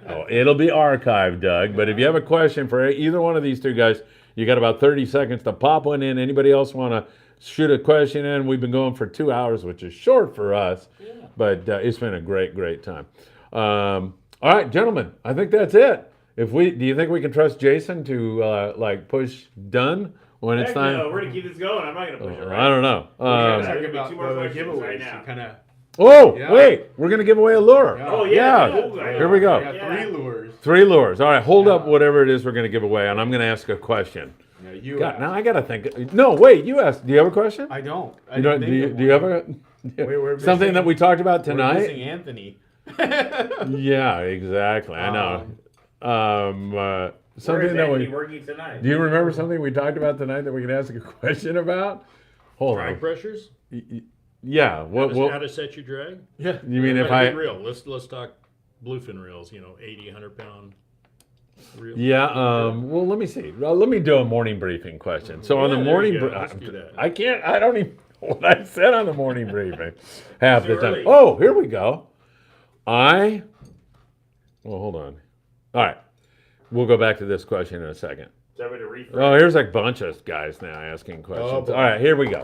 Oh, it'll be archived, Doug. But if you have a question for either one of these two guys, you got about 30 seconds to pop one in. Anybody else want to shoot a question in? We've been going for 2 hours, which is short for us, but it's been a great, great time. All right, gentlemen, I think that's it. Do you think we can trust Jason to push done when it's Heck time? no, we're gonna keep this going. I'm not gonna push it. Right? I don't know. Okay, Talk There's gonna be about two more the questions giveaways. right now. You kinda, Oh, Yeah. wait, we're gonna give away a lure. Yeah. Oh Yeah. yeah. Cool. Here we go. I got Yeah. 3 lures. 3 lures. All right, hold up Yeah. whatever it is we're gonna give away, and I'm gonna ask a question. Yeah, you. God, now I gotta think. No, wait, you asked. Do you have a question? I don't. I You don't, didn't do you, think of do you have one. a We're something missing- that we talked about We're tonight? missing Anthony. Yeah, exactly. I know. Something Where is that Anthony we. working tonight? Do you remember something we talked about tonight that we can ask a question about? hold Drag on. pressures? Yeah. How to set your drag? Yeah. You mean if Got a I? big reel. Let's talk bluefin reels. 80, 100 pound reel. Yeah. Well, let me see. Let me do a morning briefing question. So on Yeah, the there morning, you go. Let's do that. I can't. I don't even know what I said on the morning briefing half the Too time. early. Oh, here we go. Well, hold on. All right. We'll go back to this question in a second. Somebody to refresh. Oh, here's a bunch of guys now asking questions. boy. All right, here we go.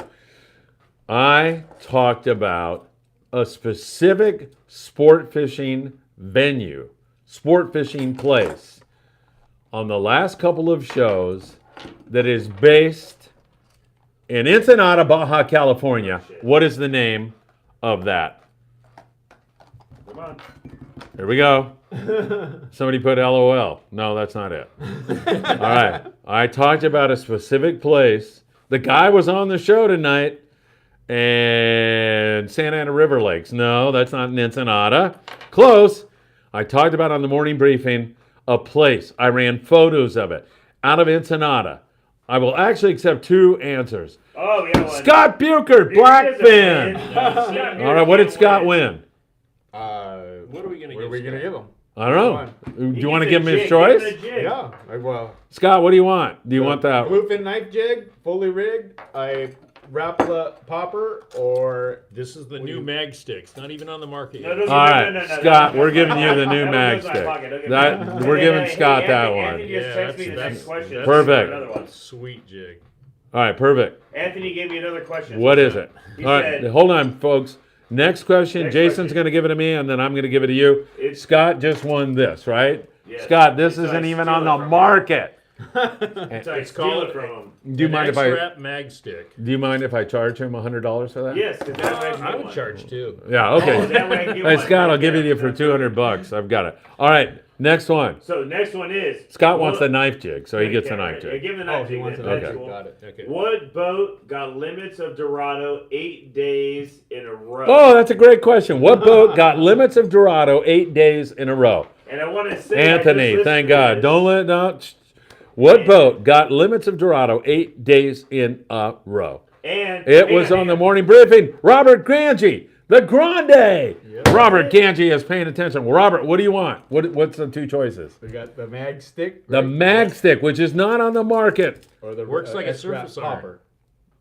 I talked about a specific sport fishing venue, sport fishing place on the last couple of shows that is based in Ensenada, Baja California. What is the name of that? Come on. Here we go. Somebody put LOL. No, that's not it. All right. I talked about a specific place. The guy was on the show tonight, and Santa Ana River Lakes. No, that's not in Ensenada. Close. I talked about on the morning briefing a place. I ran photos of it out of Ensenada. I will actually accept two answers. Oh, we got one. Scott Buchert, Blackfin. All right, what did Scott win? What are we going to What give are we gonna Scott? give him? I don't know. Do you want to give him his choice? Yeah. Well, Scott, what do you want? Do you want that? bluefin knife jig, fully rigged, a Rapala popper, or This is the new mag stick. It's not even on the market No, yet. don't- All right, no, Scott, no, we're no, giving no, you the no, new no, mag goes in my stick. pocket. Don't give That, me we're giving Hey, Scott that Anthony, one. Anthony just texted me the next question. Perfect. Another one. Sweet jig. All right, perfect. Anthony gave me another question. What is it? He All right, said- hold on, folks. Next question. Next Jason's question. going to give it to me, and then I'm going to give it to you. It's- Scott just won this, right? Yes. Scott, this So I isn't even steal on it the from him. market. So I It's steal called- it from him. Do you mind if I? X-Wrap mag stick. Do you mind if I charge him $100 for that? Yes, because that way I can I get would one. charge too. Yeah. Oh, Okay. that way I can get Hey one. Scott, I'll give it to you Yeah. for $200. I've got it. All right. Next one. So next one is Scott wants the what- knife jig, so he gets a Okay, knife right. Yeah, jig. give him the oh, knife he jig. wants then. an Okay. That's okay. cool. Got it. Okay. What boat got limits of Dorado 8 days in a row? Oh, that's a great question. What boat got limits of Dorado 8 days in a row? And I want to say, Anthony, thank God. What boat got limits of Dorado 8 days in a row? And It was on the morning briefing. Robert Ganji, the Grande. Robert Ganji is paying attention. Robert, what do you want? What's the two choices? We got the mag stick. The right? mag stick, which is not on the market. or the Works like a X-Wrap surface iron. popper.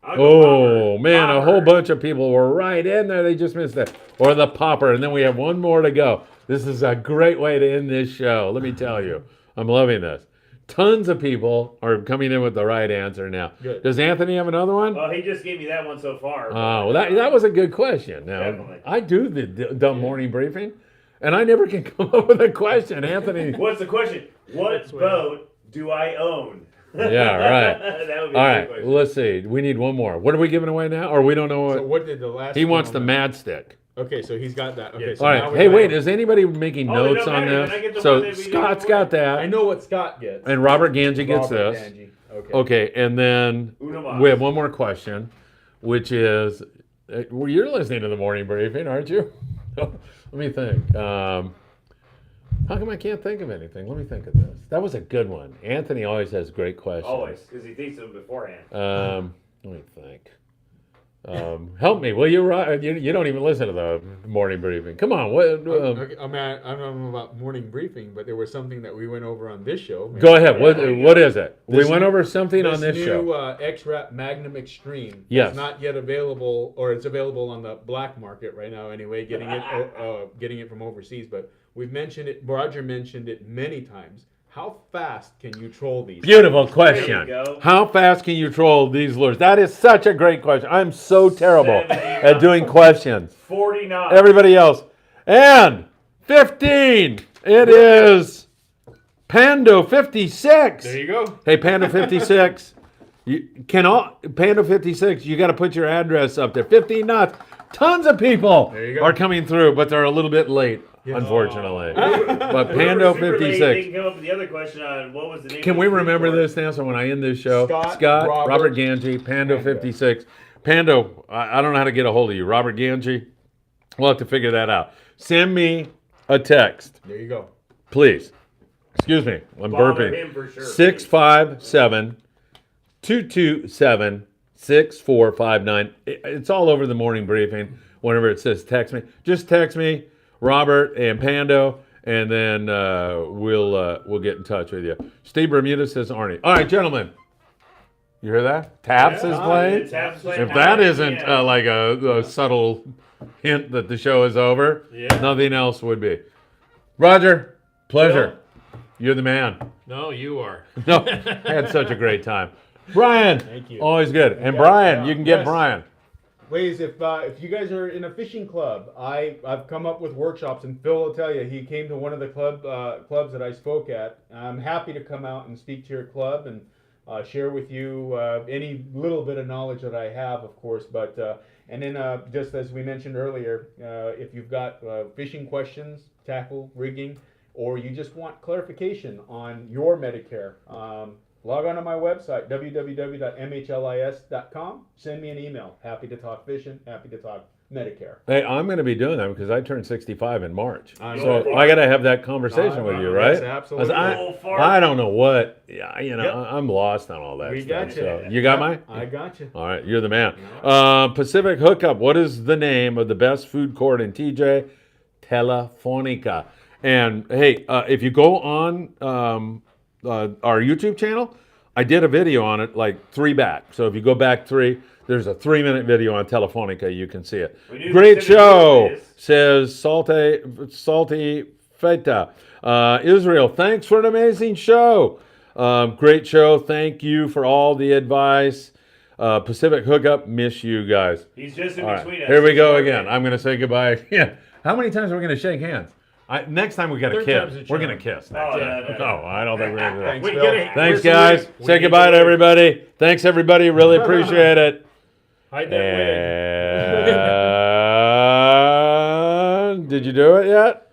I'll go Oh Robert. man, a Robert. whole bunch of people were right in there. They just missed it. Or the popper, and then we have one more to go. This is a great way to end this show. Let me tell you, I'm loving this. Tons of people are coming in with the right answer now. Good. Does Anthony have another one? Well, he just gave me that one so far. Oh, well, that was a good question. Now, Definitely. I do the dumb morning briefing, and I never can come up with a question. Anthony. What's the question? What boat do I own? Yeah, right. That would be All a right, good question. let's see. We need one more. What are we giving away now? Or we don't know what. So what did the last? He one wants on the that? Mad Stick. Okay, so he's got that. Okay, Yes. so All now right. we Hey, got- wait. Is anybody making Oh, it notes don't on matter, this? then I get the one So that we Scott's give got I that, know what Scott gets. and Robert Ganji gets Robert this. Ganji. Okay. Okay, and then Uno mas. we have one more question, which is, well, you're listening to the morning briefing, aren't you? Let me think. How come I can't think of anything? Let me think of this. That was a good one. Anthony always has great questions. Always, because he thinks of them beforehand. Let me think. Help me, will you? You don't even listen to the morning briefing. Come on. What? Okay, I mean, I don't know about morning briefing, but there was something that we went over on this show. Go ahead. What is it? We This went over something on this new show. X-Wrap Magnum Extreme. Yes. It's not yet available, or it's available on the black market right now anyway, getting it from overseas. But we've mentioned it, Roger mentioned it many times. How fast can you troll these? Beautiful question. There you go. How fast can you troll these lures? That is such a great question. I'm so terrible 70 at doing questions. 40 knots. Everybody else. And 15. It is Pando 56. There you go. Hey, Pando 56. Pando 56, you got to put your address up there. 15 knots. Tons of people There you go. are coming through, but they're a little bit late, unfortunately. But We were Pando super late. 56. They can come up with the other question on what was the name Can of we the food remember court. this now? So when I end this show, Scott, Robert Ganji, Pando 56. Pando, I don't know how to get a hold of you. Robert Ganji, we'll have to figure that out. Send me a text, There you go. please. Excuse me, I'm Bother burping. him for sure. 657 227 6459. It's all over the morning briefing. Whenever it says text me, just text me, Robert and Pando, and then we'll get in touch with you. Steve Bermuda says Arnie. All right, gentlemen. You hear that? Taps is playing. Taps playing. If that isn't like a subtle hint that the show is over, nothing else would be. Roger, pleasure. You're the man. No, you are. No, I had such a great time. Brian, Thank you. always good. And Yeah, Brian, yeah. you can get Yes. Brian. Ways, if you guys are in a fishing club, I've come up with workshops, and Phil will tell you he came to one of the clubs that I spoke at. I'm happy to come out and speak to your club and share with you any little bit of knowledge that I have, of course. But and then just as we mentioned earlier, if you've got fishing questions, tackle, rigging, or you just want clarification on your Medicare, log on to my website, www.mhlis.com. Send me an email. Happy to talk fishing, happy to talk Medicare. Hey, I'm going to be doing that because I turned 65 in March. I So know. I got to have that conversation with you, right? Yes, absolutely. I don't know what, I'm lost on all that We stuff. got you. So you got mine? I got you. All right, you're the man. Pacific Hookup, what is the name of the best food court in TJ? Telefonica. And hey, if you go on our YouTube channel, I did a video on it like 3 back. So if you go back 3, there's a 3-minute video on Telefonica. You can see it. We knew Great Pacific show, Hookup is. says Salty Feta. Israel, thanks for an amazing show. Great show. Thank you for all the advice. Pacific Hookup, miss you guys. He's just in All right, between us. here we He's go working. again. I'm going to say goodbye. Yeah. How many times are we going to shake hands? Next time we got to Third time's kiss. a We're charm. going to kiss. Oh, Next no, time. no, no. No, I don't think we're going to do that. Thanks, We Phil. get it. Thanks, Where's the guys. wig? We Say need goodbye the to wig. everybody. Thanks, everybody. Really appreciate it. Hide that wig. And did you do it yet?